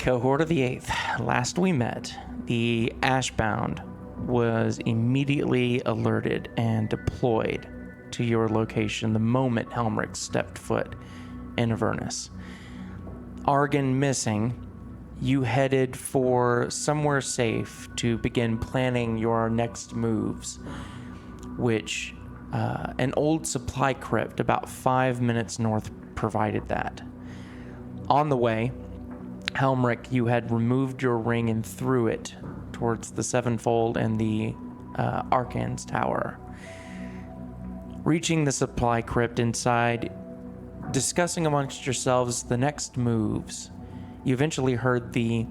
Cohort of the 8th. Last we met, the Ashbound was immediately alerted and deployed to your location the moment Helmirk stepped foot in Avernus. Argon missing, you headed for somewhere safe to begin planning your next moves, which an old supply crypt about 5 minutes north provided that. On the way, Helmirk, you had removed your ring and threw it towards the Sevenfold and the Arcan's Tower. Reaching the supply crypt inside, discussing amongst yourselves the next moves, you eventually heard the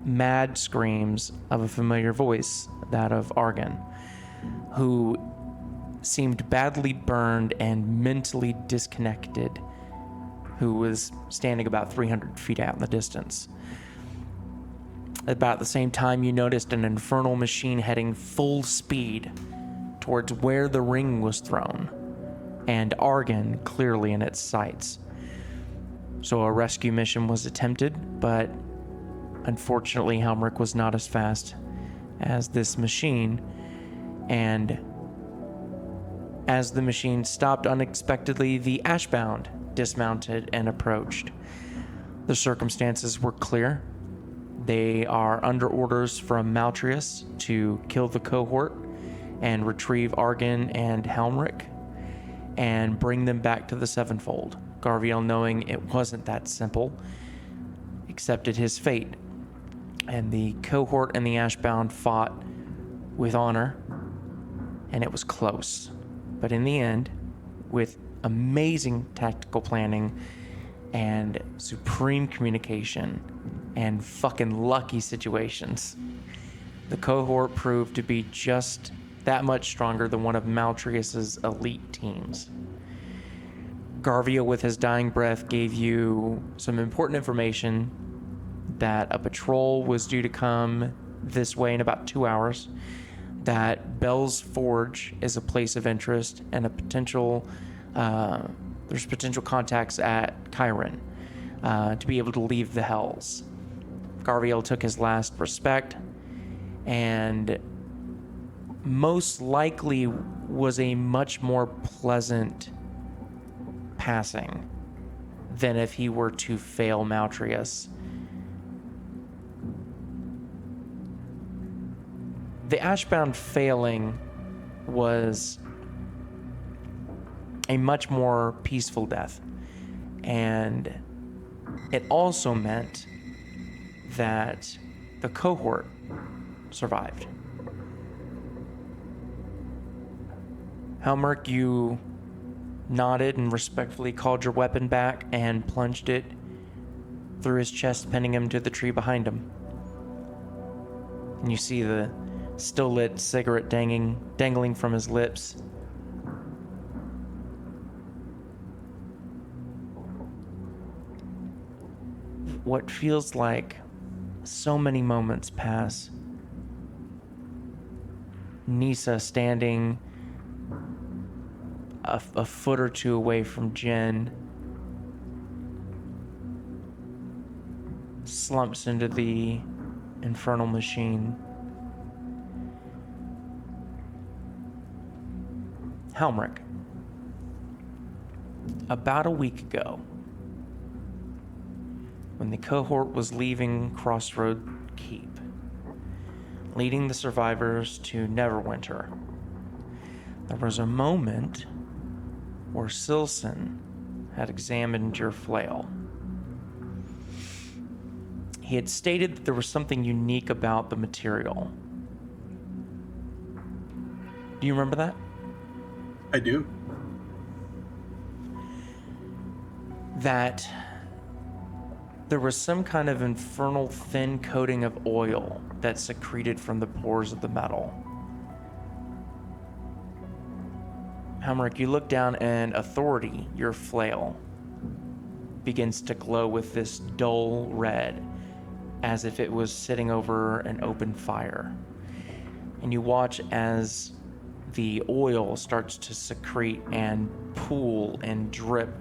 mad screams of a familiar voice, that of Argon, who seemed badly burned and mentally disconnected, who was standing about 300 feet out in the distance. About the same time, you noticed an infernal machine heading full speed towards where the ring was thrown, and Argon clearly in its sights. So a rescue mission was attempted, but unfortunately Helmirk was not as fast as this machine, and as the machine stopped unexpectedly, the Ashbound dismounted and approached. The circumstances were clear. They are under orders from Maltrius to kill the Cohort and retrieve Argon and Helmirk and bring them back to the Sevenfold. Garviel, knowing it wasn't that simple, accepted his fate, and the Cohort and the Ashbound fought with honor, and it was close. But in the end, with amazing tactical planning and supreme communication and fucking lucky situations, the Cohort proved to be just that much stronger than one of Maltrius's elite teams. Garviel, with his dying breath, gave you some important information that a patrol was due to come this way in about 2 hours, that Bell's Forge is a place of interest, and there's potential contacts at Chiron to be able to leave the Hells. Garviel took his last respect, and most likely was a much more pleasant passing than if he were to fail Maltrius. The Ashbound failing was a much more peaceful death, and it also meant that the Cohort survived. Helmirk, you nodded and respectfully called your weapon back and plunged it through his chest, pinning him to the tree behind him. And you see the still lit cigarette dangling from his lips. What feels like so many moments pass. Nisa standing a foot or two away from Jin, slumps into the infernal machine. Helmirk, about a week ago, when the Cohort was leaving Crossroad Keep, leading the survivors to Neverwinter, there was a moment where Sylcan had examined your flail. He had stated that there was something unique about the material. Do you remember that? I do. That there was some kind of infernal thin coating of oil that secreted from the pores of the metal. Helmirk, you look down and Authority, your flail, begins to glow with this dull red, as if it was sitting over an open fire. And you watch as the oil starts to secrete and pool and drip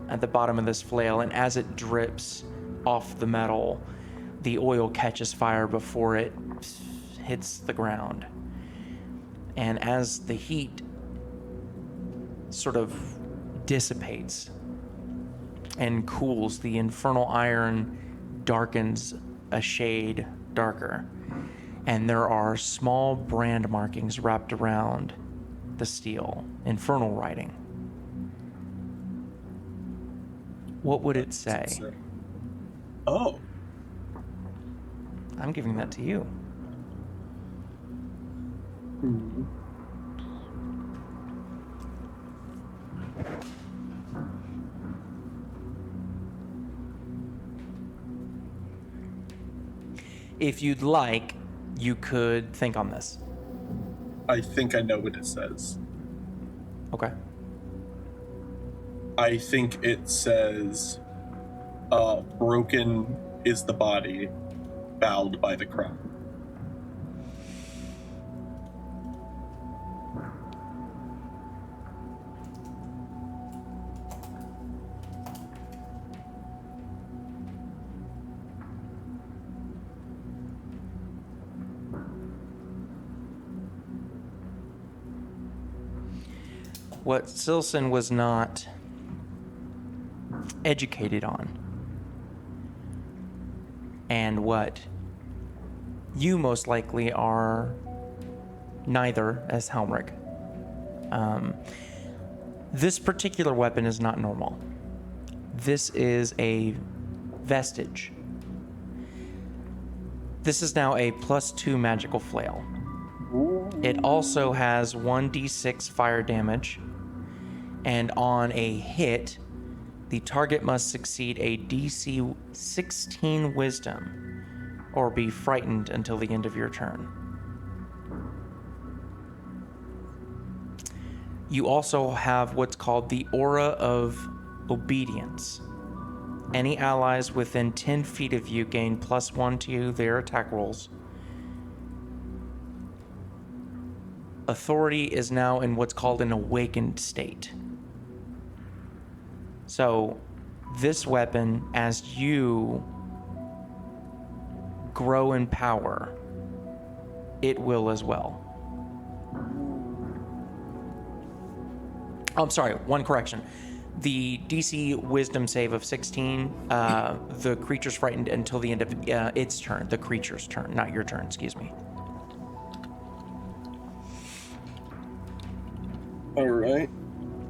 at the bottom of this flail, and as it drips, off the metal, the oil catches fire before it hits the ground. And as the heat sort of dissipates and cools, the infernal iron darkens a shade darker. And there are small brand markings wrapped around the steel, infernal writing. What would it say? Oh. I'm giving that to you. Hmm. If you'd like, you could think on this. I think I know what it says. Okay. I think it says, broken is the body, bowed by the crown. What Sylcan was not educated on, and what you most likely are neither as Helmirk. This particular weapon is not normal. This is a vestige. This is now a +2 magical flail. It also has 1d6 fire damage, and on a hit, the target must succeed a DC 16 wisdom or be frightened until the end of your turn. You also have what's called the Aura of Obedience. Any allies within 10 feet of you gain +1 to their attack rolls. Authority is now in what's called an awakened state. So, this weapon, as you grow in power, it will as well. I'm sorry, one correction. The DC Wisdom save of 16, the creature's frightened until the end of its turn. The creature's turn, not your turn, excuse me. All right.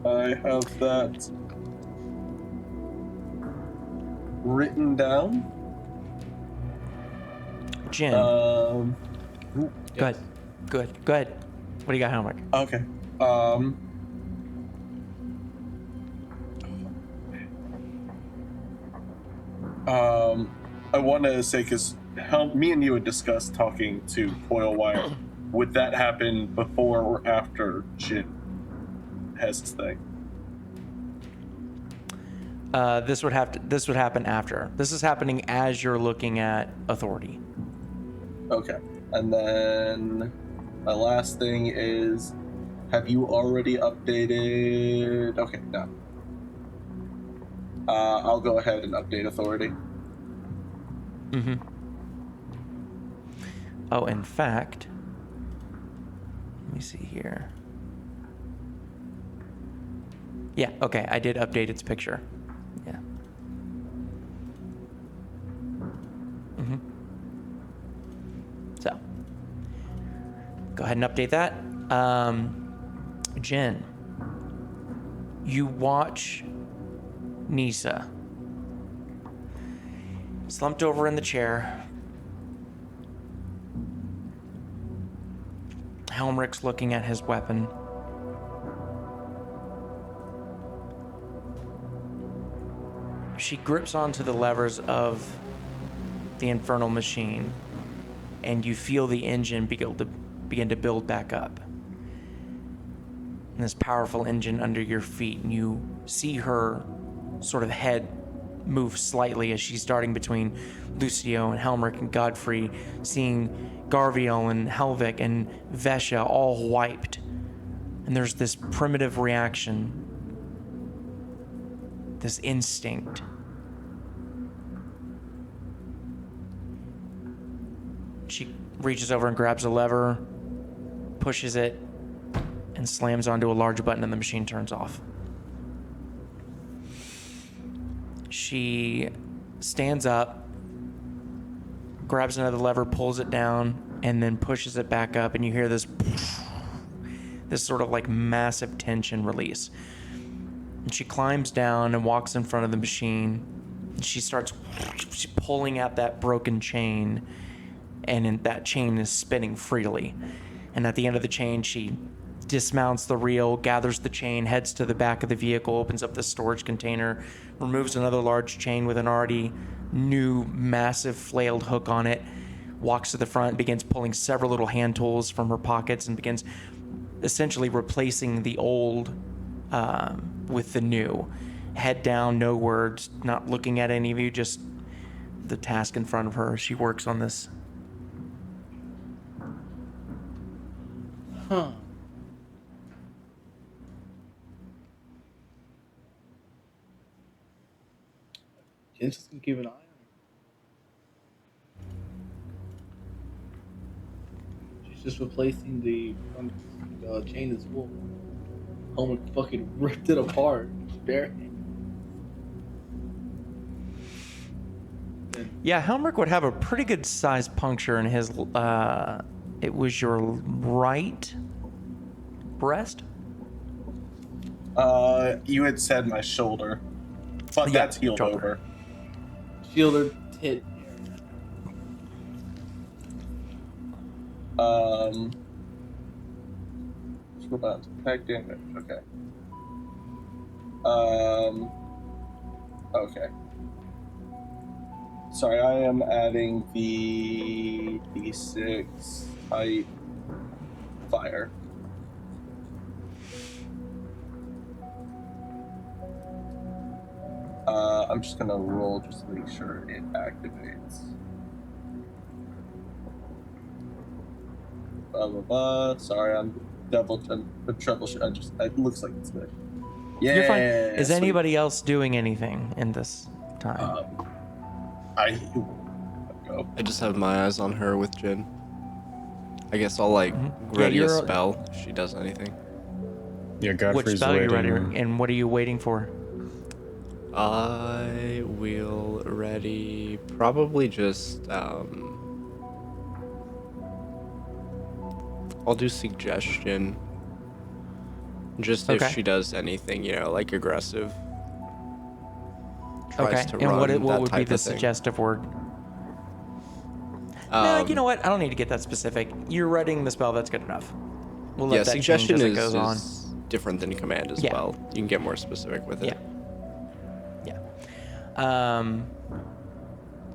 I have that written down. Jin. Yes. Good. Go ahead. What do you got, Helmirk? Okay. I want to say, because me and you had discussed talking to Coilwire. Would that happen before or after Jin has his thing? This would happen after. This is happening as you're looking at authority. Okay. And then my last thing is, have you already updated? Okay, no. I'll go ahead and update authority. Mm-hmm. Oh, in fact, let me see here. Yeah, okay, I did update its picture. Yeah. Mm-hmm. So, go ahead and update that. Jin, you watch Nisa slumped over in the chair. Helmirk's looking at his weapon. She grips onto the levers of the infernal machine, and you feel the engine begin to build back up. And this powerful engine under your feet, and you see her sort of head move slightly as she's darting between Lucio and Helmirk and Godfrey, seeing Garviel and Helvik and Vesha all wiped. And there's this primitive reaction, this instinct She reaches over and grabs a lever, pushes it, and slams onto a large button, and the machine turns off. She stands up, grabs another lever, pulls it down, and then pushes it back up, and you hear this sort of like massive tension release. And she climbs down and walks in front of the machine. She starts pulling at that broken chain, and that chain is spinning freely. And at the end of the chain, she dismounts the reel, gathers the chain, heads to the back of the vehicle, opens up the storage container, removes another large chain with an already new massive flailed hook on it, walks to the front, begins pulling several little hand tools from her pockets, and begins essentially replacing the old with the new. Head down, no words, not looking at any of you, just the task in front of her. She works on this. Huh. Jen's just gonna keep an eye on her. She's just replacing the front chain as well. Homer fucking ripped it apart. Bare. Yeah, Helmirk would have a pretty good sized puncture in his, it was your right breast? You had said my shoulder, but Yeah, that's healed shoulder. over. Shielder tit. Scroll down to attack damage. Okay. Okay. Sorry, I am adding the D6 type fire. I'm just gonna roll just to make sure it activates. Blah blah blah. Sorry, I'm troubleshooting. It looks like it's good. Yeah. You're fine. Is sweet. anybody else doing anything in this time? Go. I just have my eyes on her with Jin. I guess I'll like Yeah, ready a you're- spell if she does anything. Yeah, Which Godfrey's spell are you ready, waiting. and what are you waiting for? I will ready probably just I'll do suggestion. Just if Okay. she does anything, like aggressive. Tries Okay, to and run, what that would be type the of thing. suggestive word? No, you know what? I don't need to get that specific. You're writing the spell, that's good enough. We'll let Yeah, that change suggestion as it is, goes on. is different than command as Yeah. well. You can get more specific with it. Yeah.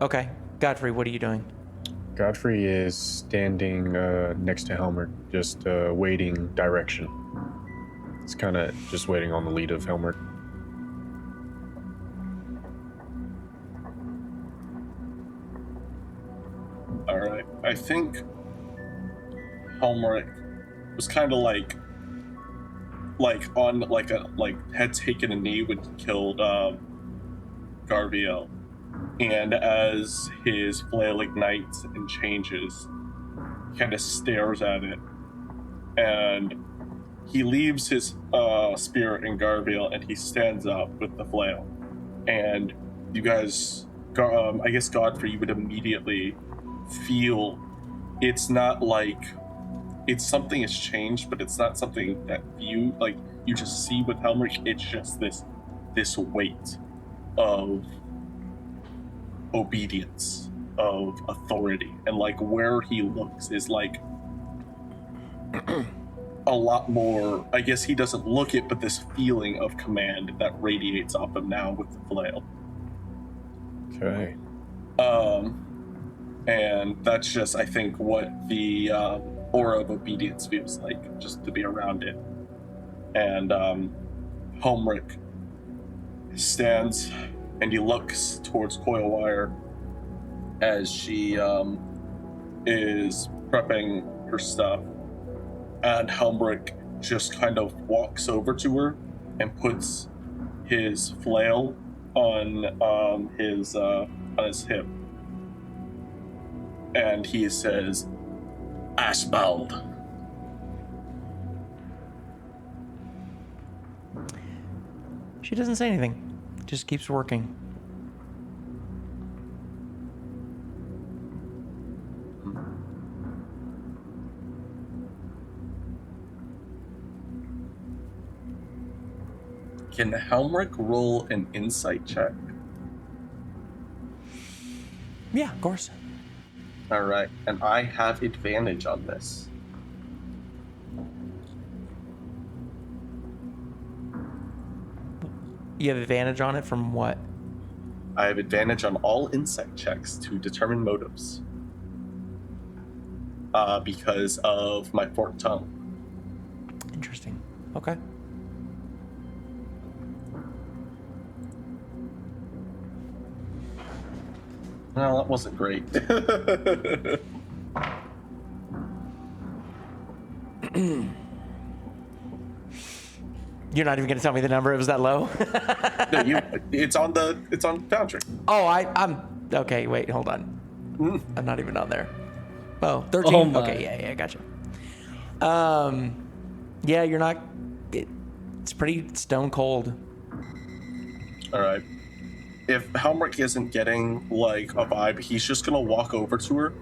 Okay. Godfrey, what are you doing? Godfrey is standing next to Helmirk, just waiting direction. It's kind of just waiting on the lead of Helmirk. All right. I think Helmirk was kind of like on had taken a knee when he killed Garviel, and as his flail ignites and changes, he kind of stares at it, and he leaves his spirit in Garviel, and he stands up with the flail, and you guys, I guess Godfrey, you would immediately feel it's not like it's something has changed, but it's not something that you just see with Helmirk. It's just this weight of obedience, of authority, and where he looks is a lot more. I guess he doesn't look it, but this feeling of command that radiates off him now with the flail. Okay. And that's just, I think, what the aura of obedience feels like, just to be around it. And Helmirk stands and he looks towards Coilwire as she is prepping her stuff. And Helmirk just kind of walks over to her and puts his flail on his hip. and he says, Ashbound. She doesn't say anything. Just keeps working. Can Helmirk roll an insight check? Yeah, of course. All right, and I have advantage on this. You have advantage on it from what? I have advantage on all insight checks to determine motives. Because of my forked tongue. Interesting. Okay. No, that wasn't great. You're not even gonna tell me the number. It was that low. No, it's on Foundry. Oh, I'm okay. Wait, hold on. I'm not even on there. Oh, 13. Oh my. Okay, yeah, gotcha. Yeah, you're not. It's pretty stone cold. All right. If Helmirk isn't getting like a vibe, he's just gonna walk over to her,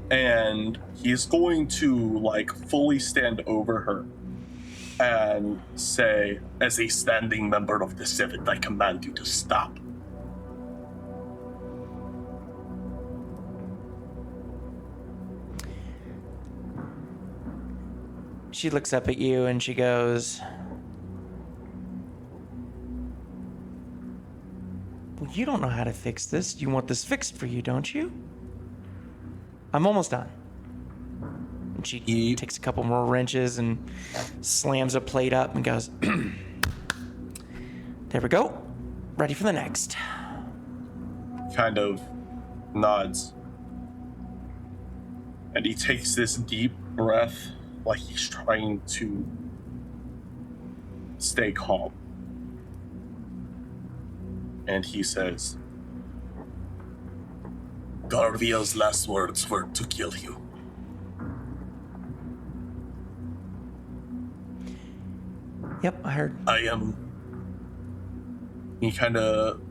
and he's going to like fully stand over her and say, "As a standing member of the Seventh, I command you to stop." She looks up at you and she goes, well, you don't know how to fix this. You want this fixed for you, don't you? I'm almost done. And she takes a couple more wrenches and slams a plate up and goes, there we go. Ready for the next. Kind of nods. And he takes this deep breath like he's trying to stay calm. And he says, Garvia's last words were to kill you. Yep, I heard. He kind of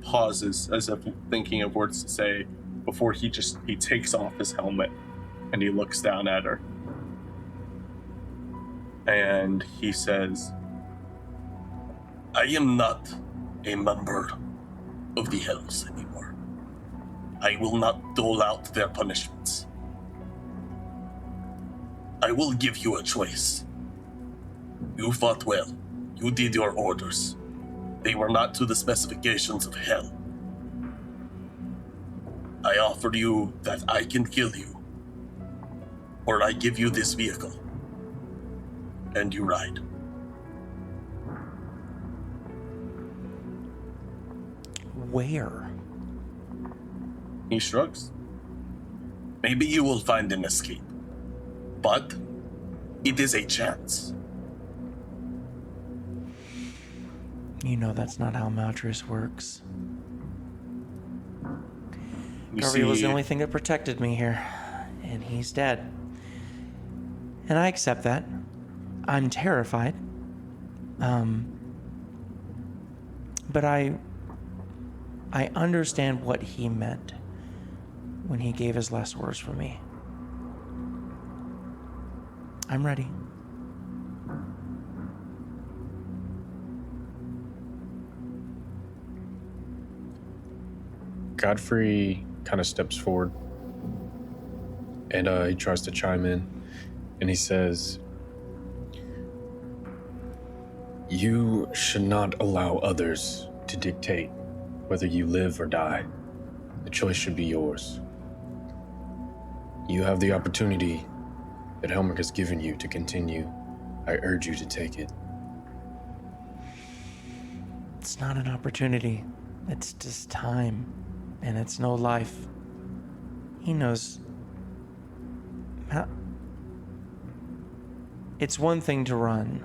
pauses as if thinking of words to say before he takes off his helmet and he looks down at her. And he says, I am not a member of the Hells anymore. I will not dole out their punishments. I will give you a choice. You fought well. You did your orders. They were not to the specifications of Hell. I offer you that I can kill you, or I give you this vehicle, and you ride. Where? He shrugs. Maybe you will find an escape, but it is a chance. You know that's not how Maltrus works. You Garvey was the see- only thing that protected me here, and he's dead. And I accept that. I'm terrified. But I understand what he meant when he gave his last words for me. I'm ready. Godfrey kind of steps forward and he tries to chime in, and he says, you should not allow others to dictate whether you live or die. The choice should be yours. You have the opportunity that Helmirk has given you to continue. I urge you to take it. It's not an opportunity. It's just time. And it's no life. He knows. It's one thing to run.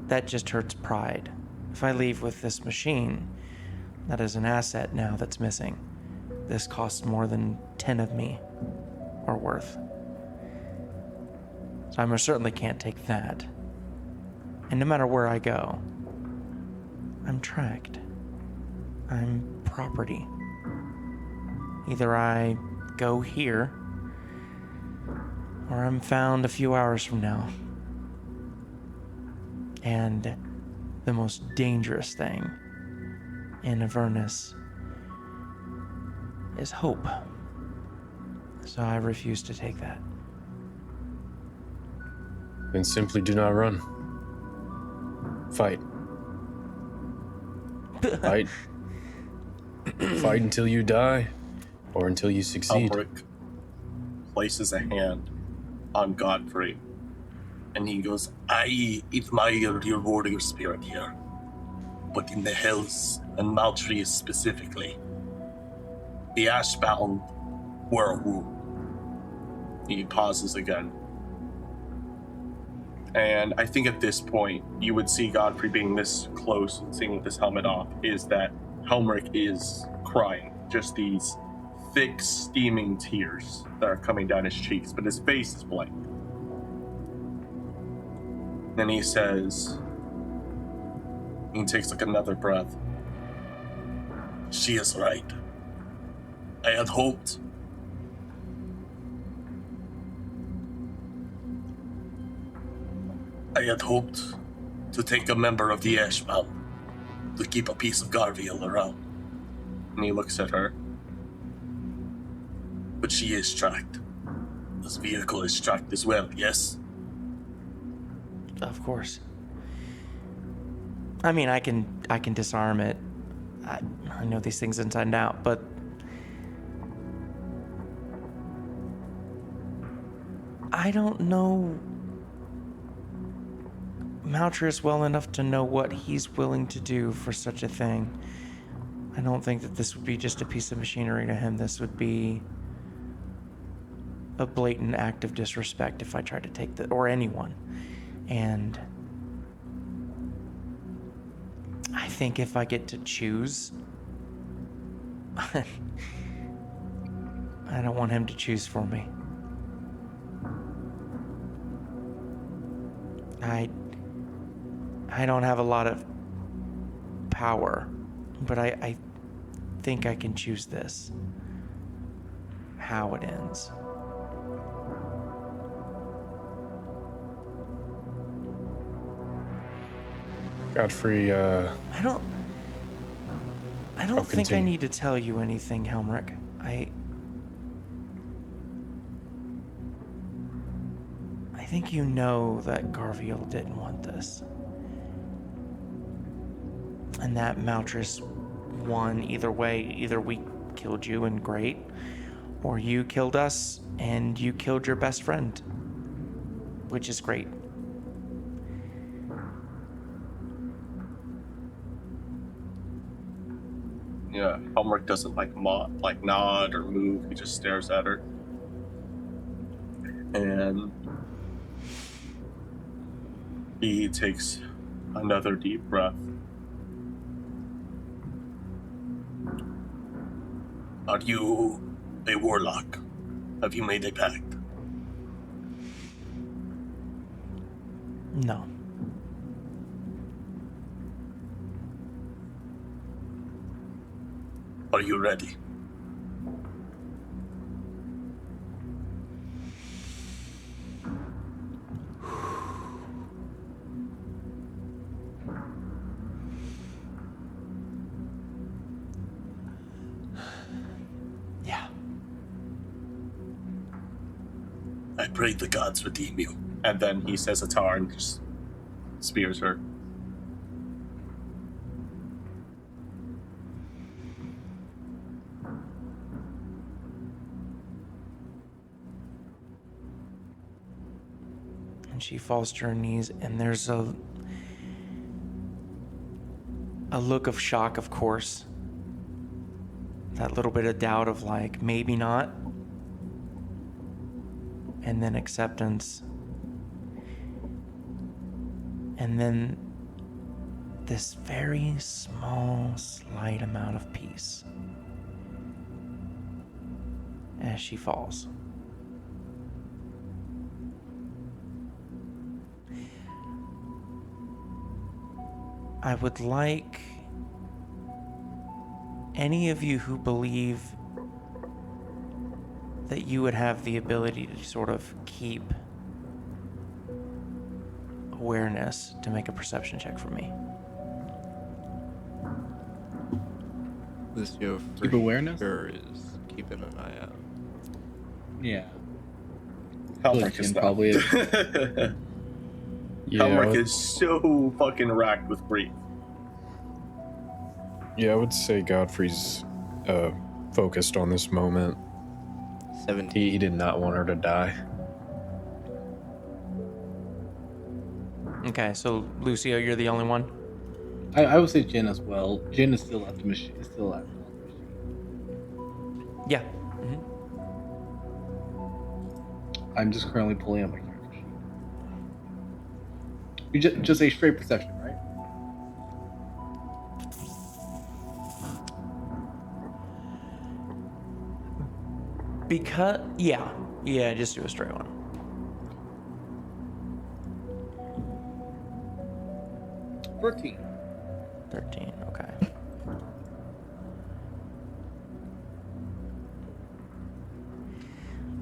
That just hurts pride. If I leave with this machine, that is an asset now that's missing. this costs more than 10 of me are worth. So I most certainly can't take that. And no matter where I go, I'm tracked. I'm property. Either I go here, or I'm found a few hours from now. And the most dangerous thing in Avernus is hope. So I refuse to take that. Then simply do not run. Fight. Fight. Fight until you die, or until you succeed. Helmirk places a hand on Godfrey, and he goes, I admire your warrior spirit here, but in the hills, and Maltrees specifically, the Ashbound were a rule. He pauses again. And I think at this point, you would see Godfrey being this close and seeing with his helmet off, is that Helmirk is crying. Just these thick, steaming tears that are coming down his cheeks, but his face is blank. Then he says, he takes like another breath. She is right. I had hoped. I had hoped to take a member of the Ashbound to keep a piece of Garviel around. And he looks at her. But she is tracked. This vehicle is tracked as well, yes? Of course. I mean, I can disarm it. I know these things inside and out, but I don't know Maltrees well enough to know what he's willing to do for such a thing. I don't think that this would be just a piece of machinery to him. This would be a blatant act of disrespect if I tried to take that, or anyone. And I think if I get to choose, I don't want him to choose for me. I don't have a lot of power, but I think I can choose this. How it ends. Godfrey, I don't think I continue. need to tell you anything, Helmirk. I think you know that Garviel didn't want this. And that Maltrees won either way. Either we killed you and great, or you killed us and you killed your best friend, which is great. Yeah, Helmirk doesn't nod or move. He just stares at her. And he takes another deep breath. Are you a warlock? Have you made a pact? No. Are you ready? Yeah. I pray the gods redeem you. And then he says a tar and just spears her. And she falls to her knees, and there's a look of shock, of course. That little bit of doubt of like, maybe not. And then acceptance. And then this very small, slight amount of peace. as she falls. I would like any of you who believe that you would have the ability to sort of keep awareness to make a perception check for me. Lucio for Keep awareness? sure is keeping an eye out. Yeah. Helmirk is Jin not. probably is. Yeah, I Helmirk would, is so fucking racked with grief. yeah, I would say Godfrey's focused on this moment. 17. He did not want her to die. Okay, so Lucio, you're the only one? I would say Jin as well. Jin is still at the machine. Is still at the machine. Yeah. I'm just currently pulling up my character sheet. You just a straight perception, right? Because, yeah, just do a straight one. 13. 13, okay.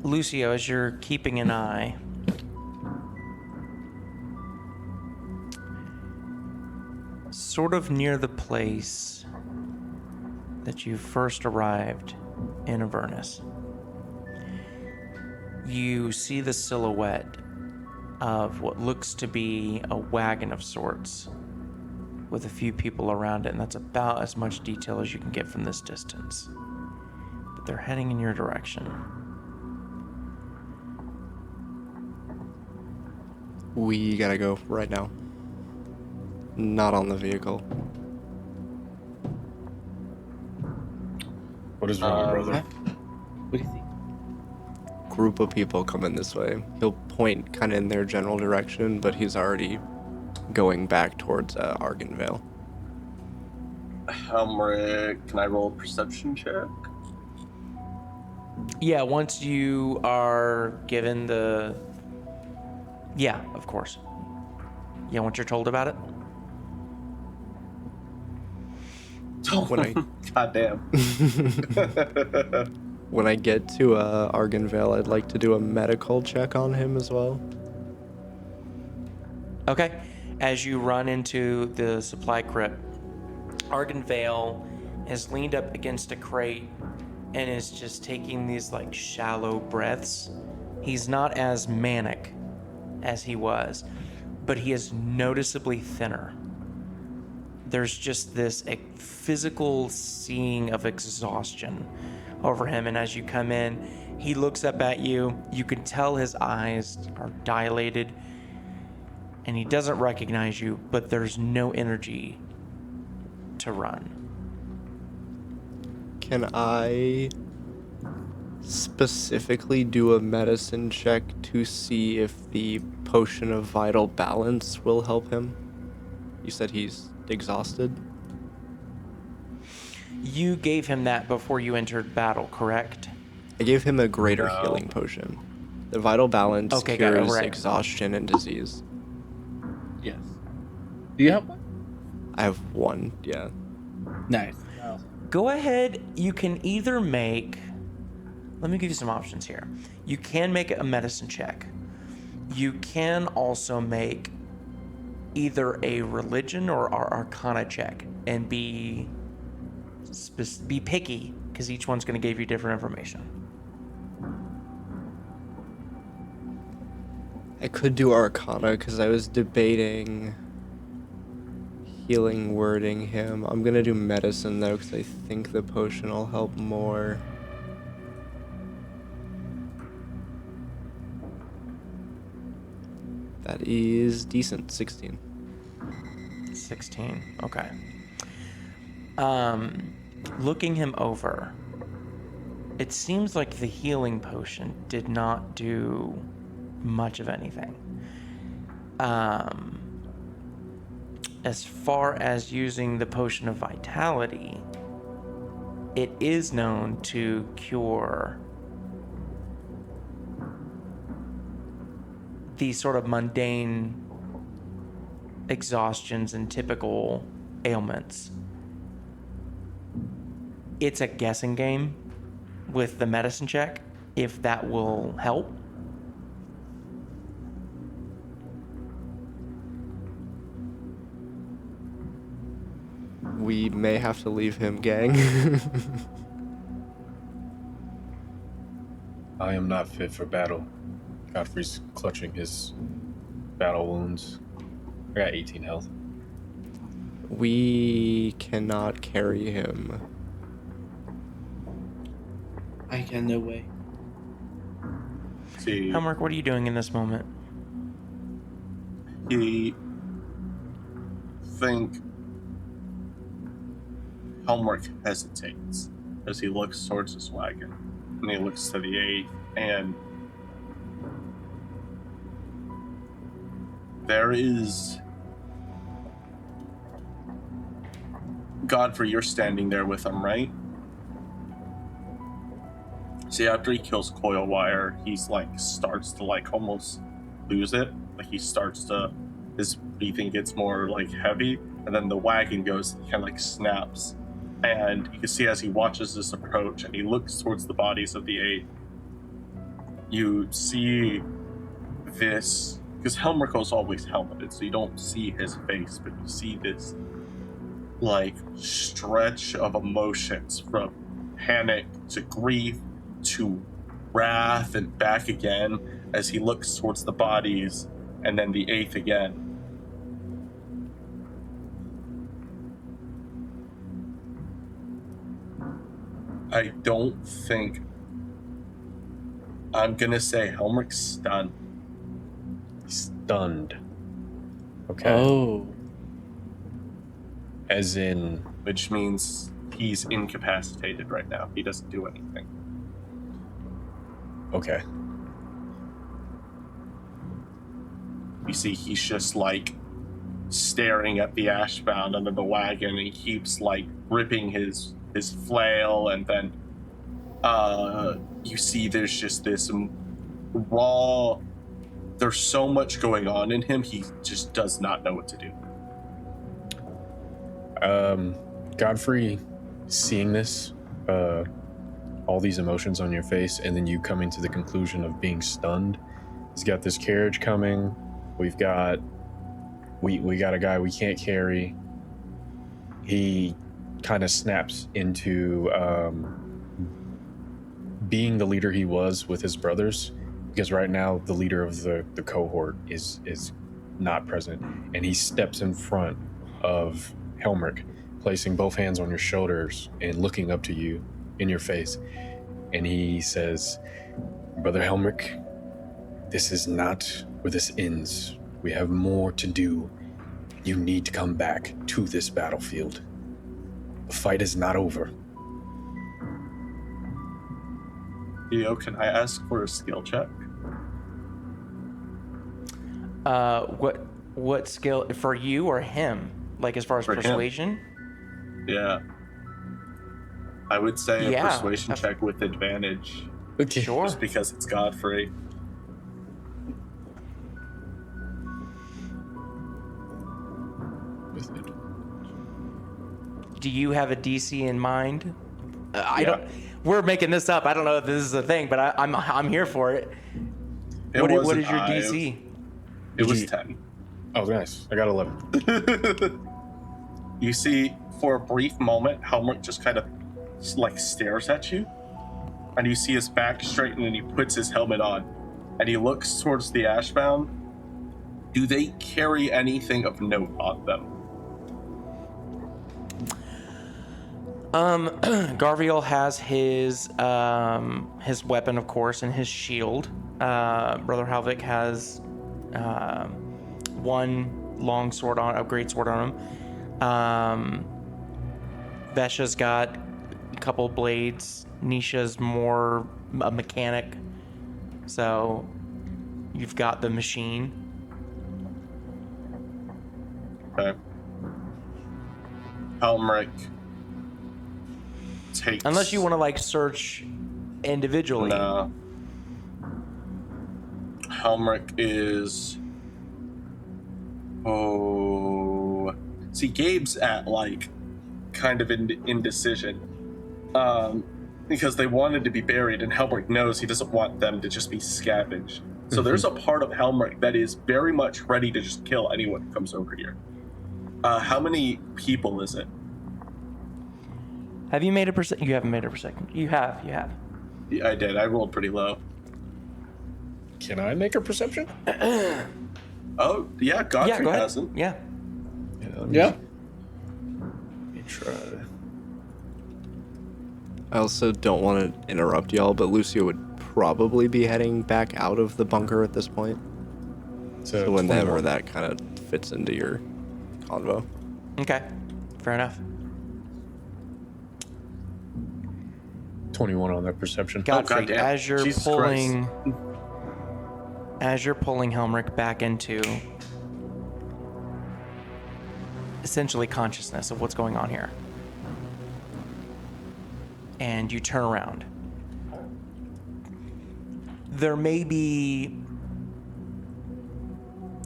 Lucio, as you're keeping an eye, sort of near the place that you first arrived in Avernus, you see the silhouette of what looks to be a wagon of sorts with a few people around it, and that's about as much detail as you can get from this distance. But they're heading in your direction. We gotta go right now. Not on the vehicle. What is wrong, brother? What do you think? Group of people coming this way. He'll point kind of in their general direction, but he's already going back towards Arganvale. Helmirk, can I roll a perception check? Yeah, once you are given the... Yeah, of course. Yeah, once you're told about it. When I Goddamn. when I get to Arganvale, I'd like to do a medical check on him as well. Okay. As you run into the supply crypt, Arganvale has leaned up against a crate and is just taking these like shallow breaths. He's not as manic as he was, but he is noticeably thinner. There's just this physical seeing of exhaustion over him, and as you come in, he looks up at you. You can tell his eyes are dilated, and he doesn't recognize you, but there's no energy to run. Can I specifically do a medicine check to see if the potion of vital balance will help him? You said he's exhausted? You gave him that before you entered battle, correct? I gave him a greater No. healing potion. The vital balance Okay, got it, cures right. exhaustion and disease. Yes. Do you have one? I have one, yeah. Nice. Go ahead. You can either make... Let me give you some options here. You can make a medicine check. You can also make either a religion or arcana check and be picky, because each one's going to give you different information. I could do Arcana because I was debating healing wording him. I'm gonna do medicine though because I think the potion will help more. That is decent, 16. 16. Okay. Looking him over, it seems like the healing potion did not do much of anything. As far as using the potion of vitality, it is known to cure these sort of mundane exhaustions and typical ailments, it's a guessing game with the medicine check, if that will help. We may have to leave him, gang. I am not fit for battle. Godfrey's clutching his battle wounds. I got 18 health. We cannot carry him. I can, no way. See, Helmirk, what are you doing in this moment? he think Helmirk hesitates as he looks towards his wagon, and he looks to the 8th, and there is Godfrey. You're standing there with him, right? See, after he kills Coilwire, he's like starts to like almost lose it. Like he starts to, his breathing gets more like heavy, and then the wagon goes, he kind of like snaps. And you can see as he watches this approach and he looks towards the bodies of the 8, you see this, because Helmirk is always helmeted, so you don't see his face, but you see this like stretch of emotions from panic to grief to wrath and back again as he looks towards the bodies, and then the 8th again. I don't think, I'm gonna say Helmirk's stunned. Stunned. Okay. Oh. As in, Which means he's incapacitated right now. He doesn't do anything. okay. You see, he's just like staring at the ashbound under the wagon, and he keeps like gripping his flail, and then you see there's just this raw, there's so much going on in him, he just does not know what to do. Godfrey, seeing this, all these emotions on your face, and then you coming to the conclusion of being stunned. He's got this carriage coming. We got a guy we can't carry. He kind of snaps into being the leader he was with his brothers, because right now the leader of the cohort is not present, and he steps in front of Helmirk, placing both hands on your shoulders and looking up to you in your face, and he says, "Brother Helmirk, this is not where this ends. We have more to do. You need to come back to this battlefield. The fight is not over." Theo, can I ask for a skill check? What skill for you or him? Like as far as For him. persuasion? Yeah. I would say a Yeah. persuasion check with advantage, Sure. just because it's Godfrey. Do you have a DC in mind? I Yeah. don't. We're making this up. I don't know if this is a thing, but I'm here for it. It What wasn't is your high. DC? It was You- 10. Oh, nice. I got 11. You see, for a brief moment, Helmirk just kind of like stares at you, and you see his back straighten, and he puts his helmet on, and he looks towards the ashbound. Do they carry anything of note on them? Garviel has his weapon, of course, and his shield. Brother Halvik has one long sword on, a great sword on him. Vesha's got a couple blades. Nisha's more a mechanic. So you've got the machine. Okay. Helmirk takes... Unless you want to like search individually. No. Helmirk is... Oh... See, Gabe's at, like, kind of indecision. Because they wanted to be buried, and Helmirk knows he doesn't want them to just be scavenged. So there's a part of Helmirk that is very much ready to just kill anyone who comes over here. How many people is it? Have you made a perception? You haven't made a perception. You have. Yeah, I did. I rolled pretty low. Can I make a perception? Oh, yeah, Godfrey Yeah, go ahead. hasn't. Yeah. Let me try. I also don't want to interrupt y'all, but Lucio would probably be heading back out of the bunker at this point. So whenever that kind of fits into your convo. Okay. Fair enough. 21 on that perception. Godfrey, goddamn. as you're Jesus pulling Helmirk back into essentially consciousness of what's going on here, and you turn around, there may be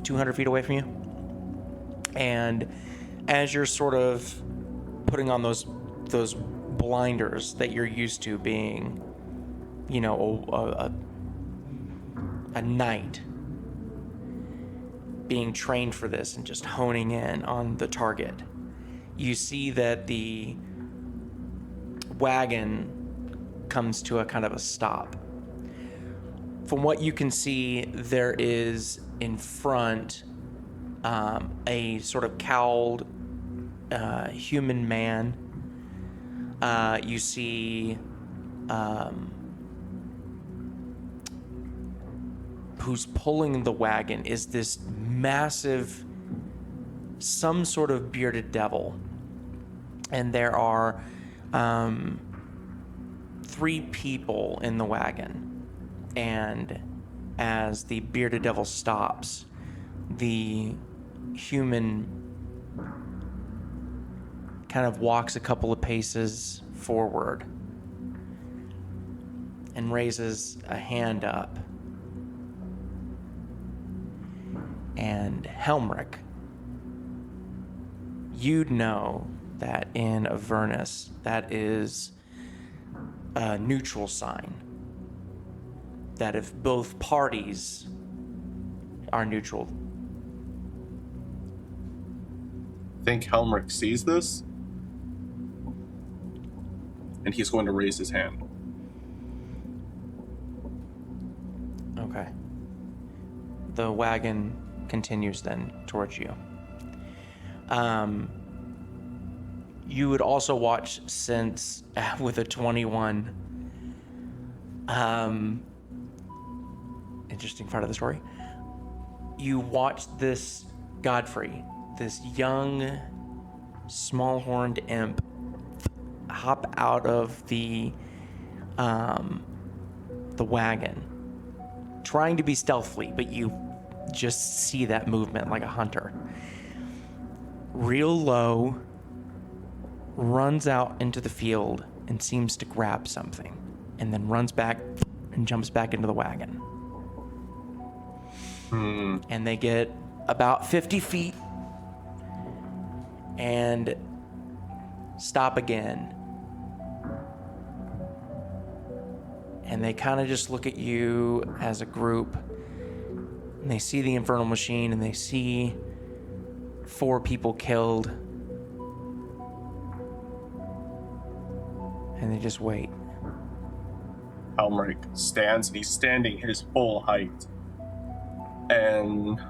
200 feet away from you, and as you're sort of putting on those blinders that you're used to being, you know, a knight being trained for this and just honing in on the target, you see that the wagon comes to a kind of a stop. From what you can see, there is in front a sort of cowled human man. You see who's pulling the wagon is this massive, some sort of bearded devil. And there are 3 people in the wagon. And as the bearded devil stops, the human kind of walks a couple of paces forward and raises a hand up. And Helmirk, you'd know that in Avernus, that is a neutral sign. That if both parties are neutral. Think Helmirk sees this? And he's going to raise his hand. Okay. The wagon continues then towards you. You would also watch, since with a 21, interesting part of the story, you watch this Godfrey, this young, small-horned imp, hop out of the wagon, trying to be stealthily, but you just see that movement like a hunter. Real low, runs out into the field and seems to grab something, and then runs back and jumps back into the wagon. And they get about 50 feet and stop again. And they kind of just look at you as a group, and they see the infernal machine, and they see 4 people killed, and they just wait. Helmirk stands, and he's standing his full height. And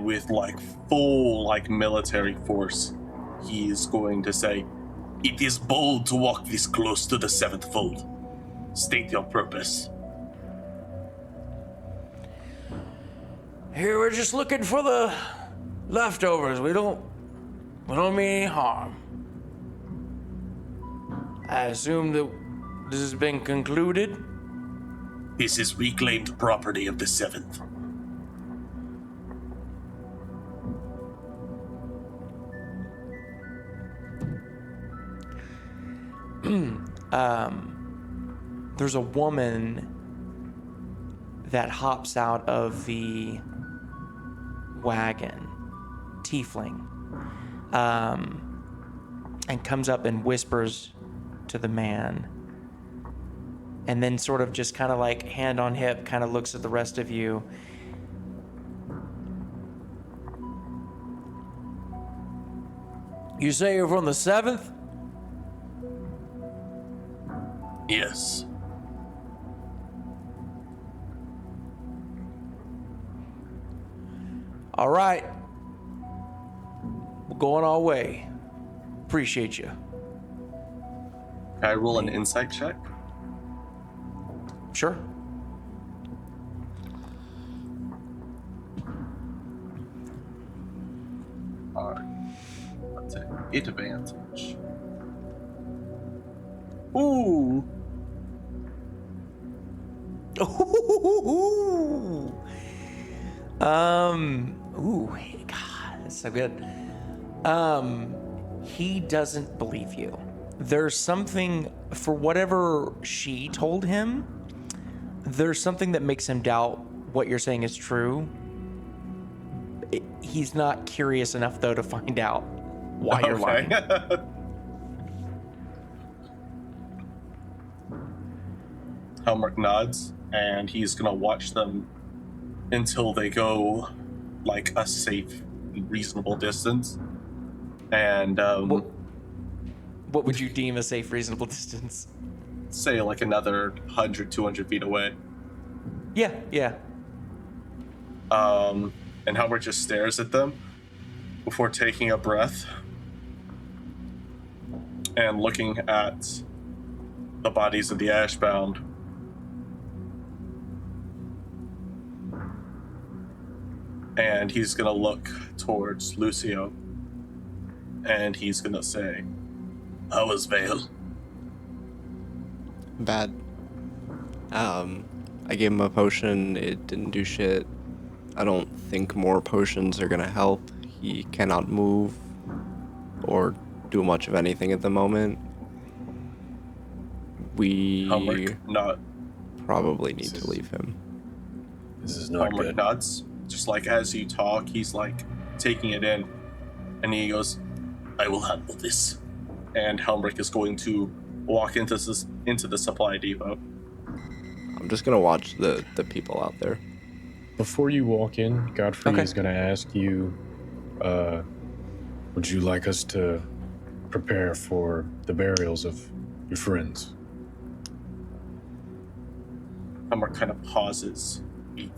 with like full like military force, he is going to say, "It is bold to walk this close to the 7th fold. State your purpose." Here, we're just looking for the leftovers. We don't mean any harm. I assume that this has been concluded. This is reclaimed property of the 7th. there's a woman that hops out of the wagon, tiefling, and comes up and whispers to the man, and then sort of just kind of like hand on hip kind of looks at the rest of you. You say you're from the 7th? Yes. All right. We're going our way. Appreciate you. Can I roll an insight check? Sure. Alright. That's it. 8 advantage. Ooh. Ooh. Ooh, God, that's so good. He doesn't believe you. There's something, for whatever she told him, there's something that makes him doubt what you're saying is true. He's not curious enough, though, to find out why you're lying. Helmirk nods, and he's gonna watch them until they go like a safe, reasonable distance. And What would you deem a safe, reasonable distance? say like another 100, 200 feet away. Yeah. And Helmirk just stares at them before taking a breath and looking at the bodies of the Ashbound. And he's gonna look towards Lucio, and he's gonna say, "How was Vale?" Bad. I gave him a potion. It didn't do shit. I don't think more potions are gonna help. He cannot move or do much of anything at the moment. We Helmirk probably need to leave him. This is not Helmirk good. nods. Just like as you talk, he's like taking it in, and he goes, "I will handle this." And Helmirk is going to walk into the supply depot. I'm just gonna watch the people out there. Before you walk in, Godfrey Okay. is going to ask you, would you like us to prepare for the burials of your friends? Helmirk kind of pauses.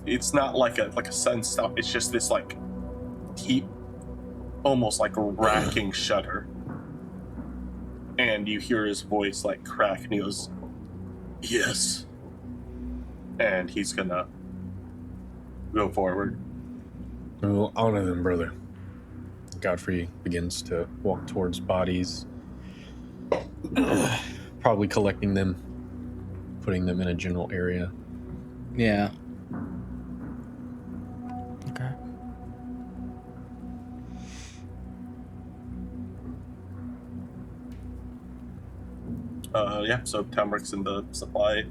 It's not like a sudden stop. It's just this like deep, almost like racking shudder. And you hear his voice like crack, and he goes, "Yes." And he's gonna go forward. We will honor them, brother. Godfrey begins to walk towards bodies, probably collecting them, putting them in a general area. Yeah. Okay. Yeah, so Helmirk's in the supply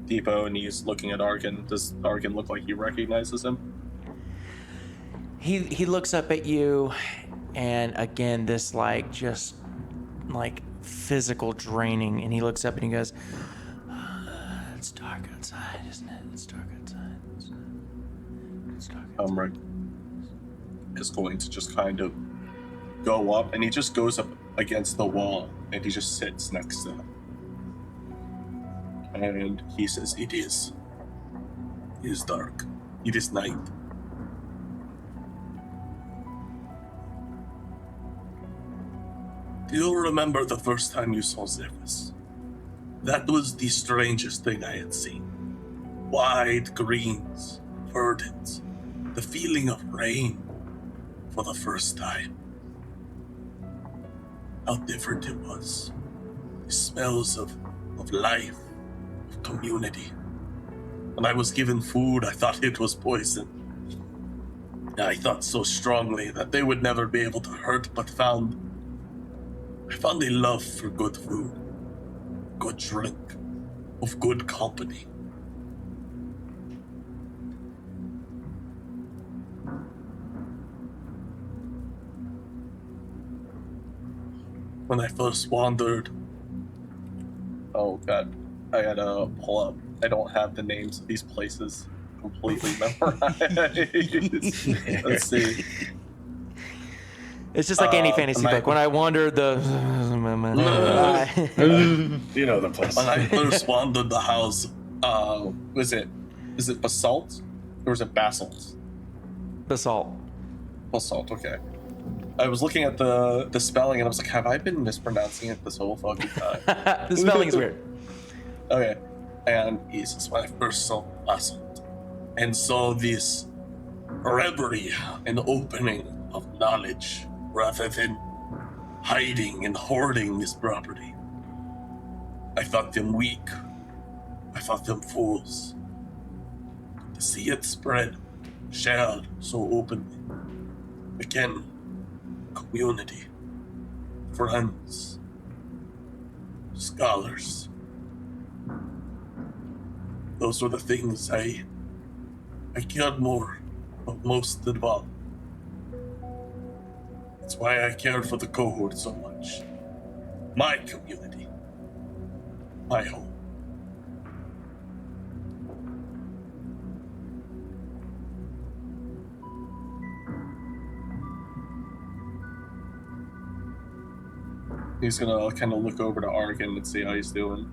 depot, and he's looking at Argan. Does Argan look like he recognizes him? He looks up at you, and again, this like just like physical draining, and he looks up and he goes, "It's dark outside, isn't it? It's dark outside. It's dark outside." Helmirk is going to just kind of go up, and he just goes up against the wall, and he just sits next to him. And he says, It is dark. It is night. Do you remember the first time you saw Zephyrus? That was the strangest thing I had seen. Wide greens, verdant, the feeling of rain for the first time. How different it was. The smells of life, of community. When I was given food, I thought it was poison. I thought so strongly that they would never be able to hurt, but I found a love for good food, good drink, of good company. When I first wandered... Oh god, I gotta pull up. I don't have the names of these places completely memorized. Let's see. It's just like any fantasy book. When I wandered the... You know the place. When I first wandered the house, is it basalt? Or is it basalt? Basalt. Basalt, okay. I was looking at the spelling and I was like, have I been mispronouncing it this whole fucking time? The spelling's weird. Okay. And he says, when I first saw basalt and saw this reverie and opening of knowledge rather than hiding and hoarding this property, I thought them weak. I thought them fools. To see it spread, shared so openly. Again, community, friends, scholars. Those were the things I cared more of most of all. That's why I cared for the cohort so much. My community. My home. He's gonna kind of look over to Argan and see how he's doing.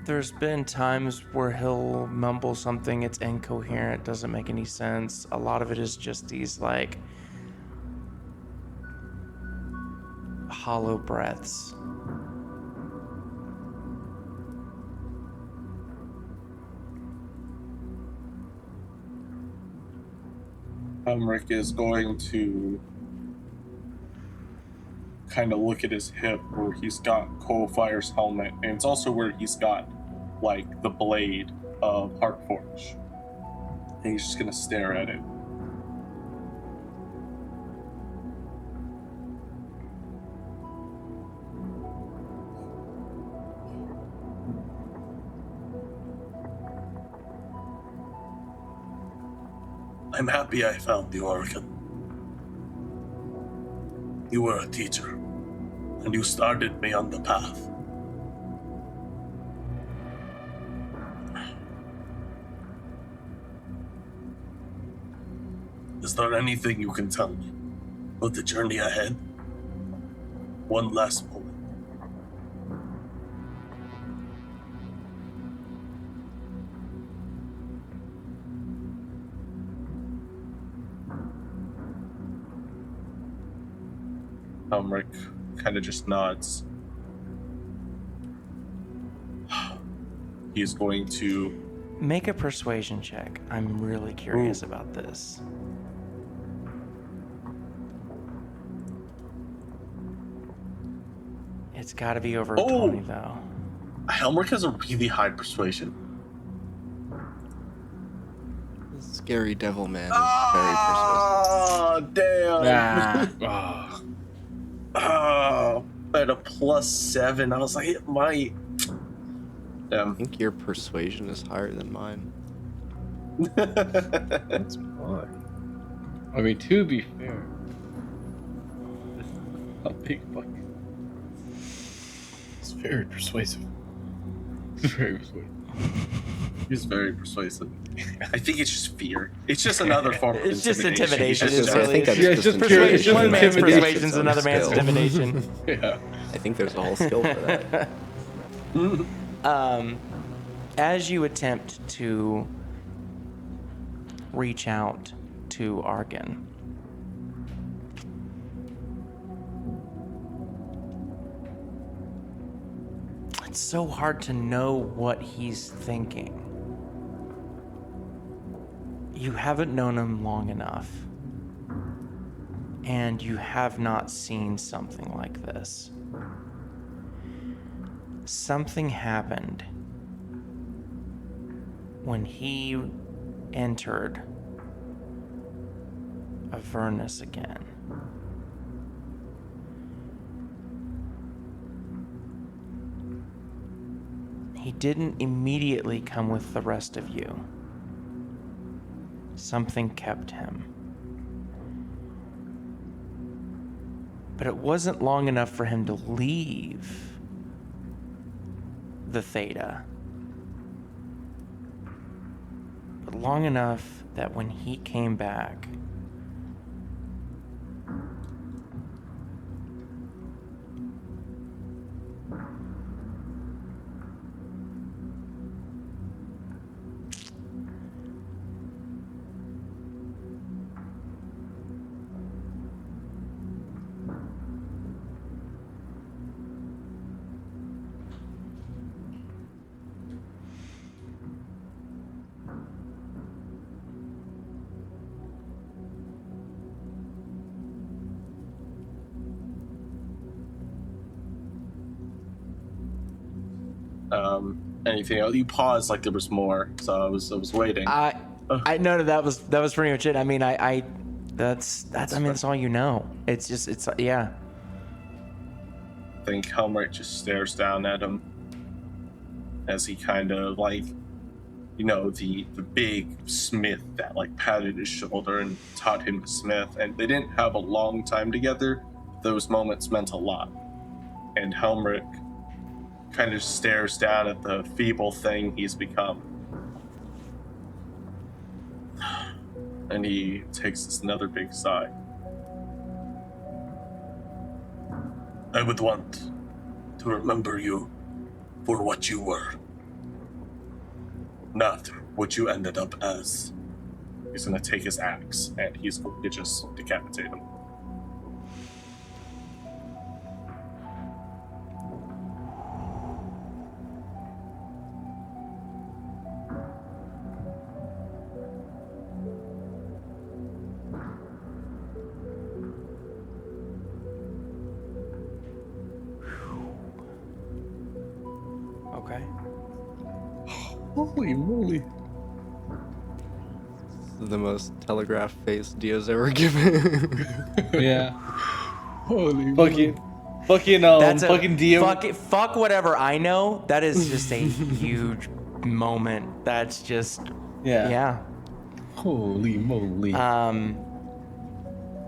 There's been times where he'll mumble something, it's incoherent, doesn't make any sense. A lot of it is just these, like, hollow breaths. Helmirk is going to kind of look at his hip where he's got Coalfire's helmet, and it's also where he's got, like, the blade of Heartforge. And he's just gonna stare at it. I'm happy I found you, Argan. You were a teacher, and you started me on the path. Is there anything you can tell me about the journey ahead? One last moment. Helmirk kind of just nods. He's going to Make a persuasion check. I'm really curious about this. It's got to be over a 20, though. Helmirk has a really high persuasion. The scary devil man is very persuasive. Oh, damn. Oh, at a +7. I was like, it might. I think your persuasion is higher than mine. That's fine. I mean, to be fair, this is a big fucking. It's very persuasive. It's very persuasive. He's very persuasive. I think it's just fear. It's just another form of It's just intimidation. intimidation. It's It's just- I really think that's yeah, just just intimidation. it's just one man's intimidation. persuasion is another man's Skill. intimidation. Yeah. I think there's a whole skill for that. As you attempt to reach out to Argan, it's so hard to know what he's thinking. You haven't known him long enough, and you have not seen something like this. Something happened when he entered Avernus again. he didn't immediately come with the rest of you. Something kept him. But it wasn't long enough for him to leave the Theta. But long enough that when he came back, anything else? You paused like there was more, so I was waiting. I know that was pretty much it. I mean, that's all you know. It's yeah. I think Helmirk just stares down at him as he kind of like, you know, the big smith that like patted his shoulder and taught him to smith, and they didn't have a long time together. Those moments meant a lot. And Helmirk kind of stares down at the feeble thing he's become. And he takes another big sigh. I would want to remember you for what you were, not what you ended up as. He's gonna take his axe and he's going to just decapitate him. Okay. Holy moly. The most telegraph face Dio's ever given. Yeah. Holy Fucking That's fucking DM. fuck whatever I know. That is just a huge moment. That's just yeah. Holy moly.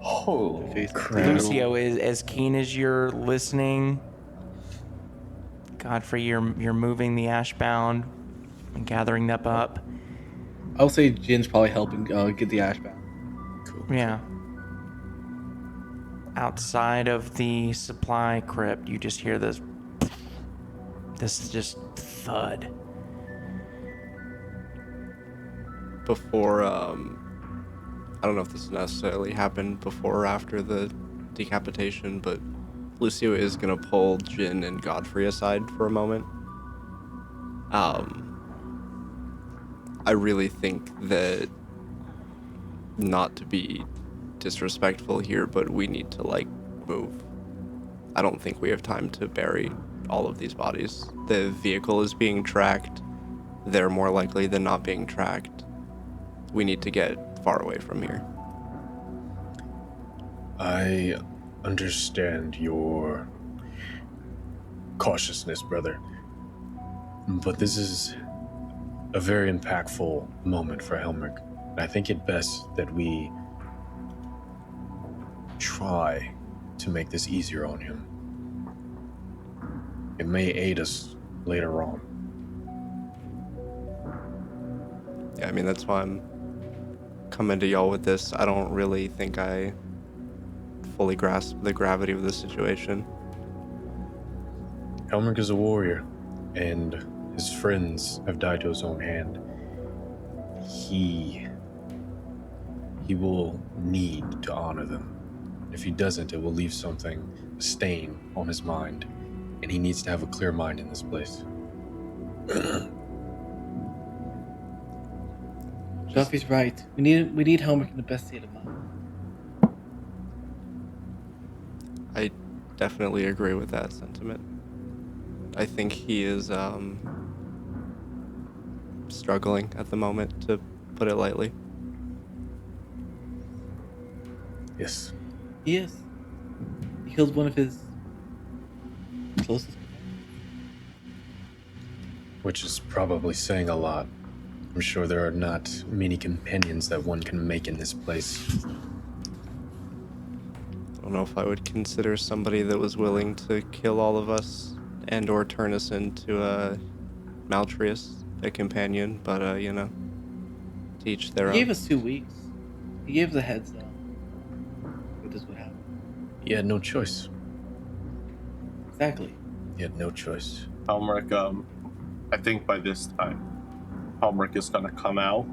Holy Face crap. Lucio, is as keen as you're listening. Godfrey, you're moving the ashbound and gathering them up. I would say Jin's probably helping get the ash bound. Cool. Yeah. Outside of the supply crypt, you just hear this just thud. Before, I don't know if this necessarily happened before or after the decapitation, but Lucio is gonna pull Jin and Godfrey aside for a moment. I really think that, not to be disrespectful here, but we need to move. I don't think we have time to bury all of these bodies. The vehicle is being tracked. They're more likely than not being tracked. We need to get far away from here. I understand your cautiousness, brother. But this is a very impactful moment for Helmirk. And I think it best that we try to make this easier on him. It may aid us later on. Yeah, I mean, that's why I'm coming to y'all with this. I don't really think I fully grasp the gravity of the situation. Helmirk is a warrior, and his friends have died to his own hand. He will need to honor them. If he doesn't, it will leave something, a stain on his mind, and he needs to have a clear mind in this place. Ghelfi's right. We need Helmirk in the best state of mind. I definitely agree with that sentiment. I think he is struggling at the moment, to put it lightly. Yes. He is. He killed one of his closest. which is probably saying a lot. I'm sure there are not many companions that one can make in this place. I don't know if I would consider somebody that was willing to kill all of us and or turn us into Maltrius, a companion, but you know, to each their He own. gave us 2 weeks. He gave the heads up. But this would happen. He had no choice. Exactly. He had no choice. Helmirk, I think by this time, Helmirk is gonna come out.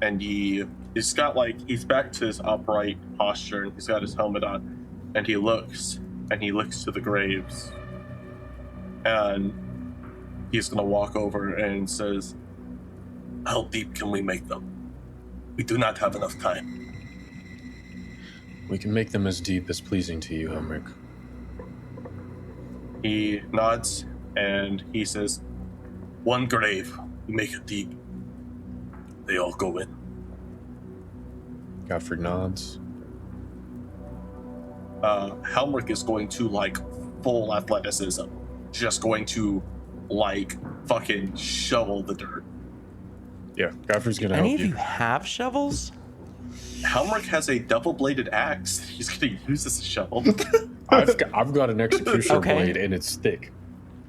And he's got he's back to his upright posture and he's got his helmet on, and he looks to the graves, and he's gonna walk over and says, "How deep can we make them? We do not have enough time." We can make them as deep as pleasing to you, Helmirk. He nods and he says, "One grave, we make it deep. They all go in." Godfrey nods. Helmirk is going to full athleticism, just going to fucking shovel the dirt. Yeah, Godfrey's gonna Any help of you. you have shovels? Helmirk has a double-bladed axe. He's gonna use as a shovel. I've got an executioner Okay. blade and it's thick.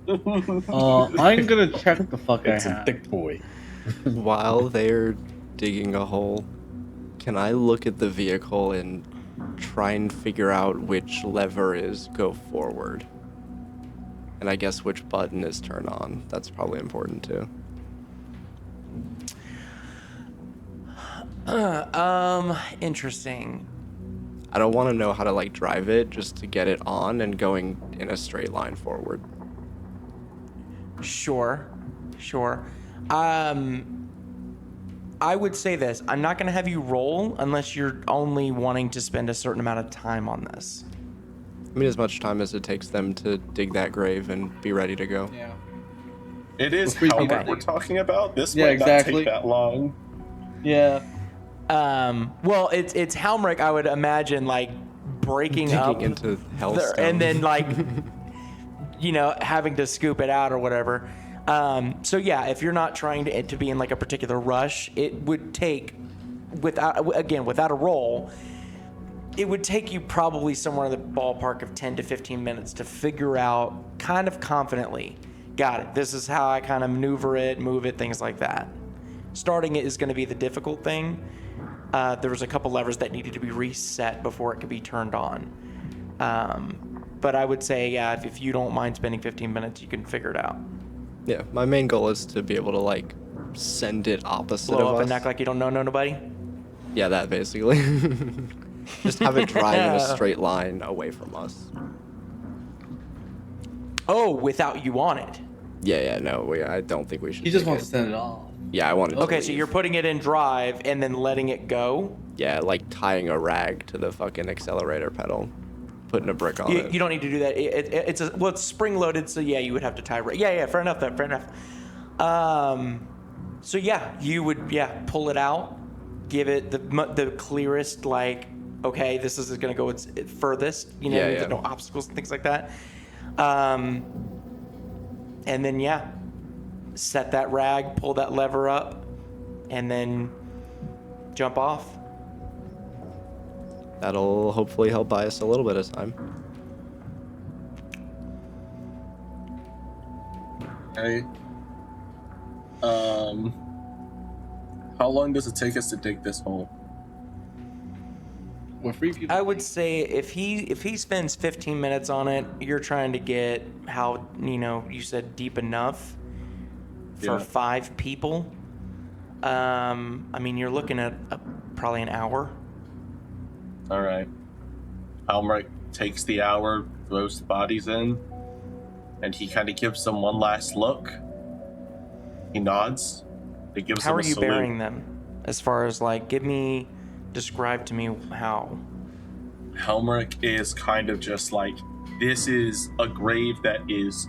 I'm gonna check the fuck It's I a have. thick boy. While they're digging a hole, can I look at the vehicle and try and figure out which lever is go forward? And I guess which button is turn on. That's probably important too. Interesting. I don't want to know how to drive it, just to get it on and going in a straight line forward. Sure. I would say this. I'm not going to have you roll unless you're only wanting to spend a certain amount of time on this. I mean, as much time as it takes them to dig that grave and be ready to go. Yeah. It is Before you Helmirk think- we're talking about. This Yeah, might exactly. not take that long. Yeah. Well, it's Helmirk, I would imagine, breaking up Digging into hellstone. and then having to scoop it out or whatever. So yeah, if you're not trying to be in a particular rush, it would take, without a roll, it would take you probably somewhere in the ballpark of 10 to 15 minutes to figure out kind of confidently, got it, this is how I kind of maneuver it, move it, things like that. Starting it is going to be the difficult thing. There was a couple levers that needed to be reset before it could be turned on. But I would say, yeah, if you don't mind spending 15 minutes, you can figure it out. Yeah, my main goal is to be able to send it opposite Blow of up us. and act like you don't know nobody. Yeah, that basically. Just have it drive in a straight line away from us. Oh, without you on it. Yeah, no, I don't think we should. He just take wants it. to send it off. Yeah, I wanted to Okay, so leave. you're putting it in drive and then letting it go. Yeah, tying a rag to the fucking accelerator pedal, putting a brick on it. You don't need to do that. It's spring loaded, so yeah, you would have to tie. Yeah, fair enough. Fair enough. So yeah, you would pull it out, give it the clearest okay, this is gonna go its furthest. With no obstacles and things like that. And then set that rag, pull that lever up, and then jump off. That'll hopefully help buy us a little bit of time. Okay. How long does it take us to dig this hole? We're free people. I would say if he spends 15 minutes on it, you're trying to get how you said deep enough for Yeah. 5 people. You're looking at probably an hour. All right. Helmirk takes the hour, throws the bodies in, and he kind of gives them one last look. He nods. He gives How them are a you salute. burying them? As far as describe to me how. Helmirk is kind of just this is a grave that is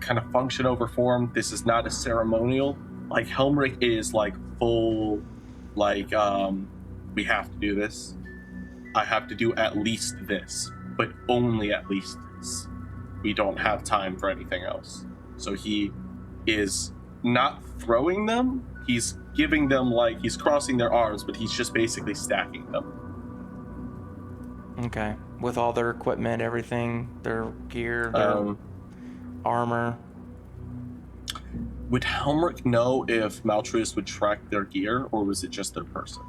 kind of function over form. This is not a ceremonial. Helmirk is full, we have to do this. I have to do at least this, but only at least this. we don't have time for anything else. So he is not throwing them. He's giving them, like, he's crossing their arms, but he's just basically stacking them. Okay. With all their equipment, everything, their gear, their armor. Would Helmirk know if Maltreus would track their gear, or was it just their person?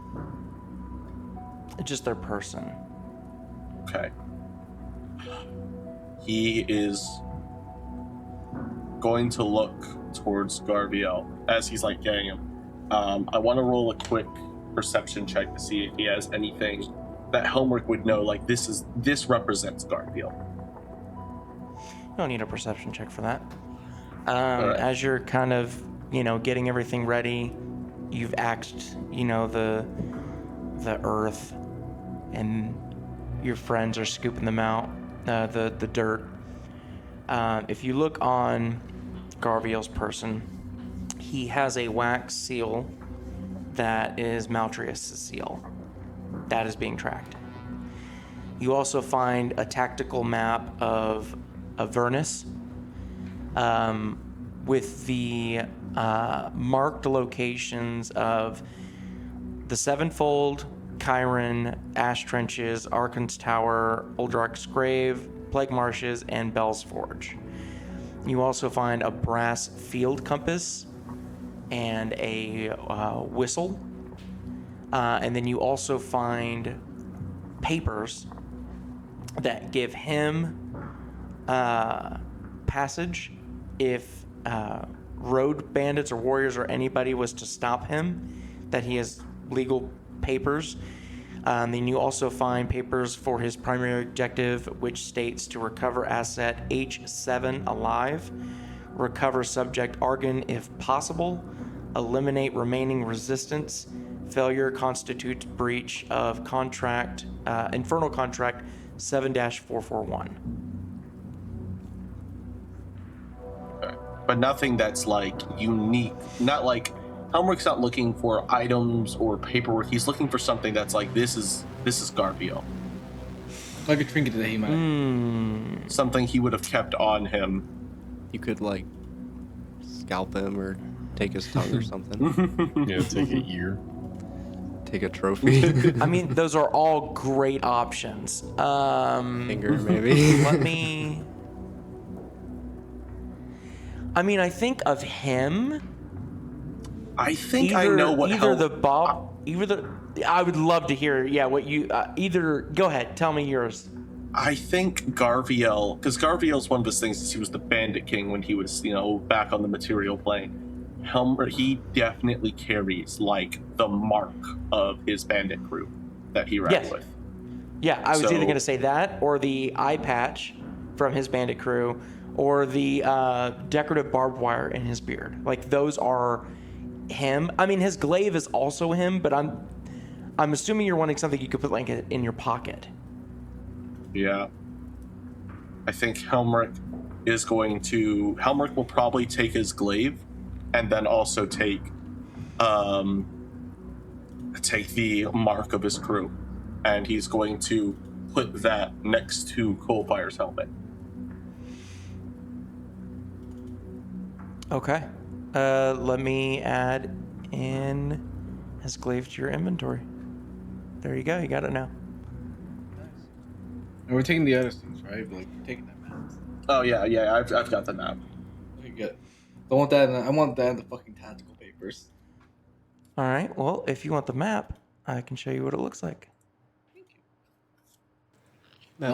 Just their person. Okay. He is going to look towards Garviel as he's like getting him. I want to roll a quick perception check to see if he has anything that Helmirk would know, like this represents Garviel. You don't need a perception check for that. Right. As you're kind of, getting everything ready, you've axed, the earth, and your friends are scooping them out, the dirt. If you look on Garviel's person, he has a wax seal that is Maltreus' seal. That is being tracked. You also find a tactical map of Avernus with the marked locations of the Sevenfold, Chiron, Ash Trenches, Archon's Tower, Uldrak's Grave, Plague Marshes, and Bell's Forge. You also find a brass field compass and a whistle. And then you also find papers that give him passage if road bandits or warriors or anybody was to stop him, that he has legal papers. Then you also find papers for his primary objective, which states to recover asset H7 alive, recover subject Argon if possible, eliminate remaining resistance. Failure constitutes breach of contract, Infernal Contract 7-441. Okay. But nothing that's like unique. Not like Helmirk's not looking for items or paperwork. He's looking for something that's like this is Garviel. Like a trinket that he might. Something he would have kept on him. You could like scalp him or take his tongue or something. Yeah, take a ear. Take a trophy. I mean, those are all great options. Finger, maybe. I think of him. I think I know what I would love to hear. Yeah, what you go ahead. Tell me yours. I think Garviel, because Garviel's one of his things is he was the Bandit King when he was, back on the material plane. Helmirk, he definitely carries like the mark of his bandit crew that he ran with. Yeah, I was either going to say that or the eye patch from his bandit crew or the decorative barbed wire in his beard. Like those are him. I mean, his glaive is also him, but I'm assuming you're wanting something you could put like in your pocket. Yeah. I think Helmirk will probably take his glaive and then also take the mark of his crew, and he's going to put that next to Coalfire's helmet. Okay. Let me add in his glaive to your inventory. There you go. You got it now. Nice. And we're taking the other things, right? Like taking that map. Oh yeah. I've got the map. Okay, good. I want that in the fucking tactical papers. All right. Well, if you want the map, I can show you what it looks like. Thank you. I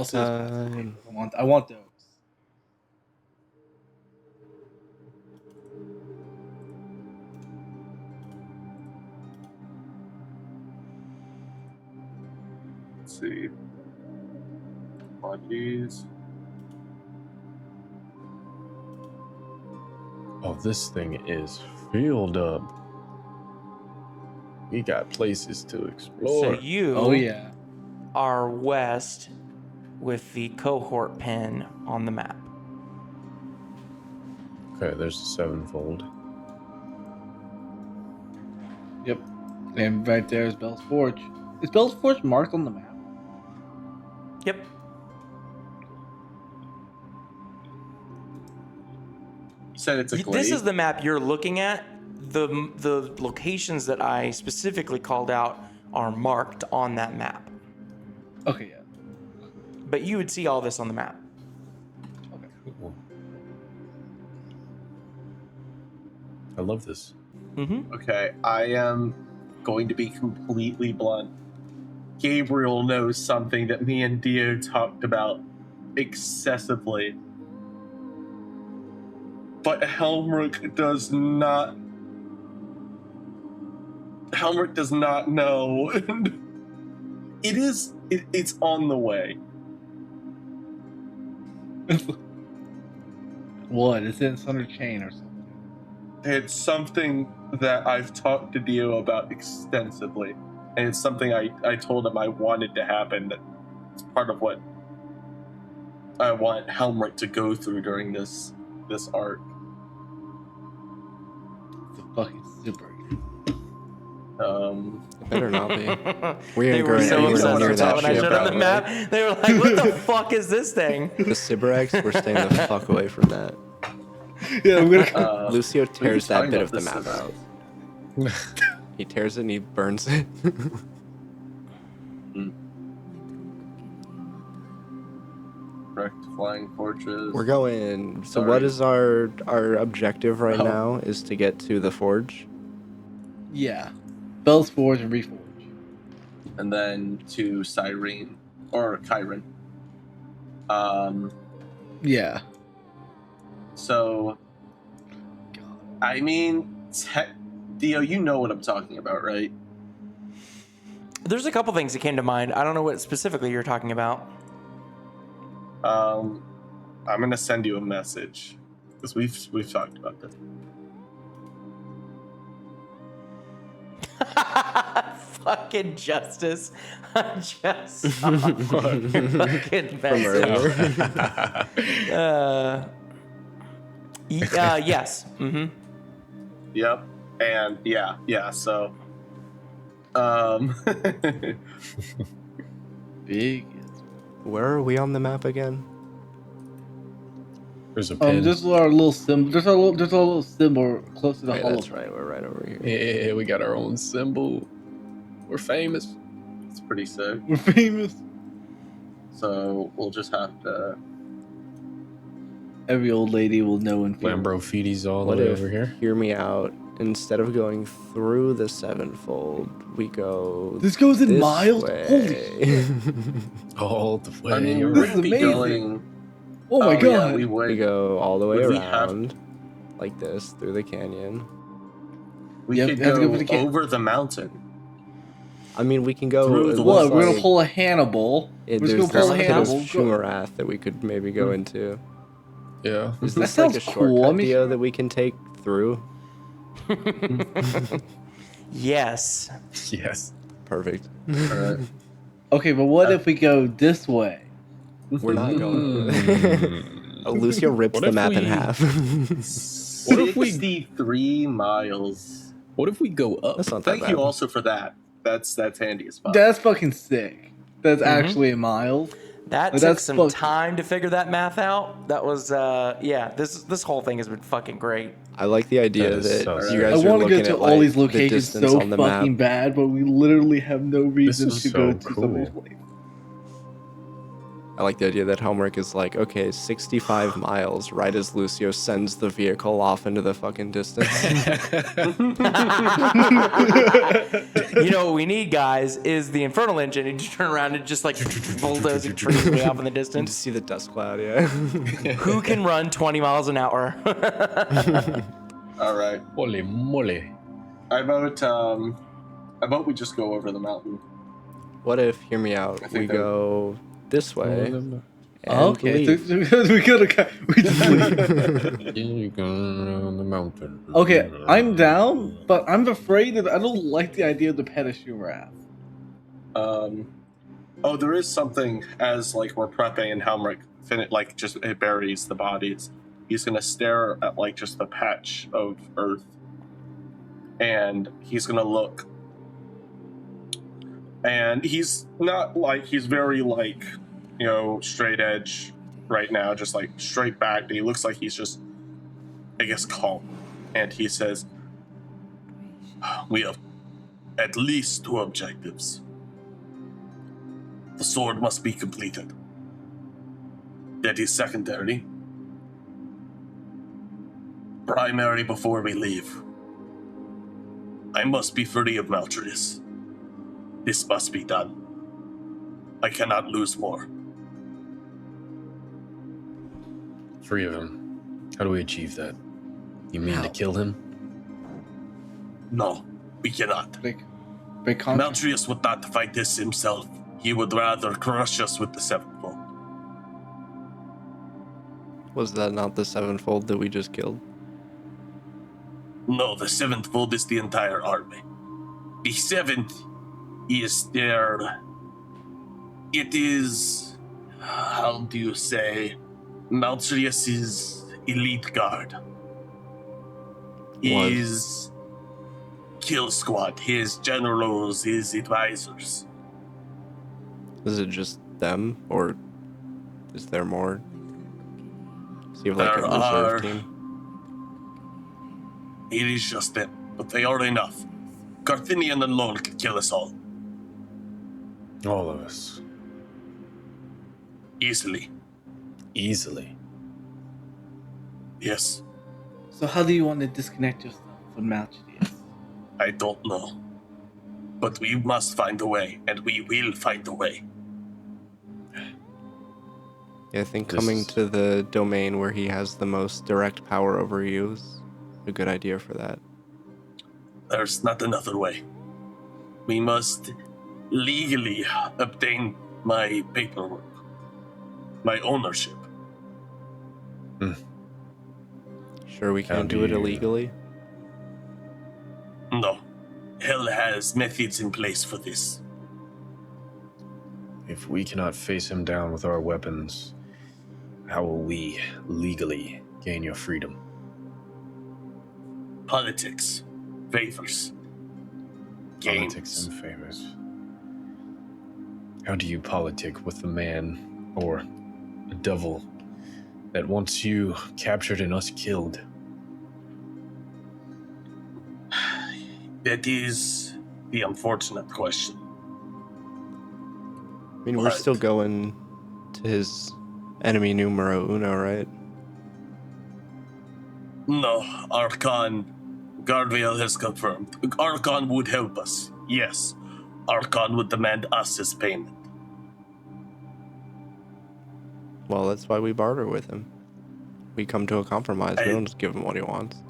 want those. Let's see. Bodies. Oh, this thing is filled up. We got places to explore. So you are west with the Cohort pin on the map. Okay, there's the Sevenfold. Yep. And right there is Bell's Forge. Is Bell's Forge marked on the map? Yep. You said it's a glade? This is the map you're looking at. The locations that I specifically called out are marked on that map. Okay, yeah. But you would see all this on the map. Cool. I love this. Mm-hmm. Okay, I am going to be completely blunt. Gabriel knows something that me and Dio talked about excessively. But Helmirk does not. Helmirk does not know. It's on the way. What? Is it Thunder Chain or something? It's something that I've talked to Dio about extensively. And it's something I told him I wanted to happen. That it's part of what I want Helmirk to go through during this arc. It's a fucking super. It better not be. We They ain't were going so anywhere obsessed near with that that when I shit. showed them the map. They were like, "What the fuck is this thing?" The Sybarex, we're staying the fuck away from that. Yeah, I'm gonna. Lucio tears that talking bit of about the map this out. He tears it and he burns it. Wrecked flying fortress. We're going. So Sorry. what is our objective right Oh. now? Is to get to the forge. Yeah. Bell's Forge and Reforge. And then to Cyrene or Chiron. Yeah. So God. I mean, Dio, you know what I'm talking about, right? There's a couple things that came to mind. I don't know what specifically you're talking about. I'm gonna send you a message because we've talked about this. Fucking justice. Just fucking message. Yes. Mm-hmm. Yep. And yeah. So, Big. Where are we on the map again? There's a pin. There's our little symbol. There's a little symbol close to the Wait, hollow. that's right. We're right over here. Yeah, we got our own symbol. We're famous. it's pretty sick. We're famous. So we'll just have to. Every old lady will know and feel. Lambro Feedy's all What the way if, over here. hear me out, instead of going through the sevenfold, we go This goes in this miles. way. Holy shit. All the way. I mean, we around. This is wouldn't be amazing. going. Oh my Yeah, god. we would. We go all the way Would we have- around, like this, through the canyon. We Yep, could we have to go go for the kid. over the mountain. I mean, we can go. Through it the looks What? We're gonna like pull a Hannibal. it- We're there's just gonna pull a this bit of Hannibal. Shumarath that we could maybe go into. Yeah. Is That this like a sounds shortcut cool. I mean, Dio, that we can take through? Yes. Yes. Perfect. Alright. Okay, but what if we go this way? We're not going. Mm. Oh, Lucio rips What the if map in we- half. What if we- 63 miles. What if we go up? That's not that Thank bad. you also for that. That's handy as fuck. That's fucking sick. That's Mhm. actually a mile. That But took that's some fuck- time to figure that math out. That was this whole thing has been fucking great. I like the idea That is that so you sick. guys I are want to looking go to at all like, these the locations distance so on the fucking map. bad, but we literally have no reason is to so go to some of these cool. places. I like the idea that Helmirk is like, okay, 65 miles, right as Lucio sends the vehicle off into the fucking distance. You know what we need, guys, is the infernal engine, and you turn around and just like bulldozing trees way off in the And to distance. see the dust cloud, yeah. Who can run 20 miles an hour? All right. Holy moly. I vote we just go over the mountain. What if, hear me out, I we think go this way and Okay, leave. we gotta we just leave. You go on the mountain. Okay, I'm down, but I'm afraid that I don't like the idea of the pet of Shumarath. Oh, there is something as like we're prepping and Helmirk just it buries the bodies. He's gonna stare at like just the patch of earth, and he's gonna look. And he's not like he's very like, straight edge right now, just like straight back. And he looks like he's just I guess, calm. And he says, we have at least 2 objectives. The sword must be completed. That is secondary. Primary before we leave. I must be free of Maltrius. This must be done. I cannot lose more. Free of him. How do we achieve that? You mean to kill him? No, we cannot. Break contract. Maltrius would not fight this himself. He would rather crush us with the sevenfold. Was that not the sevenfold that we just killed? No, the sevenfold is the entire army. The seventh is their... It is... How do you say? Maltrius's elite guard. His kill squad, his generals, his advisors. Is it just them, or is there more? Does he have like a There reserve are- team? It is just them, but they are enough. Carthinian alone could kill us all. All of us. Easily. Easily. Yes, So how do you want to disconnect yourself from Maltrius? I don't know. But we must find a way, and we will find a way. Yeah, I think This coming is- to the domain where he has the most direct power over you is a good idea for that. There's not another way. We must legally obtain my paperwork, my ownership. Sure, we How can't do do it you- illegally. No, Hell has methods in place for this. If we cannot face him down with our weapons, how will we legally gain your freedom? Politics, favors, Politics games. and favors. How do you politic with the man or a devil that wants you captured and us killed? That is the unfortunate question. I mean, we're But- still going to his enemy numero uno, right? No, Archon, Garviel has confirmed. Archon would help us, yes. Archon would demand us as payment. Well, that's why we barter with him. We come to a compromise. We I- don't just give him what he wants.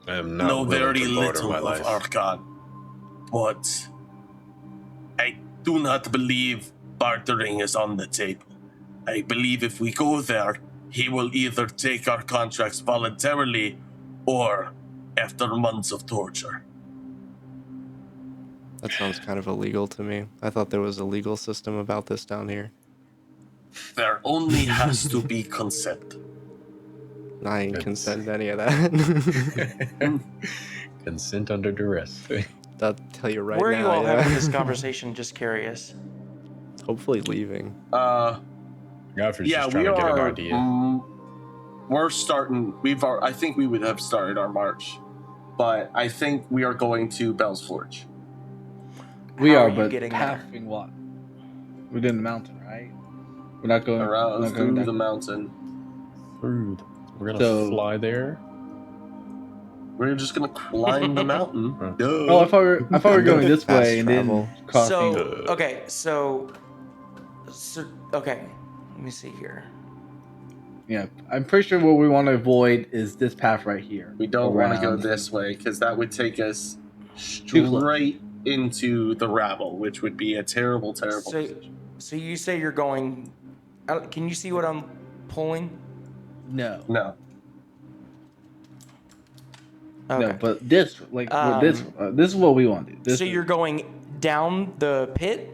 I am not Know willing very to barter little my of life. Archon, but I do not believe bartering is on the table. I believe if we go there, he will either take our contracts voluntarily or after months of torture. That sounds kind of illegal to me. I thought there was a legal system about this down here. There only has to be consent. I ain't That's- consent to any of that. Consent under duress. I'll tell you right Where are now. you all yeah. having this conversation? Just curious. Hopefully leaving. Godfrey's Yeah, just trying we to get an are. idea. We're starting. I think we would have started our march, but I think we are going to Bell's Forge. We How are, are you but getting there? pathing what? We're in the mountain, right? We're not going Around we're not going through down. the mountain. Through. We're gonna So- fly there. We're just gonna climb the mountain. Huh. Duh. Oh, I thought we were going this Fast way and travel. then crossing. So okay, let me see here. Yeah, I'm pretty sure what we want to avoid is this path right here. We don't want to go Around. this way because that would take us Too close. straight into the rabble, which would be a terrible, terrible So, position. so you say you're going. Can you see what I'm pulling? No. No. Okay. No, but this, this is what we want to do. This So is- you're going down the pit?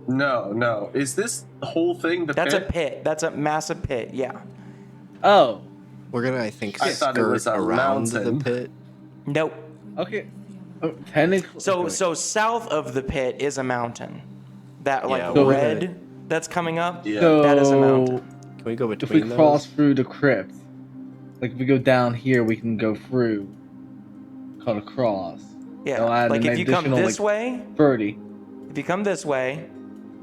No. Is this the whole thing? The That's a pit? pit. That's a massive pit. Yeah. Oh, We're gonna, I think, I thought it skirt was a around mountain. the pit. Nope. okay. Oh, technically. So okay. so south of the pit is a mountain. That like Yeah, we're red that's coming up. Yeah. So, that is a mountain. Can we go if we between those? cross through the crypt, Like if we go down here, we can go through, cut across. Yeah, They'll add like an if you come additional, this way, 30. if you come this way,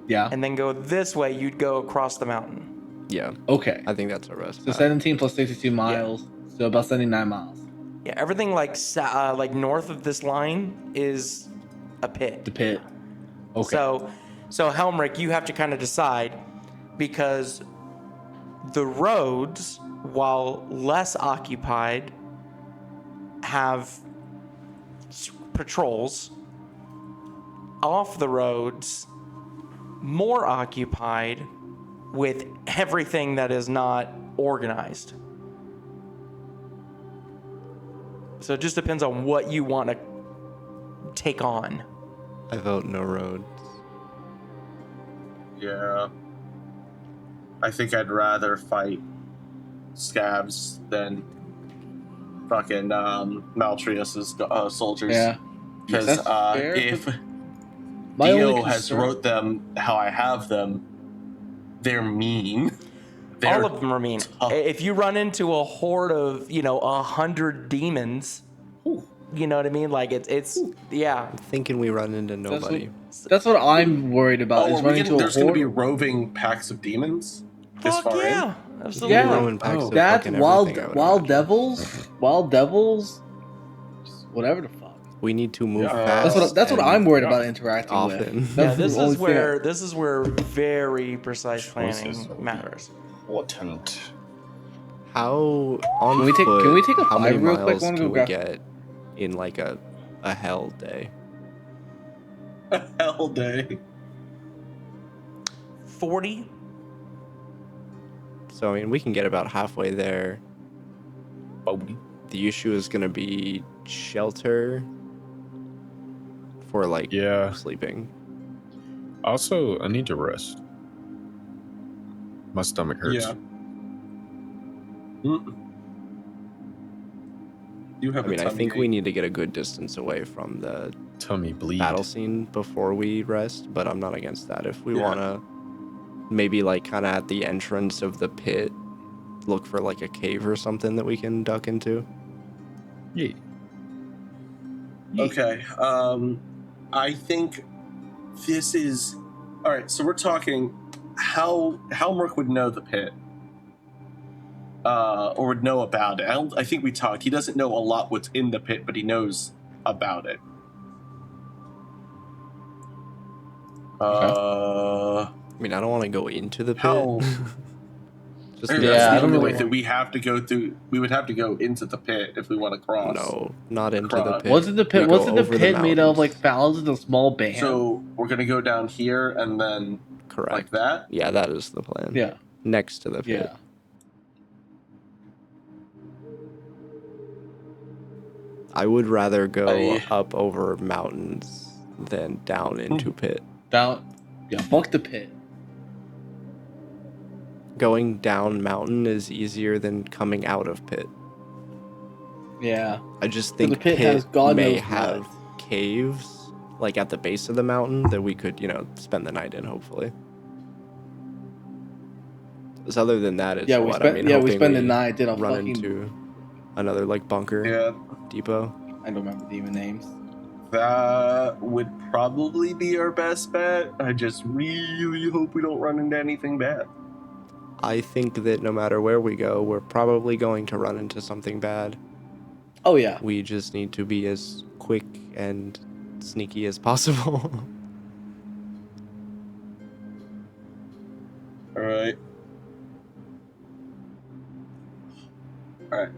Yeah. and then go this way, you'd go across the mountain. Yeah, Okay. I think that's our best So bet. 17 plus 62 miles, so about 79 miles. Yeah, everything like north of this line is a pit. The pit. Okay. So Helmirk, you have to kind of decide, because the roads, while less occupied, have patrols. Off the roads, more occupied with everything that is not organized. So it just depends on what you want to take on. I vote no roads. Yeah. I think I'd rather fight scabs than fucking Maltrius's soldiers. Yeah. Because That's fair, if My only Dio has concern- wrote them how I have them, they're mean. All of them are mean. tough. If you run into a horde of, 100 demons, you know what I mean? Like it's yeah. I'm thinking we run into nobody. That's what I'm worried about. Oh, is running into a there's going to be horde. roving packs of demons this Fuck far yeah, in? absolutely. Yeah. Roman packs of That's fucking wild. everything, I would Wild imagine. devils, whatever the fuck. We need to move Yeah. fast. That's what and I'm worried about interacting often. with. Yeah, That's this the only is where very precise planning Choices. matters. Important. How on Can we take- foot, can we take a how many 5 real quick? miles Wanna can go we grab- get in like a hell day? Hell day. 40. So I mean, we can get about halfway there. Bogey. The issue is going to be shelter for like Yeah. sleeping. Also, I need to rest. My stomach hurts. Yeah. Mm. You have I mean, a I tummy think ache. we need to get a good distance away from the Tummy bleed. battle scene before we rest, but I'm not against that. If we Yeah. want to maybe like kind of at the entrance of the pit, look for like a cave or something that we can duck into. Yeah. Okay. I think this is all right. So we're talking how Helmirk would know the pit, or would know about it. I think we talked. He doesn't know a lot what's in the pit, but he knows about it. I mean, I don't want to go into the pit. How? Just That's Yeah, the I don't only really way that we have to go through. We would have to go into the pit if we want to cross. no, not into the Cross. pit. Wasn't the pit? We go Wasn't the over pit made of mountains. like thousands of small bands? So we're gonna go down here and then Correct. like that. Yeah, that is the plan. yeah, Next to the pit. yeah. I would rather go I- up over mountains than down into pit. Down. Yeah, fuck the pit. Going down mountain is easier than coming out of pit. Yeah. I just So think the pit pit has God may knows have what. caves like at the base of the mountain that we could, spend the night in. Hopefully. 'Cause other than that, it's Yeah, we what spent. I mean. yeah, we hoping spent the night. Did a run fucking. into another like bunker Yeah, depot. I don't remember the demon names. that would probably be our best bet. I just really hope we don't run into anything bad. I think that no matter where we go, we're probably going to run into something bad. Oh yeah. We just need to be as quick and sneaky as possible. All right. All right.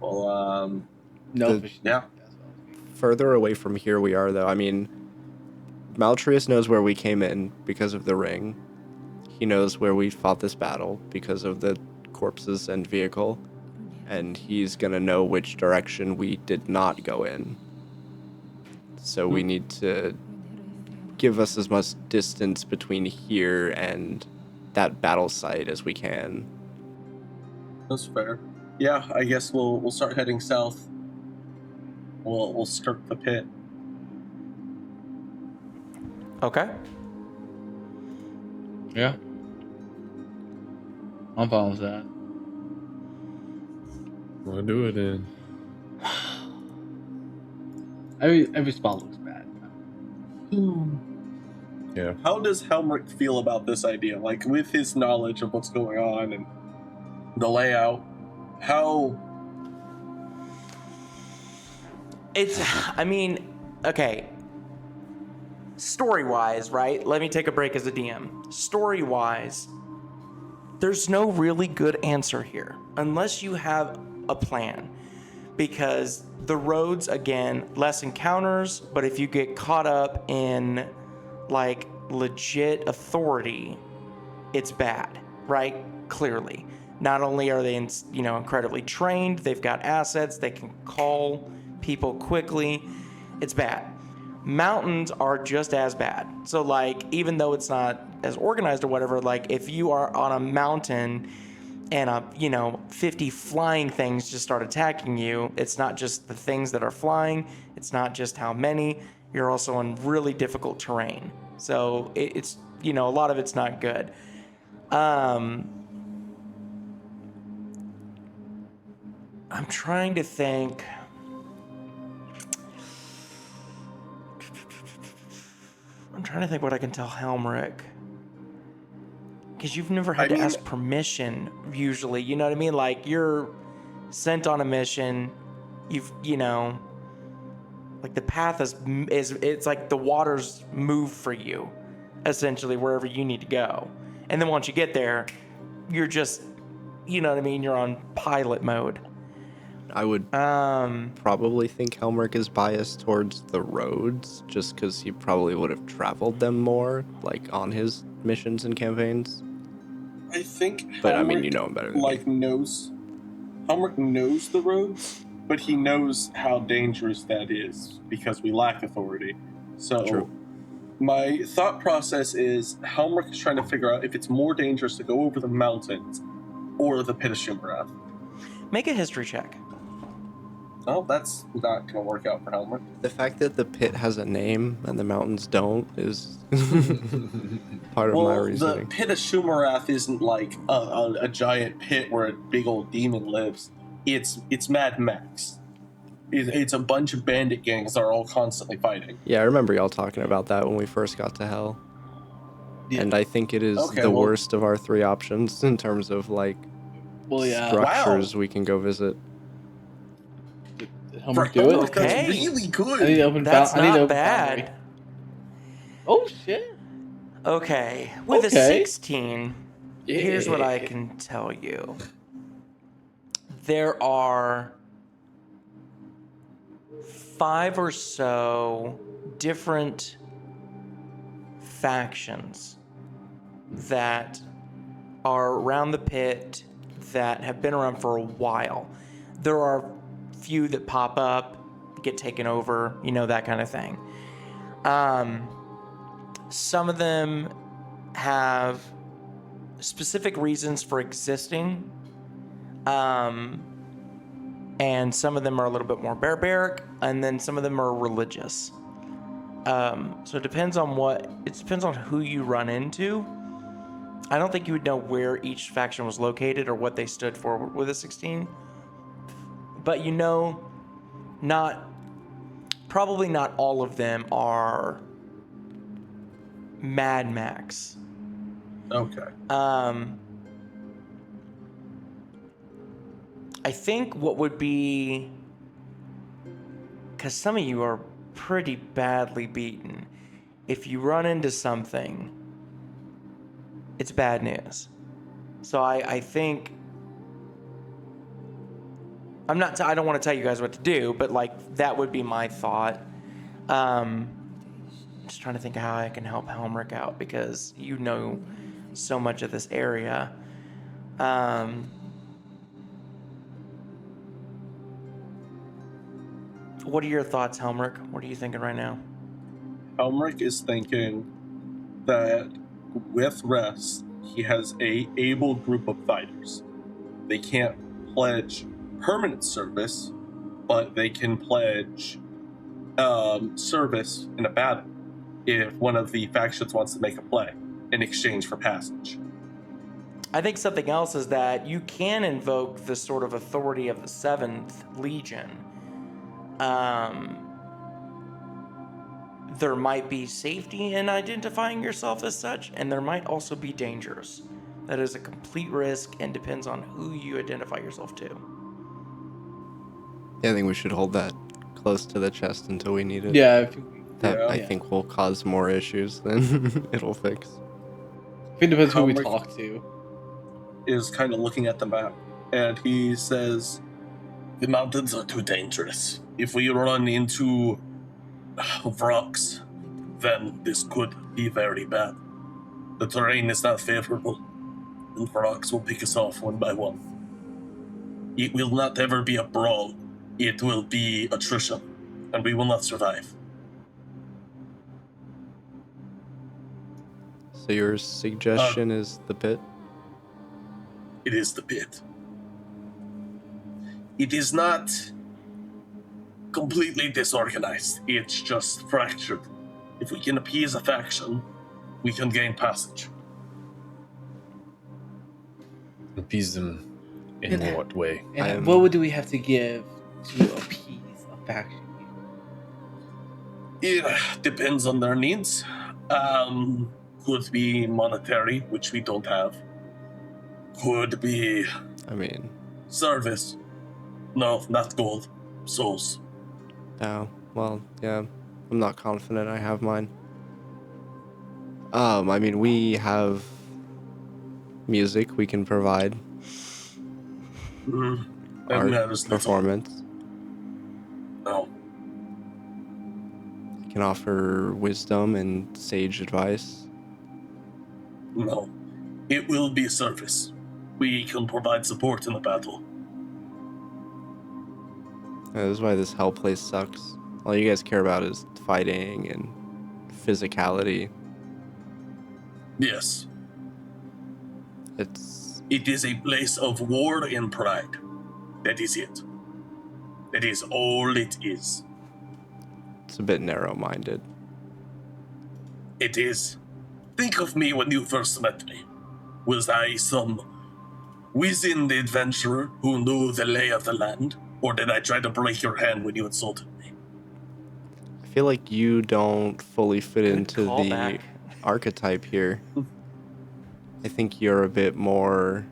Well, No. The- yeah. Further away from here we are, though. I mean, Maltrius knows where we came in because of the ring. He knows where we fought this battle because of the corpses and vehicle. And he's going to know which direction we did not go in. So we need to give us as much distance between here and that battle site as we can. That's fair. Yeah, I guess we'll start heading south. We'll skirt the pit. Okay. Yeah. I'm fine with that. We'll do it then. Every spot looks bad. Yeah. How does Helmirk feel about this idea? Like, with his knowledge of what's going on and the layout, how... Okay. Story-wise, right? Let me take a break as a DM. Story-wise, there's no really good answer here unless you have a plan. Because the roads, again, less encounters, but if you get caught up in, like, legit authority, it's bad, right? Clearly. Not only are they, incredibly trained, they've got assets, they can call people quickly. It's bad. Mountains are just as bad. So, like, even though it's not as organized or whatever, like, if you are on a mountain and 50 flying things just start attacking you, it's not just the things that are flying, it's not just how many, you're also on really difficult terrain. So it's a lot of it's not good. I'm trying to think. What I can tell Helmirk. Because you've never had to ask permission, usually. You know what I mean? Like, you're sent on a mission. Like, the path is it's like the waters move for you, essentially, wherever you need to go. And then once you get there, you're just, you know what I mean? You're on pilot mode. I would probably think Helmirk is biased towards the roads, just because he probably would have traveled them more, like, on his missions and campaigns. I think But Helmirk, I mean, you know him better than me. Helmirk knows the roads, but he knows how dangerous that is because we lack authority. So True. My thought process is Helmirk is trying to figure out if it's more dangerous to go over the mountains or the Pit of Shimarath. Make a history check. Well, that's not going to work out for Helmirk. The fact that the pit has a name and the mountains don't is part of my reasoning. The Pit of Shimarath isn't like a giant pit where a big old demon lives. It's Mad Max. It's a bunch of bandit gangs that are all constantly fighting. Yeah, I remember y'all talking about that when we first got to Hell. Yeah. And I think it is worst of our three options in terms of, like, structures we can go visit. Helmirk do it? That's really good. I need to open That's I need to not open bad. Boundary. Oh, shit. Okay. With a 16, here's what I can tell you. There are 5 or so different factions that are around the pit that have been around for a while. There are few that pop up, get taken over, that kind of thing. Some of them have specific reasons for existing, and some of them are a little bit more barbaric, and then some of them are religious. So it depends on who you run into. I don't think you would know where each faction was located or what they stood for with a 16. But probably not all of them are Mad Max. Okay. I think what would be, because some of you are pretty badly beaten, if you run into something, it's bad news. So I think, I don't want to tell you guys what to do, but, like, that would be my thought. Just trying to think of how I can help Helmirk out, because you know so much of this area. What are your thoughts, Helmirk? What are you thinking right now? Helmirk is thinking that with rest, he has a able group of fighters. They can't pledge permanent service, but they can pledge service in a battle if one of the factions wants to make a play in exchange for passage. I think something else is that you can invoke the sort of authority of the 7th Legion. There might be safety in identifying yourself as such, and there might also be dangers. That is a complete risk and depends on who you identify yourself to. Yeah, I think we should hold that close to the chest until we need it. Yeah, That Yeah. I think will cause more issues than it'll fix. it depends who we Helmirk talk to. is kind of looking at the map, and he says, "The mountains are too dangerous. If we run into rocks, then this could be very bad. The terrain is not favorable, and rocks will pick us off one by one. It will not ever be a brawl. It will be attrition, and we will not survive." So your suggestion is the pit? It is the pit. It is not completely disorganized. It's just fractured. If we can appease a faction, we can gain passage. Appease them in And- what way? And what do we have to give to appease a faction? It depends on their needs. Could be monetary, which we don't have. Could be I mean, service. No, not gold. Souls. no. Well, yeah. I'm not confident I have mine. I mean, we have music we can provide. That Art, matters little. performance. No. We can offer wisdom and sage advice. No. It will be service. We can provide support in the battle. Yeah, this is why this hell place sucks. All you guys care about is fighting and physicality. Yes. It's It is a place of war and pride. That is it. That is all it is. a bit narrow-minded. It is. Think of me when you first met me. Was I some wizened adventurer who knew the lay of the land? Or did I try to break your hand when you insulted me? I feel like you don't fully fit Good into the callback. archetype here. I think you're a bit more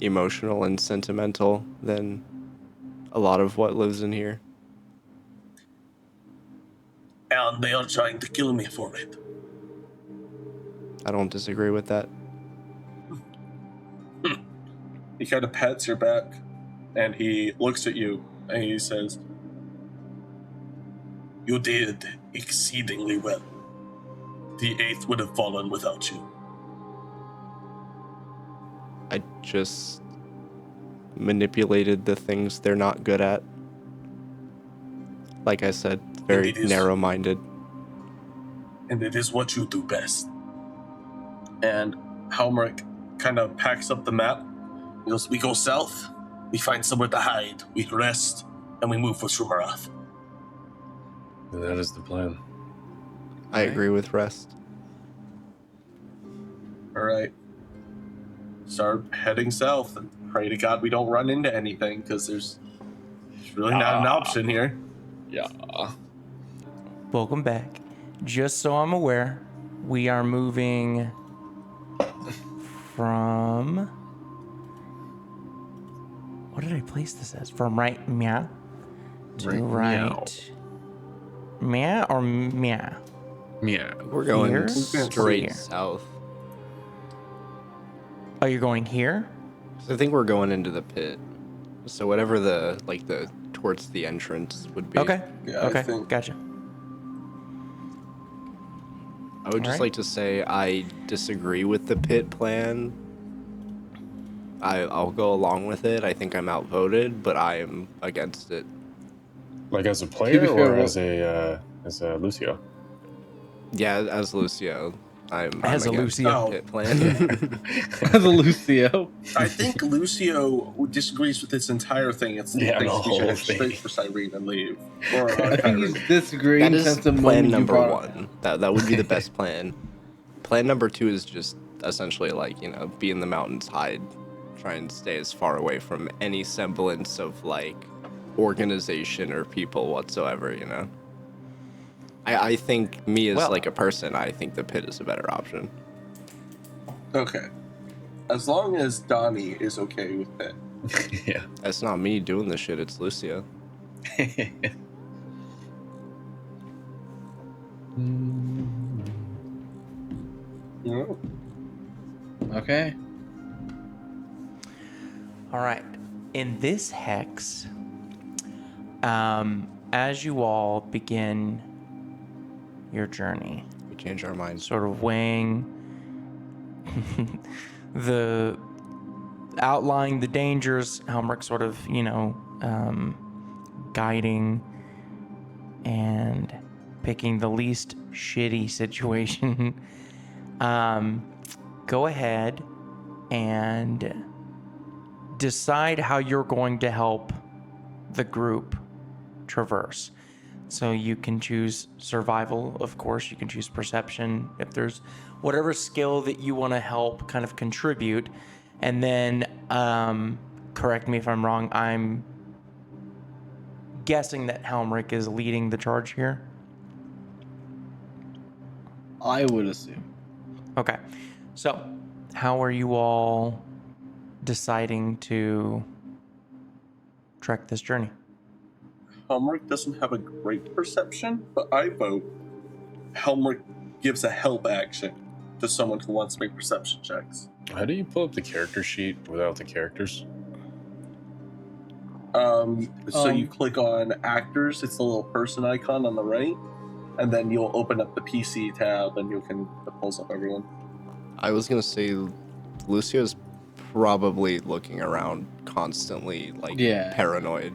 emotional and sentimental than a lot of what lives in here. And they are trying to kill me for it. I don't disagree with that. He kind of pats your back, and he looks at you, and he says, "You did exceedingly well. The 8th would have fallen without you." I just manipulated the things they're not good at. Like I said, very It is. narrow-minded. And it is what you do best. And Helmirk kind of packs up the map. He goes, "We go south, we find somewhere to hide, we rest, and we move for Shumarath." And that is the plan. I agree with rest. All right. Start heading south and pray to God we don't run into anything, because there's really not an option here. Yeah. Welcome back. Just so I'm aware, we are moving from... What did I place this as? From right meow to right meow or meow? Yeah. We're going Here? straight Here. south. Oh, you're going here? So I think we're going into the pit. So whatever the towards the entrance would be. Okay. Yeah, Okay. I think Gotcha. I would just Alright. like to say I disagree with the pit plan. I'll go along with it. I think I'm outvoted, but I am against it. Like as a To be player fair, or what- as a Lucio? Yeah, as Lucio, I'm As a against Lucio. the pit plan. As a Lucio. I think Lucio disagrees with this entire thing. It's Yeah, thinks the we should whole head thing. straight for Cyrene and leave. Or I think he's Kyrie. disagreeing That since is the plan moment you number brought it one. That would be the best plan. Plan number two is just essentially like, you know, be in the mountains, hide, try and stay as far away from any semblance of like organization or people whatsoever, you know. I think me as Well- like a person, I think the pit is a better option. Okay. As long as Donnie is okay with it. Yeah. That's not me doing the shit, it's Lucia. No. Okay. All right. In this hex, as you all begin your journey, We change our minds. sort of weighing the outlining the dangers, Helmirk sort of, guiding and picking the least shitty situation. Go ahead and decide how you're going to help the group traverse. So you can choose survival, of course. You can choose perception. If there's whatever skill that you want to help kind of contribute. And then, correct me if I'm wrong, I'm guessing that Helmirk is leading the charge here. I would assume. Okay. So, how are you all deciding to trek this journey? Helmirk doesn't have a great perception, but I vote Helmirk gives a help action to someone who wants to make perception checks. How do you pull up the character sheet without the characters? So you click on actors, it's the little person icon on the right, and then you'll open up the PC tab and it pulls up everyone. I was gonna say Lucio's probably looking around constantly, like paranoid.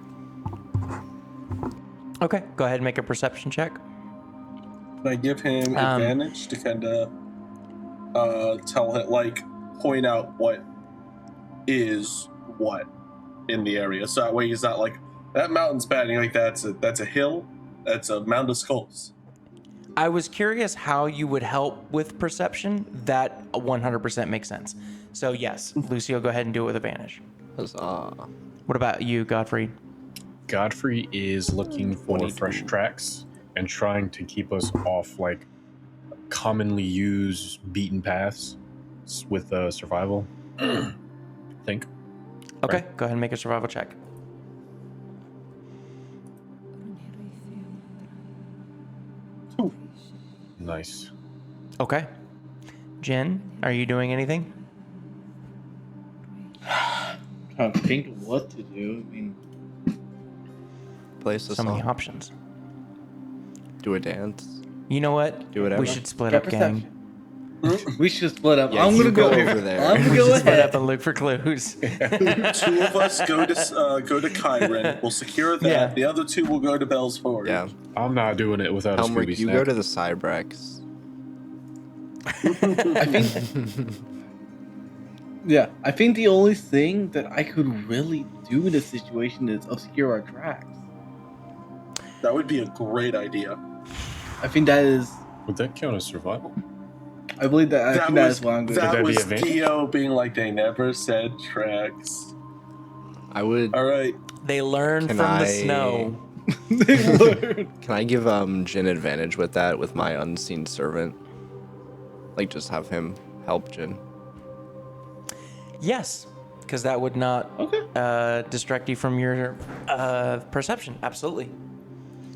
Okay, go ahead and make a perception check. Can I give him advantage to kind of tell him, like, point out what is what in the area? So that way he's not like, that mountain's bad, and you're like, that's a hill, that's a mound of skulls. I was curious how you would help with perception. That 100% makes sense. So yes, Lucio, go ahead and do it with advantage. Huzzah. What about you, Godfrey? Godfrey is looking for 22. fresh tracks and trying to keep us off like commonly used beaten paths with survival. I think. Okay, go ahead and make a survival check. Nice. Okay. Jin, are you doing anything? Trying to think of what to do. I mean, Place us So many all. options. Do a dance. You know what? Do whatever. We should split get up, gang. perception. We should split up. Yeah, I'm you gonna go go here. over there. I'm We gonna go should split up ahead. and look for clues. Two of us go to Kyron. We'll secure that. Yeah. The other two will go to Bell's Ford. Yeah. I'm not doing it without a Helmirk, Scooby you snack. go to the Cybrex. I think. Yeah, I think the only thing that I could really do in this situation is obscure our tracks. That would be a great idea. I think that is. Would that count as survival? I believe that. I think that is what I'm going to that that be was advantage? Dio being like, they never said tracks. I would. All right. They learn Can from the I- snow. do. Can I give Jin advantage with that with my unseen servant? Like just have him help Jin. Yes, because that would not Okay. distract you from your perception. Absolutely.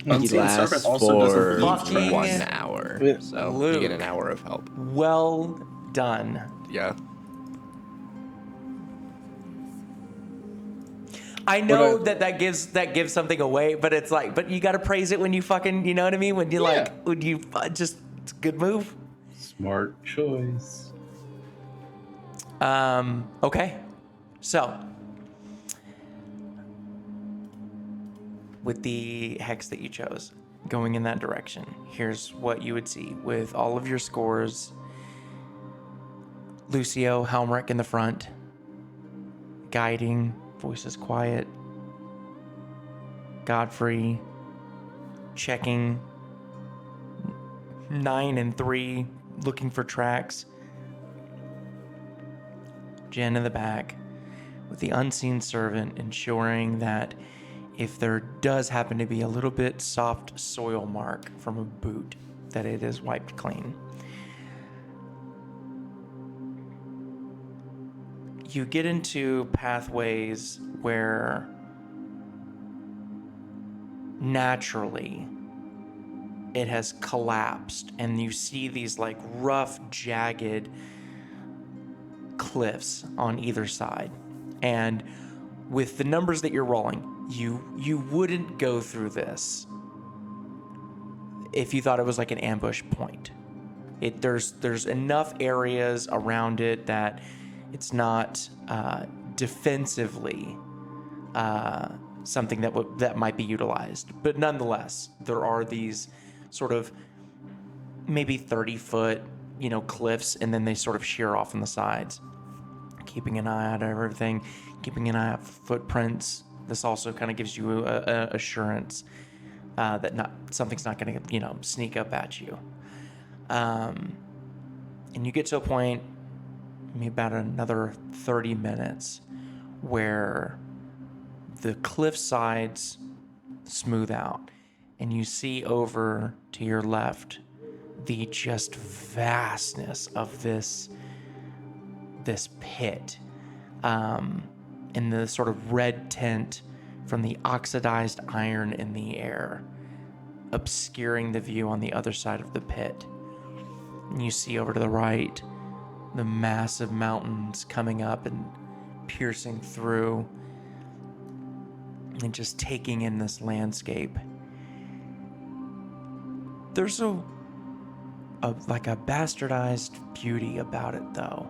He Unseen lasts Servant also doesn't for Fucking believe tracks. 1 hour, With so you Luke. get an hour of help. Well done. Yeah. I know What that gives something away, but it's like, but you gotta praise it when you fucking, you know what I mean? When you Yeah. like, when you just, it's a good move. Smart choice. Okay. So, with the hex that you chose, going in that direction, here's what you would see with all of your scores. Lucio, Helmirk in the front, guiding, voices quiet. Godfrey, checking. 9 and 3, looking for tracks. Jin in the back with the unseen servant, ensuring that if there does happen to be a little bit soft soil mark from a boot, that it is wiped clean. You get into pathways where naturally it has collapsed, and you see these like rough, jagged cliffs on either side. And with the numbers that you're rolling, you wouldn't go through this if you thought it was like an ambush point. There's enough areas around it that it's not defensively something that might be utilized. But nonetheless, there are these sort of maybe 30-foot, cliffs, and then they sort of shear off on the sides. Keeping an eye out of everything, keeping an eye out for footprints. This also kind of gives you a assurance that something's not going to, sneak up at you. And you get to a point, maybe about another 30 minutes, where the cliff sides smooth out, and you see over to your left the just vastness of this pit, in the sort of red tint from the oxidized iron in the air, obscuring the view on the other side of the pit. And you see over to the right the massive mountains coming up and piercing through and just taking in this landscape. There's a bastardized beauty about it, though.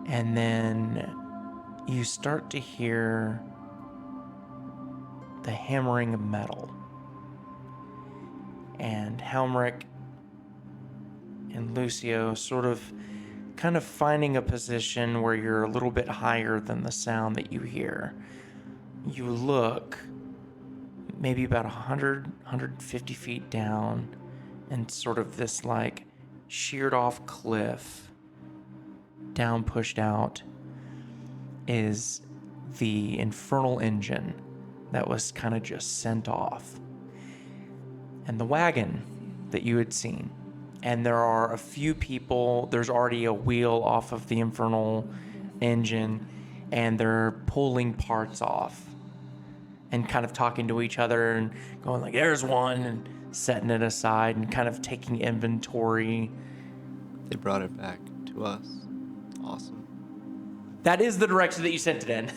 And then you start to hear the hammering of metal. And Helmirk and Lucio sort of kind of finding a position where you're a little bit higher than the sound that you hear. You look maybe about 150 feet down, and sort of this like sheared off cliff down, pushed out, is the infernal engine that was kind of just sent off, and the wagon that you had seen. And there are a few people, there's already a wheel off of the infernal engine, and they're pulling parts off and kind of talking to each other and going like, there's one, and setting it aside and kind of taking inventory. They brought it back to us. Awesome. That is the direction that you sent it in.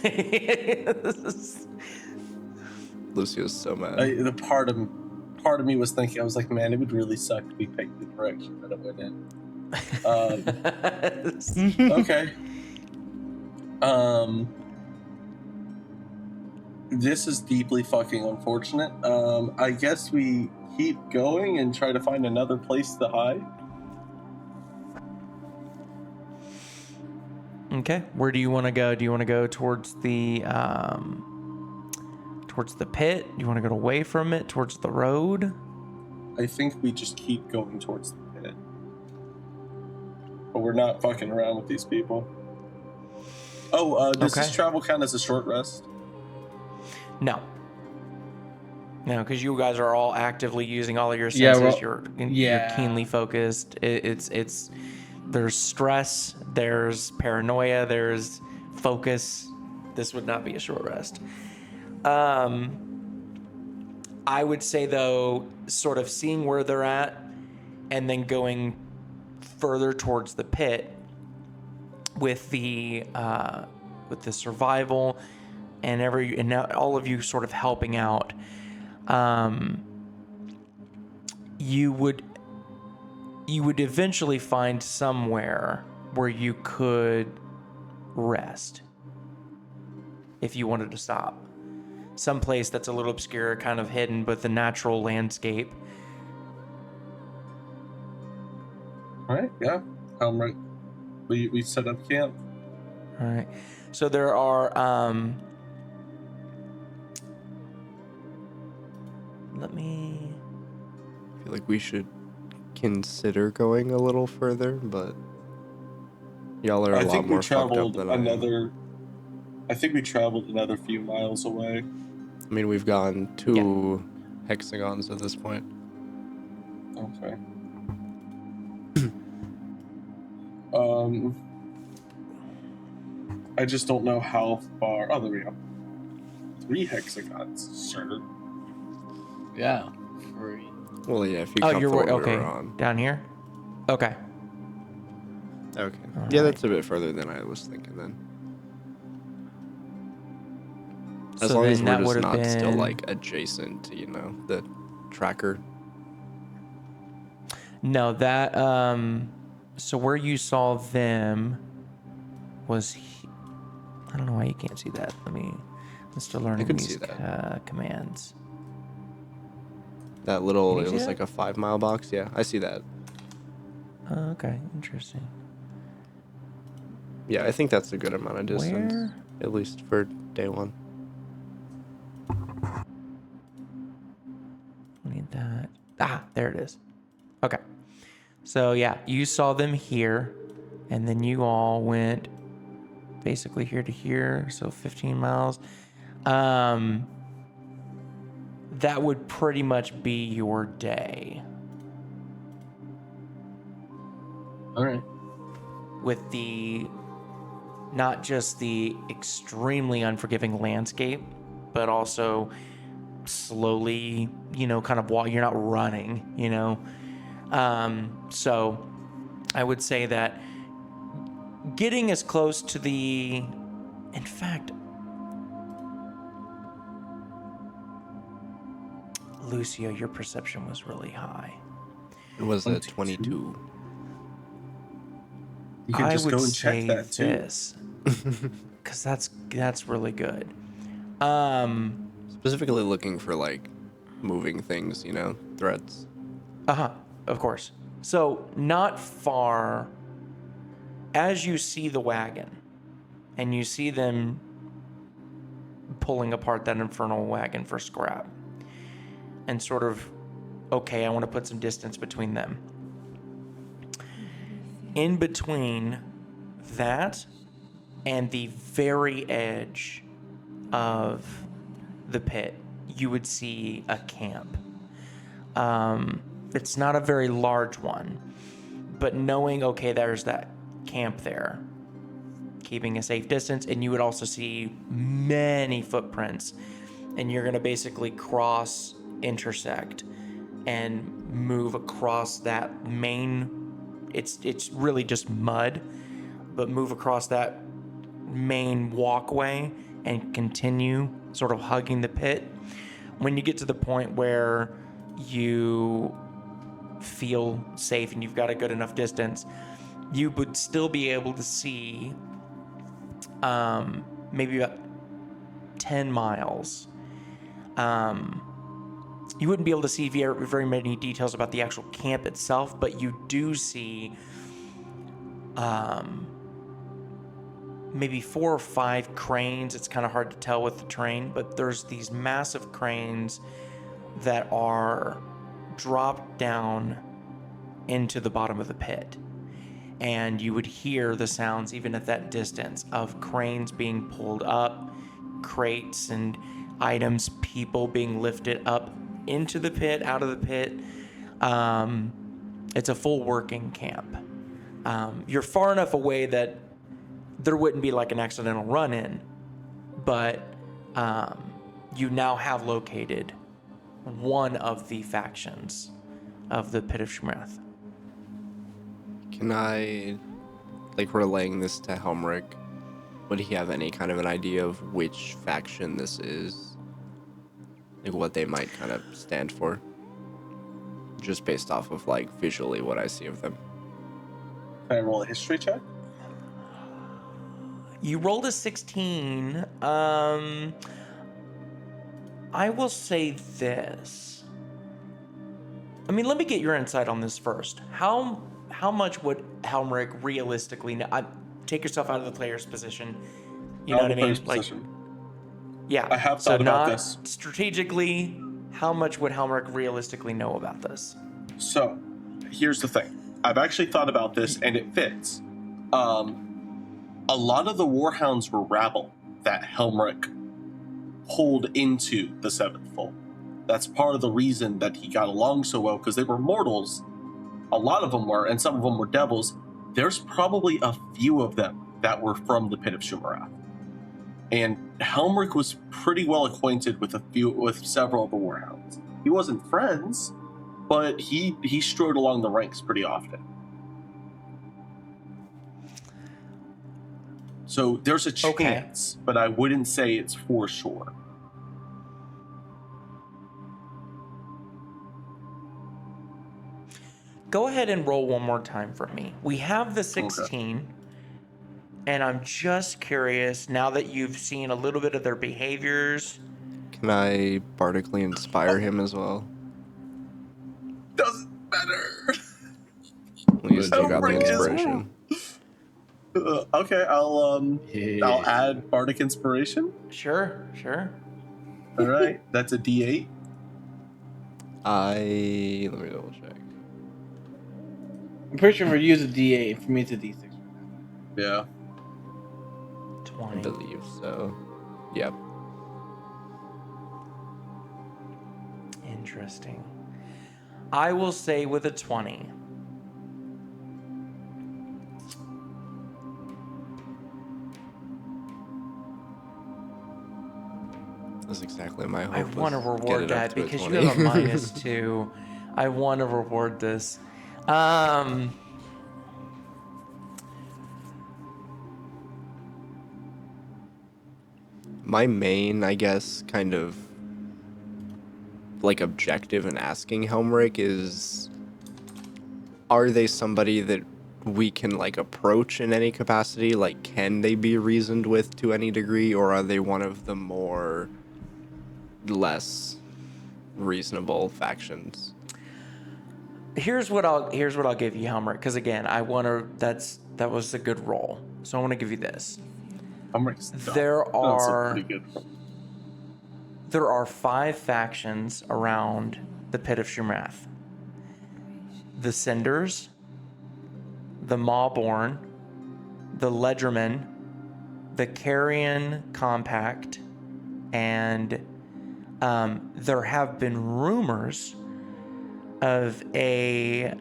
Lucio's so mad. The part of me was thinking, I was like, man, it would really suck if we picked the direction that it went in. Okay. This is deeply fucking unfortunate. I guess we keep going and try to find another place to hide. Okay, where do you want to go? Do you want to go towards the pit? Do you want to go away from it, towards the road? I think we just keep going towards the pit. But we're not fucking around with these people. Oh, does this travel count as a short rest? No, because you guys are all actively using all of your senses. You're keenly focused. It's there's stress, there's paranoia, there's focus. This would not be a short rest. I would say, though, sort of seeing where they're at and then going further towards the pit with the survival and now all of you sort of helping out, you would eventually find somewhere where you could rest if you wanted to stop. Some place that's a little obscure, kind of hidden, but the natural landscape. All right, yeah. Right. We set up camp. All right. So there are let me... I feel like we should consider going a little further, but Y'all are a I lot think we more fucked up traveled than I am. I think we traveled another few miles away. I mean, we've gone 2 hexagons at this point. Okay. I just don't know how far. Oh, there we go. 3 hexagons, sir. Yeah. Free. Well, yeah, if you Oh, come you're from where okay. we're on. Down here? Okay. Okay. All Yeah, right. that's a bit further than I was thinking then. As So long as then we're that just would have not still been- like adjacent to, the tracker. No, that so where you saw them was I don't know why you can't see that. I'm still learning can these see that. commands. That little, Can you it see was that? like a 5-mile box. Yeah, I see that. Okay, interesting. Yeah, I think that's a good amount of distance. Where? At least for day 1. I need that. Ah, there it is. Okay. So yeah, you saw them here, and then you all went basically here to here, so 15 miles. That would pretty much be your day. All right. With the not just the extremely unforgiving landscape, but also slowly, kind of walk. You're not running, So I would say that getting as close to in fact, Lucio, your perception was really high. It was a 22. 22. You can just go and check that too. This, because that's really good. Specifically looking for like moving things, threats. Of course. So not far, as you see the wagon, and you see them pulling apart that infernal wagon for scrap, and sort of, okay, I want to put some distance between them. In between that and the very edge of the pit, you would see a camp. It's not a very large one, but knowing, okay, there's that camp there, keeping a safe distance, and you would also see many footprints, and you're going to basically intersect, and move across that main. It's really just mud, but move across that main walkway and continue sort of hugging the pit. When you get to the point where you feel safe and you've got a good enough distance, you would still be able to see maybe about 10 miles. You wouldn't be able to see very many details about the actual camp itself, but you do see maybe 4 or 5 cranes. It's kind of hard to tell with the terrain, but there's these massive cranes that are dropped down into the bottom of the pit. And you would hear the sounds, even at that distance, of cranes being pulled up, crates and items, people being lifted up into the pit, out of the pit. It's a full working camp. You're far enough away that there wouldn't be like an accidental run-in, but you now have located one of the factions of the Pit of Shmrath. Can I, relaying this to Helmirk, would he have any kind of an idea of which faction this is? Like, what they might kind of stand for? Just based off of, visually what I see of them. Can I roll a history check? You rolled a 16. I will say this. I mean, let me get your insight on this first. How much would Helmirk realistically know? Take yourself out of the player's position. You know what I mean? Position. Yeah. I have thought about this. Strategically, how much would Helmirk realistically know about this? So, here's the thing. I've actually thought about this, and it fits. a lot of the warhounds were rabble that Helmirk pulled into the Seventh Fold. That's part of the reason that he got along so well, because they were mortals. A lot of them were, and some of them were devils. There's probably a few of them that were from the Pit of Shumarath. And Helmirk was pretty well acquainted with several of the warhounds. He wasn't friends, but he strode along the ranks pretty often. So there's a chance, but I wouldn't say it's for sure. Go ahead and roll one more time for me. We have the 16, and I'm just curious, now that you've seen a little bit of their behaviors. Can I bardically inspire him as well? Doesn't matter. At least you got the inspiration. Okay, I'll add Bardic Inspiration. Sure. All right, that's a D8. Let me double check. I'm pretty sure for you it's a D8, for me it's a D6. Yeah. 20. I believe so. Yep. Interesting. I will say with a 20. That's exactly my hope. I want to was get reward it up that to a because 20. you have a -2. I want to reward this. My main, I guess, kind of like objective in asking Helmirk is, are they somebody that we can like approach in any capacity? Like, can they be reasoned with to any degree, or are they one of the more less reasonable factions? Here's what I'll give you, Helmirk, because again, that was a good roll. So I want to give you this. There are 5 factions around the Pit of Shumarath. The Cinders, the Mawborn, the Ledgermen, the Carrion Compact, and there have been rumors of an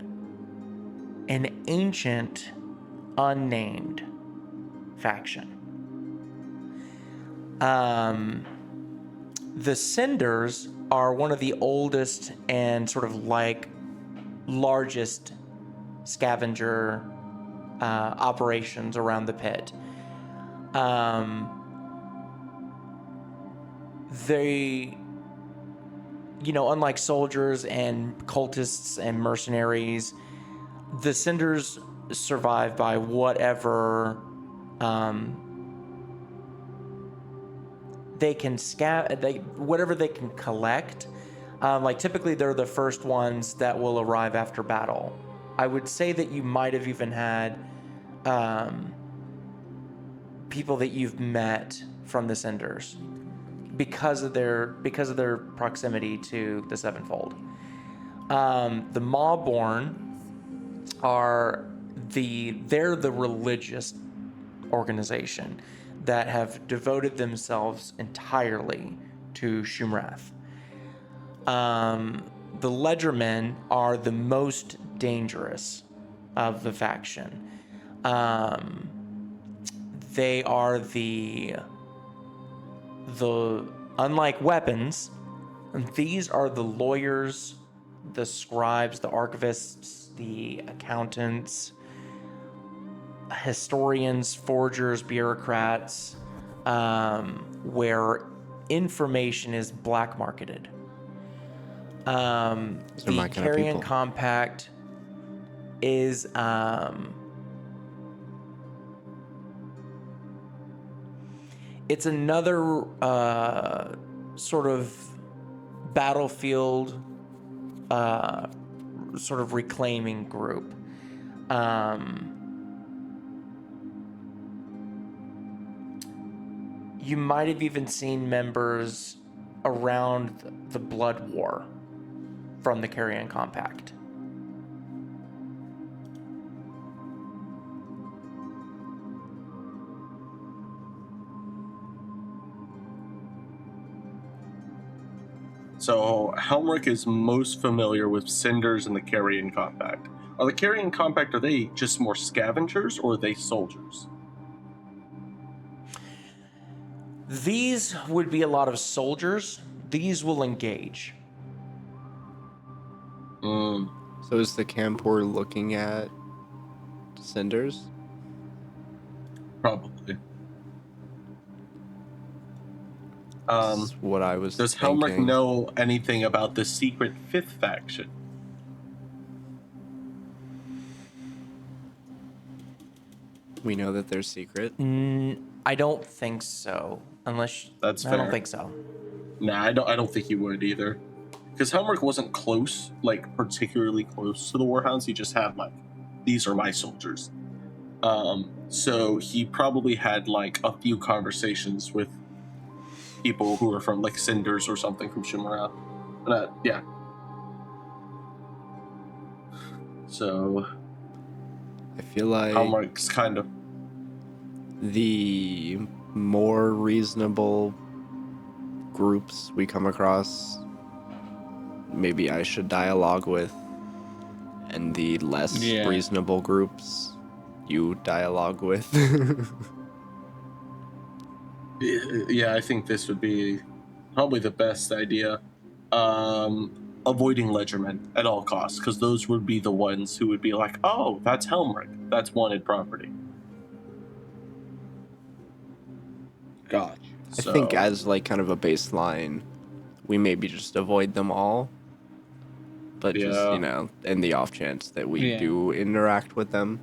ancient unnamed faction. The Cinders are one of the oldest and sort of like largest scavenger operations around the pit. They, unlike soldiers and cultists and mercenaries, the Cinders survive by whatever they can whatever they can collect. Like typically they're the first ones that will arrive after battle. I would say that you might have even had people that you've met from the Cinders because of their proximity to the Sevenfold. The Mawborn they're the religious organization that have devoted themselves entirely to Shumarath. The Ledgermen are the most dangerous of the faction. They are the unlike weapons, these are the lawyers, the scribes, the archivists, the accountants, historians, forgers, bureaucrats, where information is black marketed. The Carrion Compact is it's another sort of battlefield sort of reclaiming group. You might have even seen members around the Blood War from the Carrion Compact. So Helmirk is most familiar with cinders and the carrion compact. Are the carrion compact, are they just more scavengers or are they soldiers? These would be a lot of soldiers. These will engage. Mm, So is the camp we're looking at cinders? probably. That's what I was Does thinking. Helmirk know anything about the secret fifth faction? We know that they're secret. I don't think so. Unless That's I fair. don't think so. Nah, I don't think he would either. Because Helmirk wasn't close, like particularly close to the Warhounds. He just had like, these are my soldiers. So he probably had like a few conversations with people who are from like Cinders or something from Shimura. But yeah. So I feel like Helmirk's kind of the more reasonable groups we come across, maybe I should dialogue with, and the less Yeah. reasonable groups you dialogue with. yeah, I think this would be probably the best idea. Avoiding ledgermen at all costs, because those would be the ones who would be like, oh, that's Helmirk. That's wanted property. Gotcha. I think as like kind of a baseline, we maybe just avoid them all. But just, Yeah. you know, in the off chance that we Yeah. do interact with them.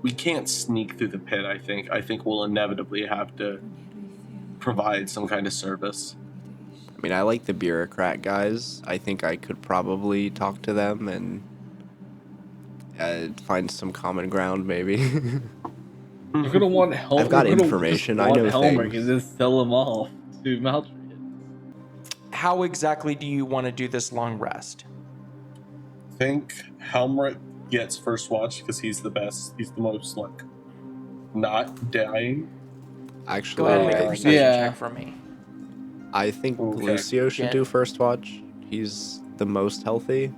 we can't sneak through the pit, I think. I think we'll inevitably have to provide some kind of service. I mean, I like the bureaucrat guys. I think I could probably talk to them and find some common ground, maybe. You're gonna want help. I've got you're gonna information, just I know want Helmirk things. and just sell him off to Maltreat. How exactly do you want to do this long rest? I think Helmirk gets first watch because he's the best. He's the most, like, not dying. Actually, Go ahead and make a perception Yeah. check for me. I think Okay. Lucio should Jen- do first watch. He's the most healthy.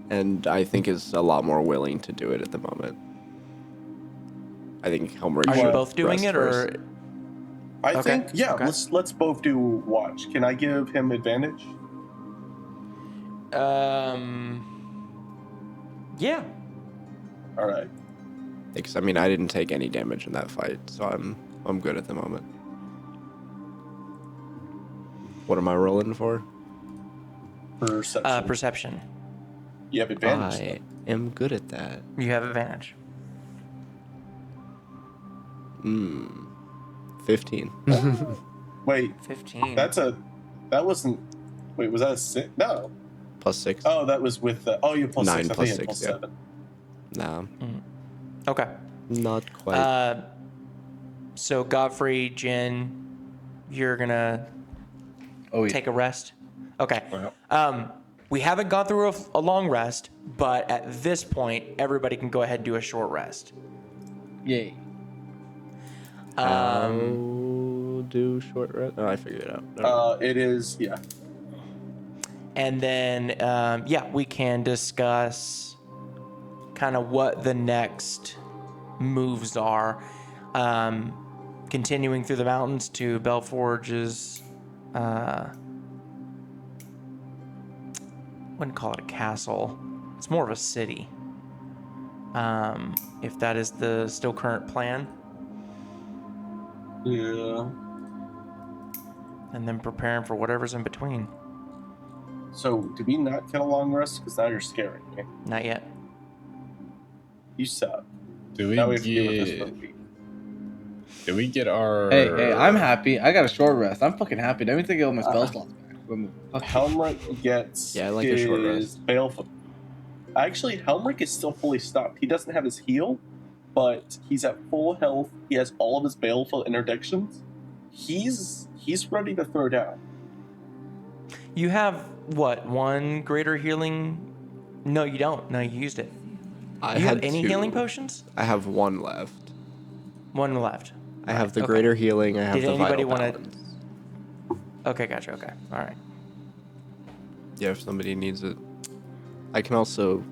And I think is a lot more willing to do it at the moment. I think Helmirk Are should you both doing rest it, first. or I Okay, think, yeah, okay. let's both do watch. Can I give him advantage? yeah. All right. Because I mean, I didn't take any damage in that fight, so I'm good at the moment. What am I rolling for? Perception. Perception. You have advantage. I am good at that. You have advantage. 15. Wait, 15. that wasn't. Wait, was that a 6? No. Plus 6. Oh, that was with the. Oh, you have plus 9 6. I plus think you had 6, plus yeah. 7. Nah, Okay. not quite. So Godfrey, Jin, you're gonna Oh yeah. take a rest. Okay. Wow. We haven't gone through a long rest, but at this point, everybody can go ahead and do a short rest. Yay. I'll do short rest. Oh, I figured it out. Never mind. It is, yeah. And then, we can discuss kind of what the next moves are. Continuing through the mountains to Belforge's, wouldn't call it a castle. It's more of a city. If that is the still current plan. Yeah. And then preparing for whatever's in between. So, did we not get a long rest? Because now you're scaring me. Not yet. You suck. Do we Now we have to deal with this for a get? week. Did we get our? Hey, I'm happy. I got a short rest. I'm fucking happy. Let me take all my spell slots back. Helmirk gets Yeah, I like a short his rest. baleful. Actually, Helmirk is still fully stocked. He doesn't have his heal, but he's at full health. He has all of his baleful interdictions. He's ready to throw down. You have what? One greater healing? No, you don't. No, you used it. I You have had any 2. healing potions? I have 1 left. One left. I have the Okay. greater healing. I have Did the anybody vital wanna- balance. Okay, gotcha. Okay, all right. Yeah, if somebody needs it. I can also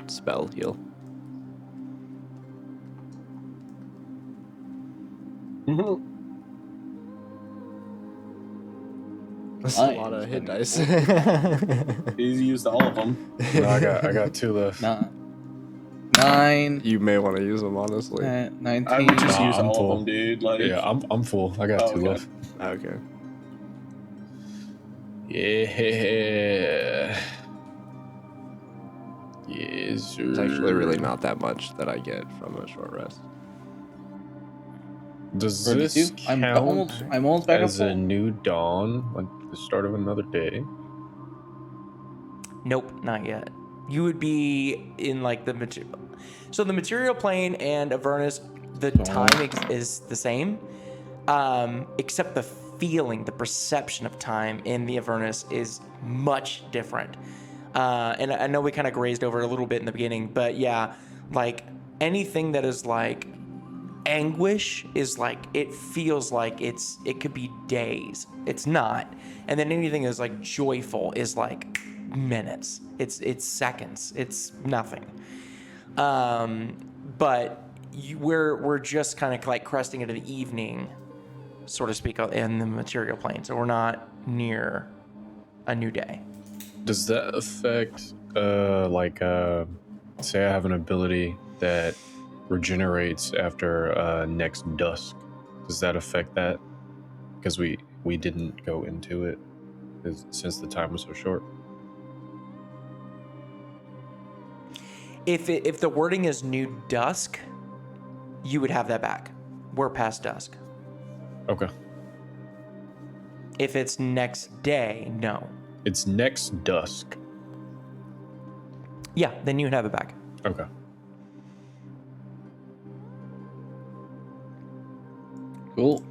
spell heal. Mhm. That's Nice. a lot of hit dice. He's used all of them. No, I got 2 left. 9, You may want to use them, honestly. 19. I would just Nah, use I'm all full. of them, dude. Like, Yeah, I'm full. I got Oh, 2 okay. left. Okay. Yeah. Yes, sir. It's actually really not that much that I get from a short rest. Does 32. this I'm count almost back up as a full. new dawn, like the start of another day? Nope, not yet. You would be in like the material. So the material plane and Avernus, the time is the same, except the feeling, the perception of time in the Avernus is much different. And I know we kind of grazed over it a little bit in the beginning, but yeah, like anything that is like anguish is like it feels like it could be days. It's not. And then anything that's like joyful is like minutes. It's seconds. It's nothing. But we're just kind of like cresting into the evening, so to speak, in the material plane. So we're not near a new day. Does that affect, say I have an ability that regenerates after next dusk? Does that affect that? Because we didn't go into it since the time was so short. If the wording is new dusk, you would have that back. We're past dusk. Okay. If it's next day, no. It's next dusk. Yeah, then you would have it back. Okay. Cool.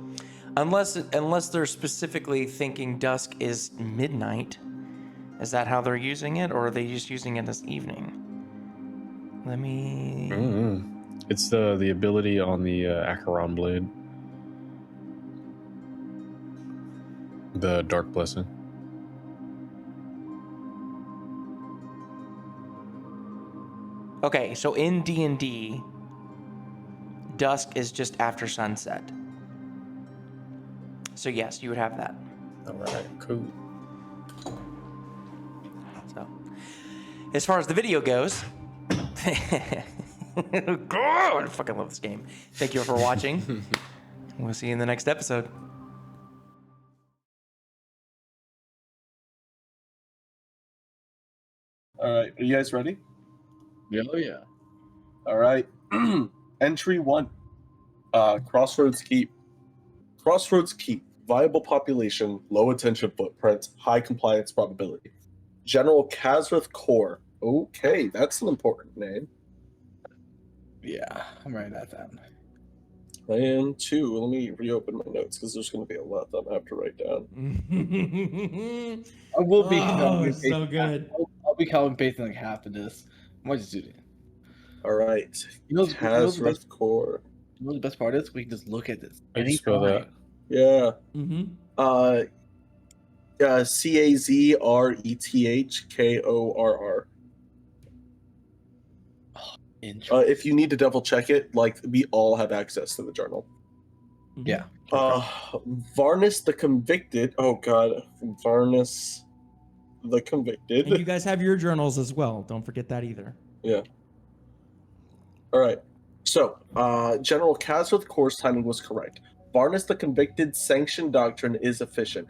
Unless they're specifically thinking dusk is midnight. Is that how they're using it, or are they just using it as evening? Let me... It's the ability on the Acheron blade. The Dark Blessing. Okay, so in D&D, dusk is just after sunset. So yes, you would have that. All right, cool. So, as far as the video goes, God, I fucking love this game. Thank you for watching. We'll see you in the next episode. all right. Are you guys ready? Oh yeah. All right. Entry 1. Crossroads Keep. Crossroads Keep. Viable population, low attention footprint, high compliance probability. General Kazrith Core. Okay, that's an important name. Yeah, I'm writing that down. Plan 2. Let me reopen my notes because there's going to be a lot that I'm going to have to write down. I will be. so good. I'll be calling pasting like half of this. I might just do that. All right. You know the Kazrith Core. You know the best part is we can just look at this. How do you spell that? Yeah. Mm-hmm. Kazrethkorr. If you need to double check it, like we all have access to the journal. Yeah. Varnus the Convicted. Oh god, Varnus the Convicted. And you guys have your journals as well. Don't forget that either. Yeah. All right. So, General Kazrith Kor's timing was correct. Varnus the Convicted sanctioned doctrine is efficient.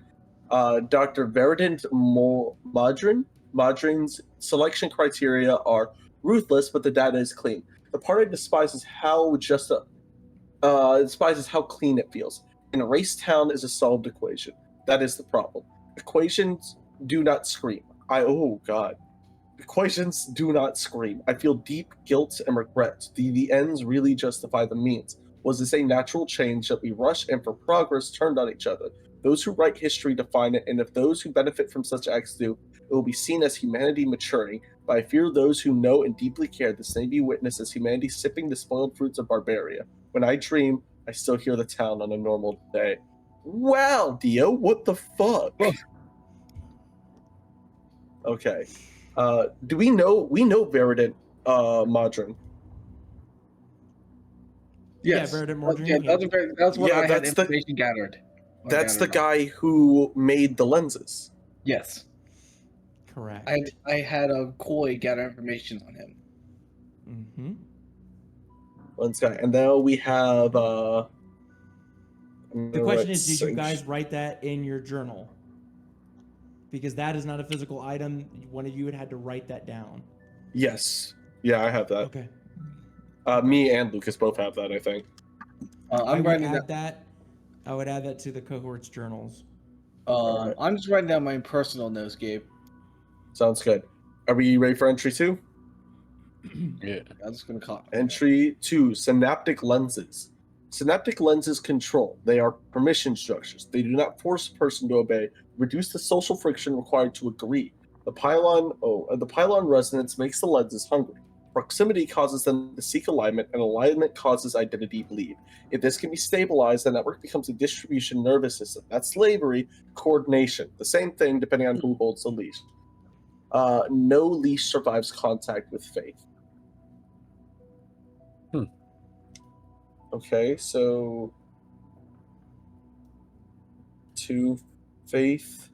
Dr. Verdant Madrin's selection criteria are ruthless, but the data is clean. The party despises how clean it feels. In a race town is a solved equation. That is the problem. Equations do not scream. Equations do not scream. I feel deep guilt and regret. The ends really justify the means. Was this a natural change that we rushed and for progress turned on each other? Those who write history define it, and if those who benefit from such acts do, it will be seen as humanity maturing. But I fear those who know and deeply care this may be witnessed as humanity sipping the spoiled fruits of barbaria. When I dream, I still hear the town on a normal day. Wow, Dio, what the fuck? Okay. Do we know Verident Modron? Yes. Yeah, Verdant Mordrin. Yeah, that's what Yeah, I had that's the- information gathered. That's the guy who made the lenses. Yes. Correct. I had a Koi gather information on him. Mm-hmm. Lens guy. And now we have The question is, did you guys write that in your journal? Because that is not a physical item. One of you had to write that down. Yes. Yeah, I have that. Okay. Me and Lucas both have that, I think. I I'm would writing add that. I would add that to the cohort's journals. Alright. I'm just writing down my personal notes, Gabe. Sounds good. Are we ready for entry 2? Yeah. I'm just gonna call Entry 2, synaptic lenses. Synaptic lenses control. They are permission structures. They do not force a person to obey, reduce the social friction required to agree. The pylon resonance makes the lenses hungry. Proximity causes them to seek alignment, and alignment causes identity bleed. If this can be stabilized, the network becomes a distribution nervous system. That's slavery, coordination. The same thing depending on who holds the leash. No leash survives contact with faith. Okay, so 2 faith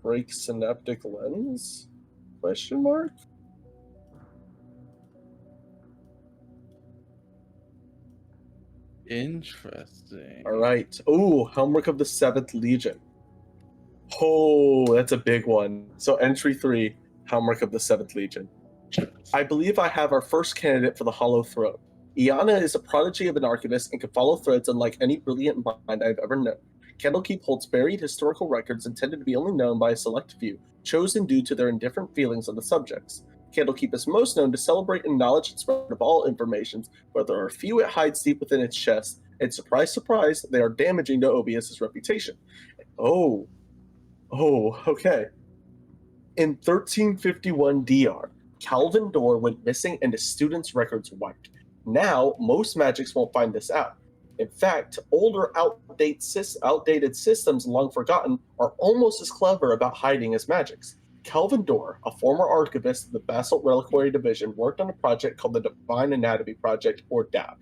breaks synaptic lens? Question mark? Interesting. All right. Oh, Helmirk of the 7th Legion. Oh, that's a big one. So entry 3, Helmirk of the 7th Legion. I believe I have our first candidate for the Hollow Throne. Iana is a prodigy of an archivist and can follow threads unlike any brilliant mind I've ever known. Candlekeep holds buried historical records intended to be only known by a select few, chosen due to their indifferent feelings on the subjects. Candlekeep is most known to celebrate and acknowledge its spread of all informations, but there are a few it hides deep within its chest, and surprise, surprise, they are damaging to Obius' reputation. Oh, okay. In 1351 DR, Calvin Dorr went missing and his students' records wiped. Now, most magics won't find this out. In fact, older, outdated systems long forgotten are almost as clever about hiding as magics. Calvin Dorr, a former archivist of the Basalt Reliquary Division, worked on a project called the Divine Anatomy Project, or DAP.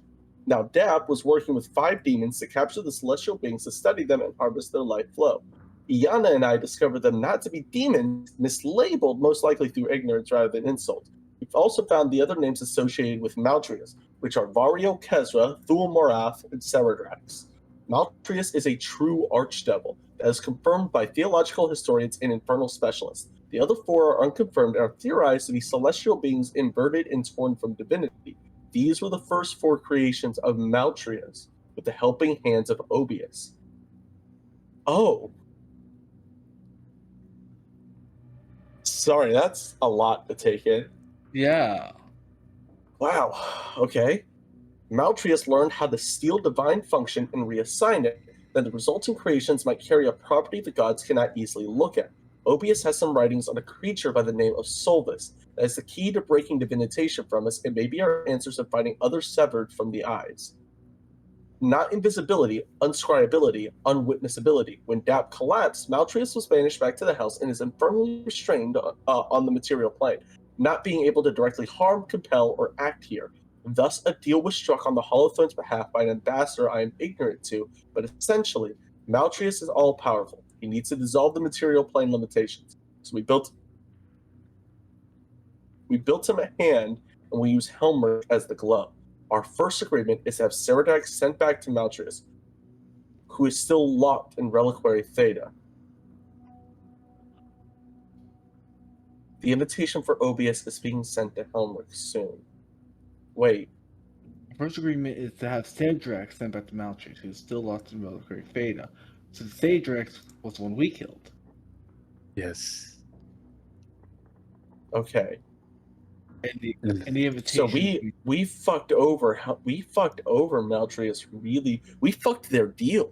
Now, DAP was working with 5 demons to capture the celestial beings to study them and harvest their life flow. Iana and I discovered them not to be demons, mislabeled most likely through ignorance rather than insult. We've also found the other names associated with Maltrius, which are Vario Kezra, Thul Morath, and Seradrax. Maltrius is a true archdevil that is confirmed by theological historians and infernal specialists. The other 4 are unconfirmed and are theorized to be celestial beings inverted and torn from divinity. These were the first 4 creations of Maltrius, with the helping hands of Obius. Oh. Sorry, that's a lot to take in. Yeah. Wow, okay. Maltrius learned how to steal divine function and reassign it, then the resulting creations might carry a property the gods cannot easily look at. Obius has some writings on a creature by the name of Solvus that is the key to breaking divinitation from us and maybe our answers in finding others severed from the eyes. Not invisibility, unscribability, unwitnessability. When DAP collapsed, Maltrius was banished back to the house and is infernally restrained on the material plane, not being able to directly harm, compel, or act here. Thus, a deal was struck on the Hollow Throne's behalf by an ambassador I am ignorant to, but essentially, Maltrius is all-powerful. He needs to dissolve the material plane limitations. So we built him a hand, and we use Helmirk as the glove. Our first agreement is to have Seradrax sent back to Maltrius, who is still locked in Reliquary Theta. The invitation for Obius is being sent to Helmirk soon. Wait. First agreement is to have Sadrax sent back to Maltrius, who is still lost in Reliquary Theta. So Sadrax was the one we killed. Yes. Okay. And the invitation. So we fucked over Maltrius really. We fucked their deal.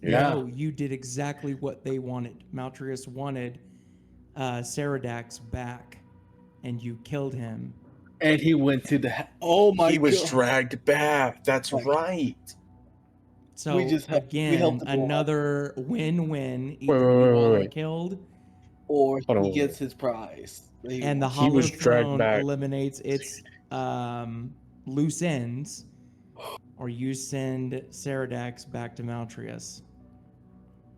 Yeah. No, you did exactly what they wanted. Maltrius wanted Seradrax back, and you killed him. And he went to the. Oh my god. He was dragged back. That's right. So we helped again, the boy. another win-win. Either Wait, you wait, all are wait. killed, or Hold on, he wait. gets his prize. that he and the wants. He Hollow was dragged Throne back. eliminates its loose ends, or you send Ceradex back to Maltrius.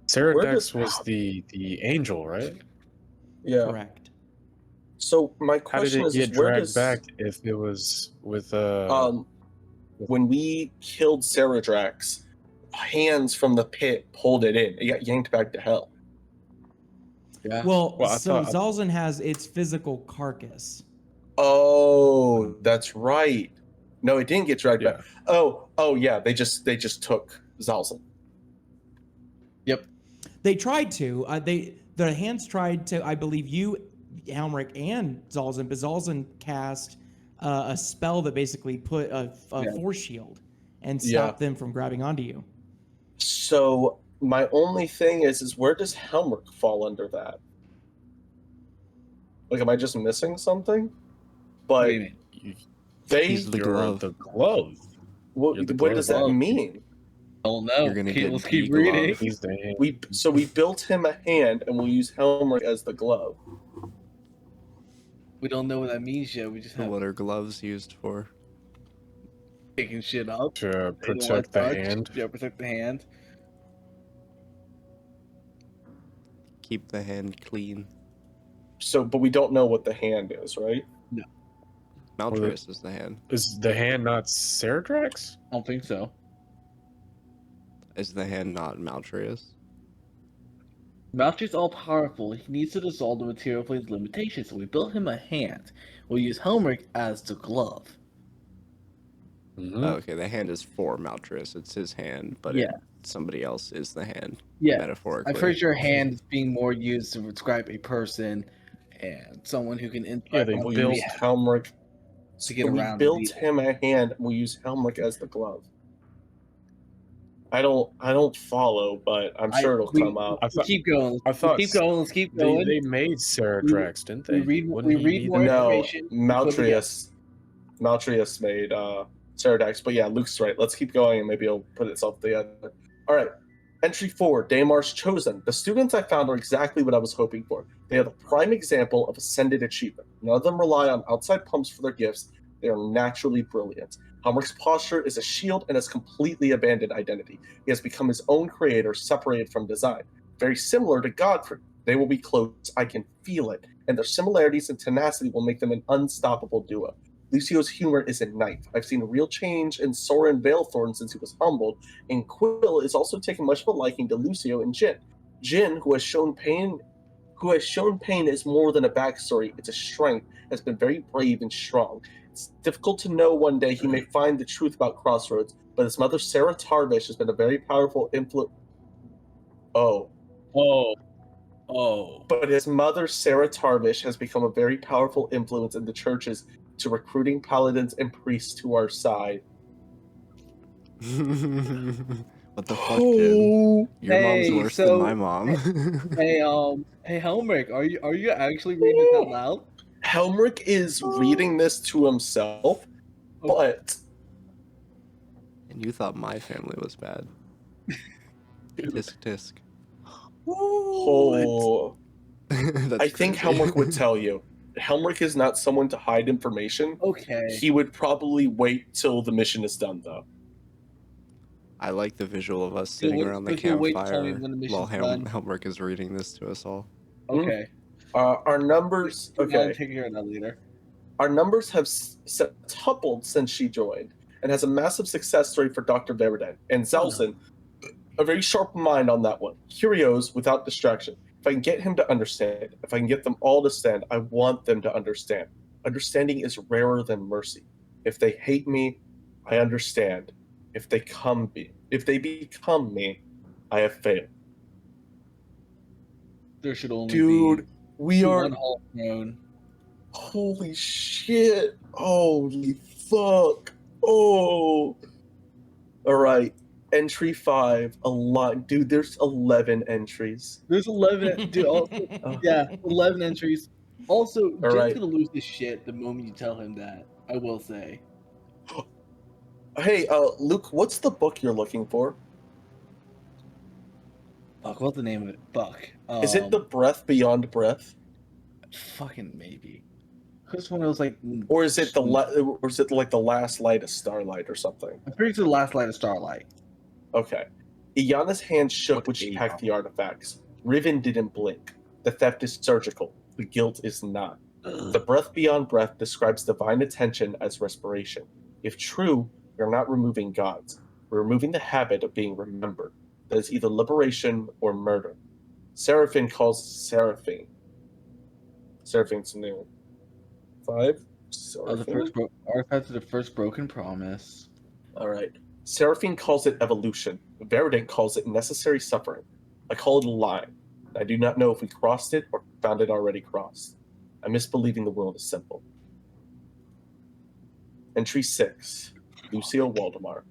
Ceradex was the angel, right? Yeah. Correct. So my How did question it is get where dragged does back if it was with when we killed Ceradrax, hands from the pit pulled it in. It got yanked back to hell. Yeah. Well, Well, I so thought- Xalzin has its physical carcass. Oh, that's right. No, it didn't get dragged Yeah. back. Oh yeah. They just took Xalzin. Yep. They tried to. The hands tried to. I believe you, Helmirk, and Xalzin. But Xalzin cast a spell that basically put a Yeah. force shield and Yeah. stopped them from grabbing onto you. So my only thing is where does Helmirk fall under that? Like, am I just missing something? What But do you mean? they, He's the You're glove. the glove. what, you're the what does that glove. mean? I don't know. You're gonna get Let's the keep glove. reading. He's the hand. We built him a hand, and we'll use Helmirk as the glove. We don't know what that means yet. We just have What are gloves used for? picking shit up. to They don't protect want the touch. hand. Yeah, protect the hand. Keep the hand clean. So, but we don't know what the hand is, right? Maltrius is the hand. Is the hand not Ceradrax? I don't think so. Is the hand not Maltrius? Maltri's all powerful. He needs to dissolve the material for his limitations, so we built him a hand. We'll use Helmirk as the glove. Mm-hmm. Oh, okay, the hand is for Maltrius. It's his hand, but Yeah. somebody else is the hand. Yeah. Metaphorically. I'm pretty sure hand is being more used to describe a person and someone who can interact they with We'll built- use Helmirk to get So we around. built these. him a hand, and we use Helmirk as the glove. I don't follow, but I'm sure it'll come out. I Let's thought- keep going. I thought Let's keep going. Let's keep going. They made Ceradrax, didn't they? we read Wouldn't he be more the- No, information. Maltrius made Ceradex, but yeah, Luke's right. Let's keep going, and maybe it'll put itself together. All right, entry 4, Damar's Chosen. The students I found are exactly what I was hoping for. They are the prime example of ascended achievement. None of them rely on outside pumps for their gifts. They are naturally brilliant. Helmirk's posture is a shield and has completely abandoned identity. He has become his own creator, separated from design. Very similar to Godfrey. They will be close, I can feel it, and their similarities and tenacity will make them an unstoppable duo. Lucio's humor is a knife. I've seen a real change in Soren Balethorn since he was humbled, and Quill is also taking much of a liking to Lucio and Jin. Jin, who has shown pain is more than a backstory, it's a strength, has been very brave and strong. It's difficult to know one day he may find the truth about Crossroads, but his mother Sarah Tarvish has been a very powerful influence. But his mother Sarah Tarvish has become a very powerful influence in the churches to recruiting paladins and priests to our side. What the fuck, Jin? Your mom's Hey, worse so- than my mom. Hey, Helmirk, are you actually reading this out loud? Helmirk is reading this to himself, but And you thought my family was bad. Tisk tisk. oh, That's I think crazy. Helmirk would tell you. Helmirk is not someone to hide information. Okay. He would probably wait till the mission is done, though. I like the visual of us You'll sitting wait- around the but you'll wait till campfire when the while mission's done. Helmirk is reading this to us all. Okay. Our numbers, I'll okay. take care of that later. Our numbers have tupled since she joined, and has a massive success story for Dr. Verdun and Xalzin. A very sharp mind on that one. Curios without distraction. If I can get him to understand, if I can get them all to stand, I want them to understand. Understanding is rarer than mercy. If they hate me, I understand. If they become me, I have failed. There should only Dude, we be are. one Hall Throne. Holy shit. Holy fuck. Oh. All right. Entry 5. A lot. Dude, there's 11 entries. There's 11. Dude, also, yeah, 11 entries. Also, Jen's right. gonna lose his shit the moment you tell him that. I will say. Hey, Luke, what's the book you're looking for? Fuck, what's the name of it? Fuck. Is it the breath beyond breath? Fucking maybe. This one was like. Or is it or is it like the last light of starlight or something? I'm pretty sure the last light of starlight. Okay. Iana's hand shook What when she a packed the artifacts. Riven didn't blink. The theft is surgical. The guilt is not. The breath beyond breath describes divine attention as respiration. If true, we are not removing gods. We're removing the habit of being remembered. That is either liberation or murder. Seraphine calls Seraphine. Seraphine's new. 5? Artifacts of the first broken promise. Alright. Seraphine calls it evolution. Verident calls it necessary suffering. I call it a line. I do not know if we crossed it or found it already crossed. I miss believing the world is simple. Entry 6. Lucio Waldemar.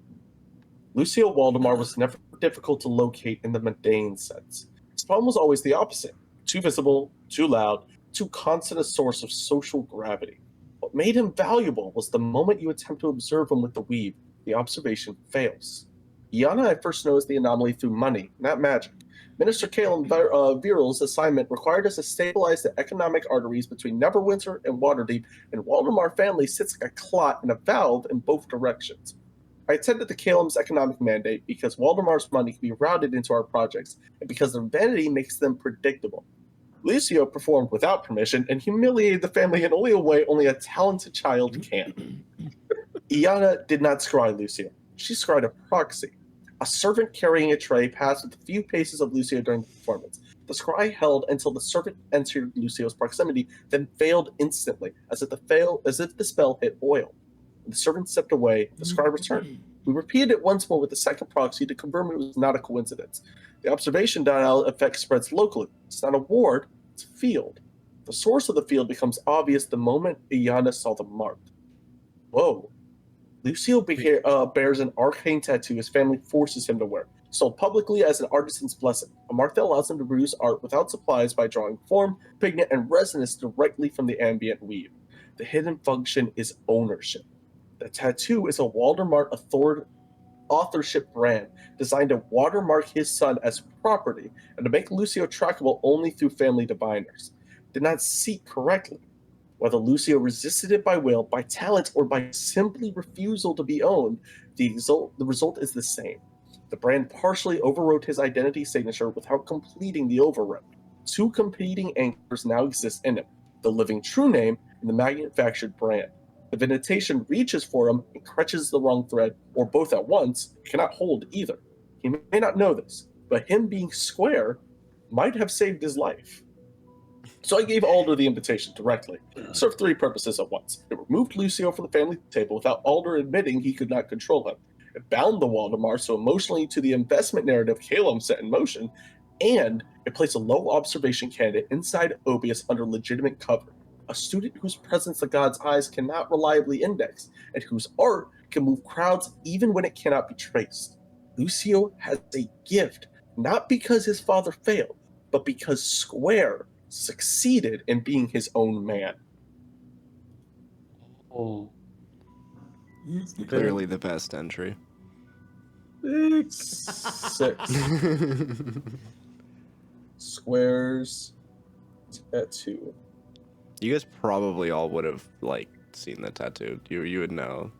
Lucio Waldemar was never difficult to locate in the mundane sense. His problem was always the opposite. Too visible, too loud, too constant a source of social gravity. What made him valuable was the moment you attempt to observe him with the weave, the observation fails. Iana I first noticed the anomaly through money, not magic. Minister Caleb Viral's assignment required us to stabilize the economic arteries between Neverwinter and Waterdeep, and Waldemar family sits like a clot and a valve in both directions. I attended to Caleb's economic mandate because Waldemar's money can be routed into our projects, and because their vanity makes them predictable. Lucio performed without permission and humiliated the family in only a way only a talented child can. Iana did not scry Lucio. She scried a proxy. A servant carrying a tray passed with a few paces of Lucio during the performance. The scry held until the servant entered Lucio's proximity, then failed instantly, as if the spell hit oil. When the servant stepped away, the scry returned. We repeated it once more with the second proxy to confirm it was not a coincidence. The observation dial effect spreads locally. It's not a ward, it's a field. The source of the field becomes obvious the moment Iana saw the mark. Whoa. Lucio bears an arcane tattoo his family forces him to wear, sold publicly as an artisan's blessing, a mark that allows him to produce art without supplies by drawing form, pigment, and resonance directly from the ambient weave. The hidden function is ownership. The tattoo is a Waldemar authorship brand designed to watermark his son as property and to make Lucio trackable only through family diviners. Did not seek correctly. Whether Lucio resisted it by will, by talent, or by simply refusal to be owned, the result is the same. The brand partially overwrote his identity signature without completing the overwrite. Two competing anchors now exist in him, the living true name and the manufactured brand. If an invitation reaches for him and catches the wrong thread, or both at once, it cannot hold either. He may not know this, but him being square might have saved his life. So I gave Alder the invitation directly. It served three purposes at once. It removed Lucio from the family table without Alder admitting he could not control him. It bound the Waldemar so emotionally to the investment narrative Caleb set in motion, and it placed a low observation candidate inside Obius under legitimate cover. A student whose presence the god's eyes cannot reliably index, and whose art can move crowds even when it cannot be traced. Lucio has a gift, not because his father failed, but because Square succeeded in being his own man. Oh. Clearly the best entry. 6. Square's tattoo. You guys probably all would have seen the tattoo. You would know,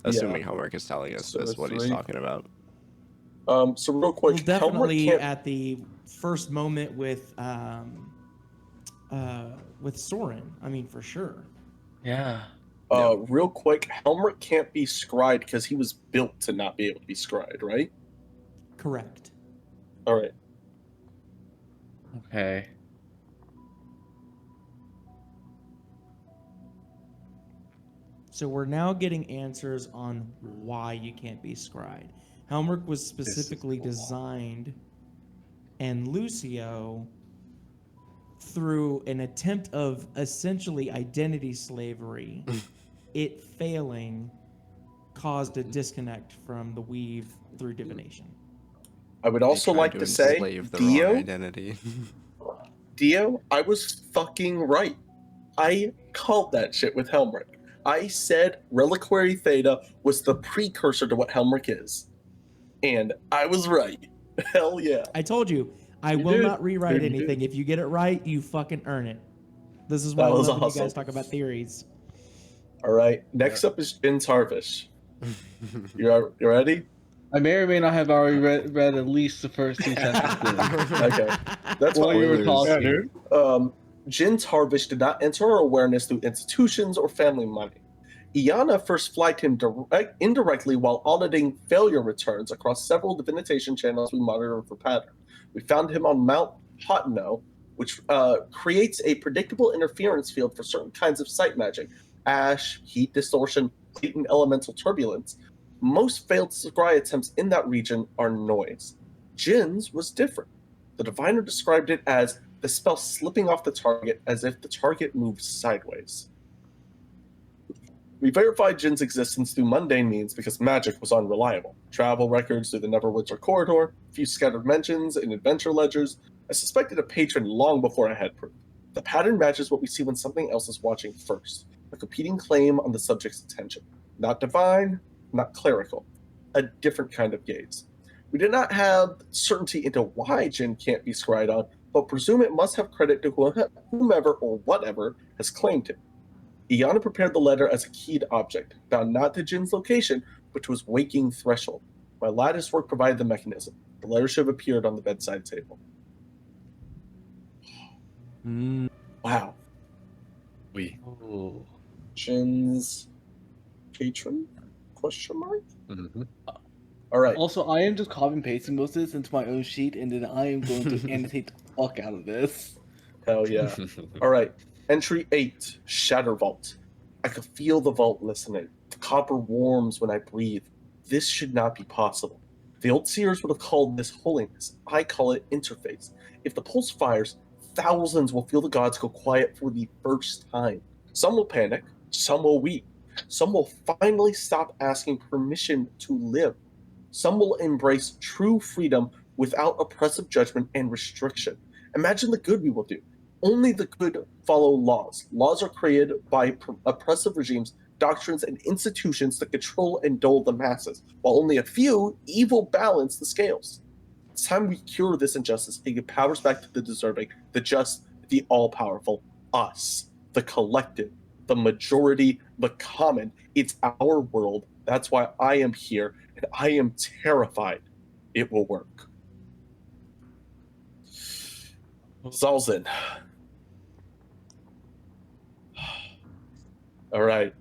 assuming Helmirk is telling us this what he's talking about. So real quick, Well, definitely at the first moment with Soren. I mean, for sure. Yeah. Real quick, Helmirk can't be scried because he was built to not be able to be scried, right? Correct. All right. Okay. So we're now getting answers on why you can't be scried. Helmirk was specifically designed, and Lucio, through an attempt of essentially identity slavery, it failing, caused a disconnect from the weave through divination. I would also like to say, Dio, I was fucking right. I called that shit with Helmirk. I said Reliquary Theta was the precursor to what Helmirk is. And I was right. Hell yeah. I told you, I You will did. not rewrite You anything. did. If you get it right, you fucking earn it. This is why I That was love when you awesome. guys talk about theories. All right. Next up is Jin Tarvish. You ready? I may or may not have already read at least the first 2 sentences. Okay. That's While fine. you were Spoilers. talking. Jin Tarvish did not enter our awareness through institutions or family money. Iana first flagged him indirectly while auditing failure returns across several divination channels we monitored for pattern. We found him on Mount Hotno, which creates a predictable interference field for certain kinds of sight magic: ash, heat distortion, latent elemental turbulence. Most failed scry attempts in that region are noise. Jin's was different. The diviner described it as the spell slipping off the target as if the target moved sideways. We verified Jin's existence through mundane means because magic was unreliable. Travel records through the Neverwinter corridor, a few scattered mentions in adventure ledgers. I suspected a patron long before I had proof. The pattern matches what we see when something else is watching first, a competing claim on the subject's attention. Not divine, not clerical, a different kind of gaze. We did not have certainty into why Jin can't be scryed on, but presume it must have credit to whomever or whatever has claimed him. Iana prepared the letter as a keyed object, bound not to Jin's location, but to his waking threshold. My lattice work provided the mechanism. The letter should have appeared on the bedside table. Wow. We. Jin's patron? Question mark? Mm-hmm. All right. Also, I am just copy and pasting most of this into my own sheet, and then I am going to annotate the fuck out of this. Hell yeah. All right. Entry 8, Shatter Vault. I could feel the vault listening. The copper warms when I breathe. This should not be possible. The old seers would have called this holiness. I call it interface. If the pulse fires, thousands will feel the gods go quiet for the first time. Some will panic. Some will weep. Some will finally stop asking permission to live. Some will embrace true freedom without oppressive judgment and restriction. Imagine the good we will do. Only the good follow laws. Laws are created by oppressive regimes, doctrines, and institutions that control and dull the masses, while only a few evil balance the scales. It's time we cure this injustice and give powers back to the deserving, the just, the all-powerful, us, the collective, the majority, the common. It's our world. That's why I am here, and I am terrified it will work. Xalzin. All right.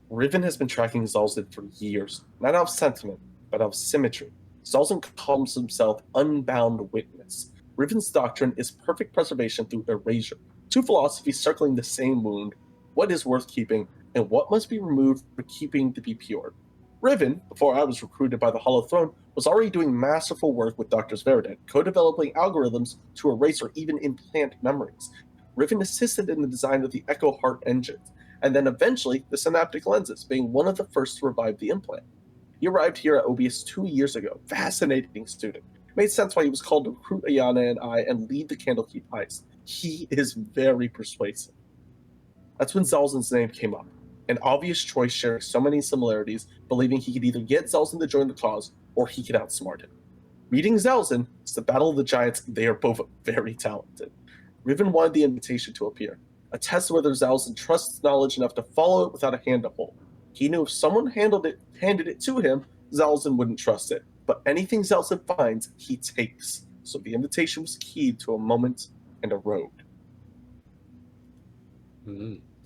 Riven has been tracking Xalzin for years, not out of sentiment, but out of symmetry. Xalzin calls himself Unbound Witness. Riven's doctrine is perfect preservation through erasure. Two philosophies circling the same wound: what is worth keeping, and what must be removed for keeping to be pure. Riven, before I was recruited by the Hollow Throne, was already doing masterful work with Dr. Sverdent, co-developing algorithms to erase or even implant memories. Riven assisted in the design of the Echo Heart engines, and then eventually the synaptic lenses, being one of the first to revive the implant. He arrived here at OBS 2 years ago. Fascinating student. Made sense why he was called to recruit Ayana and I and lead the Candlekeep heist. He is very persuasive. That's when Xalzin's name came up. An obvious choice sharing so many similarities, believing he could either get Xalzin to join the cause or he could outsmart him. Meeting Xalzin is the battle of the giants. They are both very talented. Riven wanted the invitation to appear, a test whether Xalzin trusts knowledge enough to follow it without a hand to hold. He knew if someone handed it to him, Xalzin wouldn't trust it. But anything Xalzin finds, he takes. So the invitation was keyed to a moment and a road.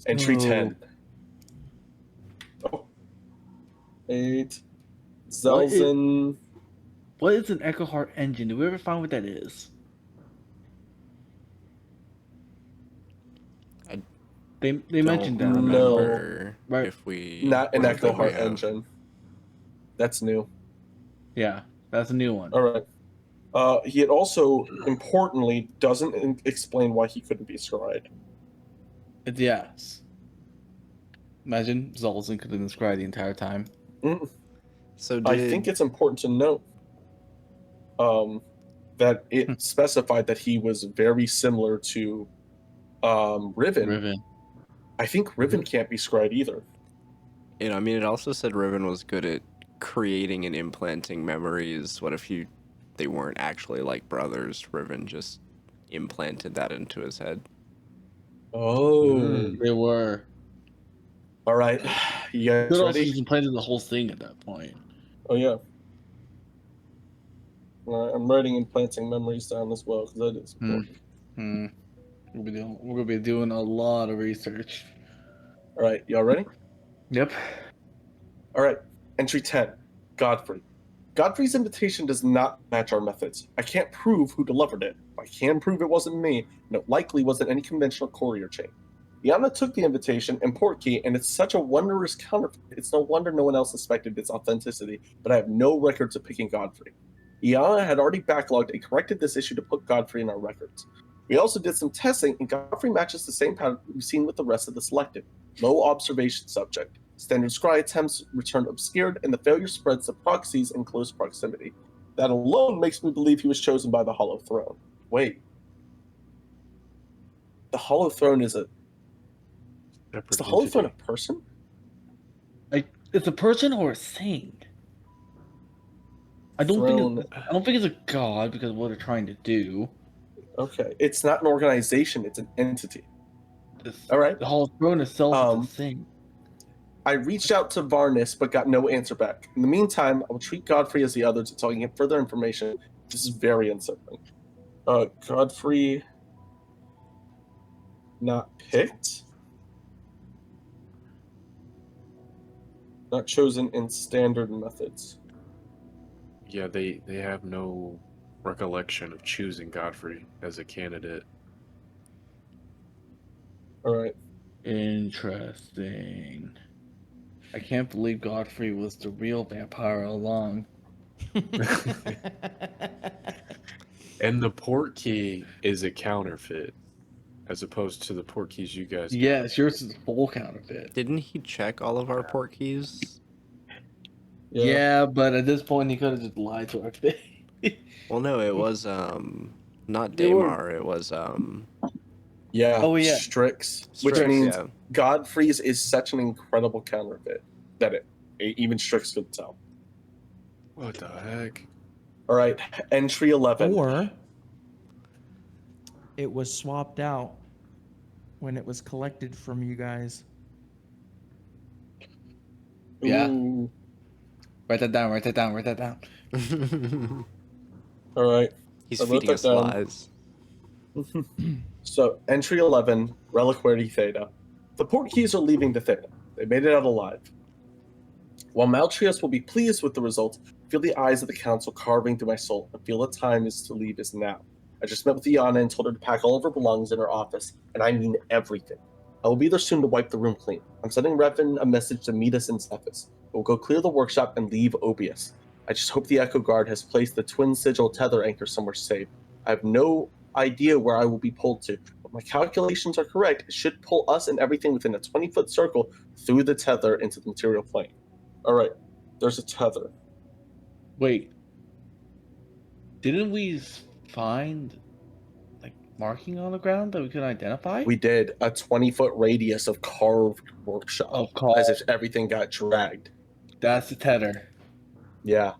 Entry 10. Oh. 8. Xalzin. What is an Echo Heart engine? Did we ever find what that is? They mentioned that. Don't No. remember Right. if we Not an I don't Echo think we Heart have. engine. That's new. Yeah, that's a new one. All right. He had also, importantly, doesn't explain why he couldn't be scryed. Yes. Imagine Xalzin could have been scryed the entire time. So I think it's important to note that it specified that he was very similar to Riven. I think Riven can't be scryed either. I mean, it also said Riven was good at creating and implanting memories. What if you they weren't actually like brothers. Riven just implanted that into his head. Oh. They were. All right. You guys Could also ready? just implanted the whole thing at that point. Oh, yeah. All right, I'm writing and planting memories down as well because that is important. We're gonna be doing a lot of research. All right, y'all ready? Yep. All right, entry 10, Godfrey. Godfrey's invitation does not match our methods. I can't prove who delivered it. I can prove it wasn't me, and it likely wasn't any conventional courier chain. Yana took the invitation and portkey, and it's such a wondrous counterfeit. It's no wonder no one else suspected its authenticity, but I have no records of picking Godfrey. Yana had already backlogged and corrected this issue to put Godfrey in our records. We also did some testing, and Godfrey matches the same pattern we've seen with the rest of the selected. Low observation subject. Standard scry attempts return obscured, and the failure spreads to proxies in close proximity. That alone makes me believe he was chosen by the Hollow Throne. Wait. The Hollow Throne is a... Is the Hollow Throne a person? It's a person or a thing. I don't think it's a god because of what they're trying to do. Okay, it's not an organization; it's an entity. All right. The Hall of Throne itself is a thing. I reached out to Varnis, but got no answer back. In the meantime, I will treat Godfrey as the others until I can get further information. This is very unsettling. Godfrey not picked. Not chosen in standard methods. Yeah, they have no recollection of choosing Godfrey as a candidate. All right. Interesting. I can't believe Godfrey was the real vampire all along. And the port key is a counterfeit, as opposed to the port keys you guys got. Yes, yours is a full counterfeit. Didn't he check all of our port keys? Yeah, but at this point he could have just lied to our face. Well, no, it was not They were- Daymar. It was Yeah. Oh, yeah. Strix, which Strix, means yeah. Godfrey's is such an incredible counterfeit that even Strix could tell. What the heck? All right, entry 11. Or it was swapped out when it was collected from you guys. Yeah. Ooh. Write that down, write that down, write that down. All right. He's I wrote feeding that us down. lies. So, entry 11, Reliquary Theta. The port keys are leaving the Theta. They made it out alive. While Maltrius will be pleased with the result, I feel the eyes of the council carving through my soul and feel the time is to leave is now. I just met with Iana and told her to pack all of her belongings in her office, and I mean everything. I will be there soon to wipe the room clean. I'm sending Revan a message to meet us in Cephas. We'll go clear the workshop and leave Obius. I just hope the Echo Guard has placed the twin sigil tether anchor somewhere safe. I have no idea where I will be pulled to. If my calculations are correct, it should pull us and everything within a 20-foot circle through the tether into the material plane. All right, there's a tether. Wait. Didn't we find marking on the ground that we could identify? We did a 20-foot radius of carved workshop, Of carved. as if everything got dragged. That's the tether. Yeah.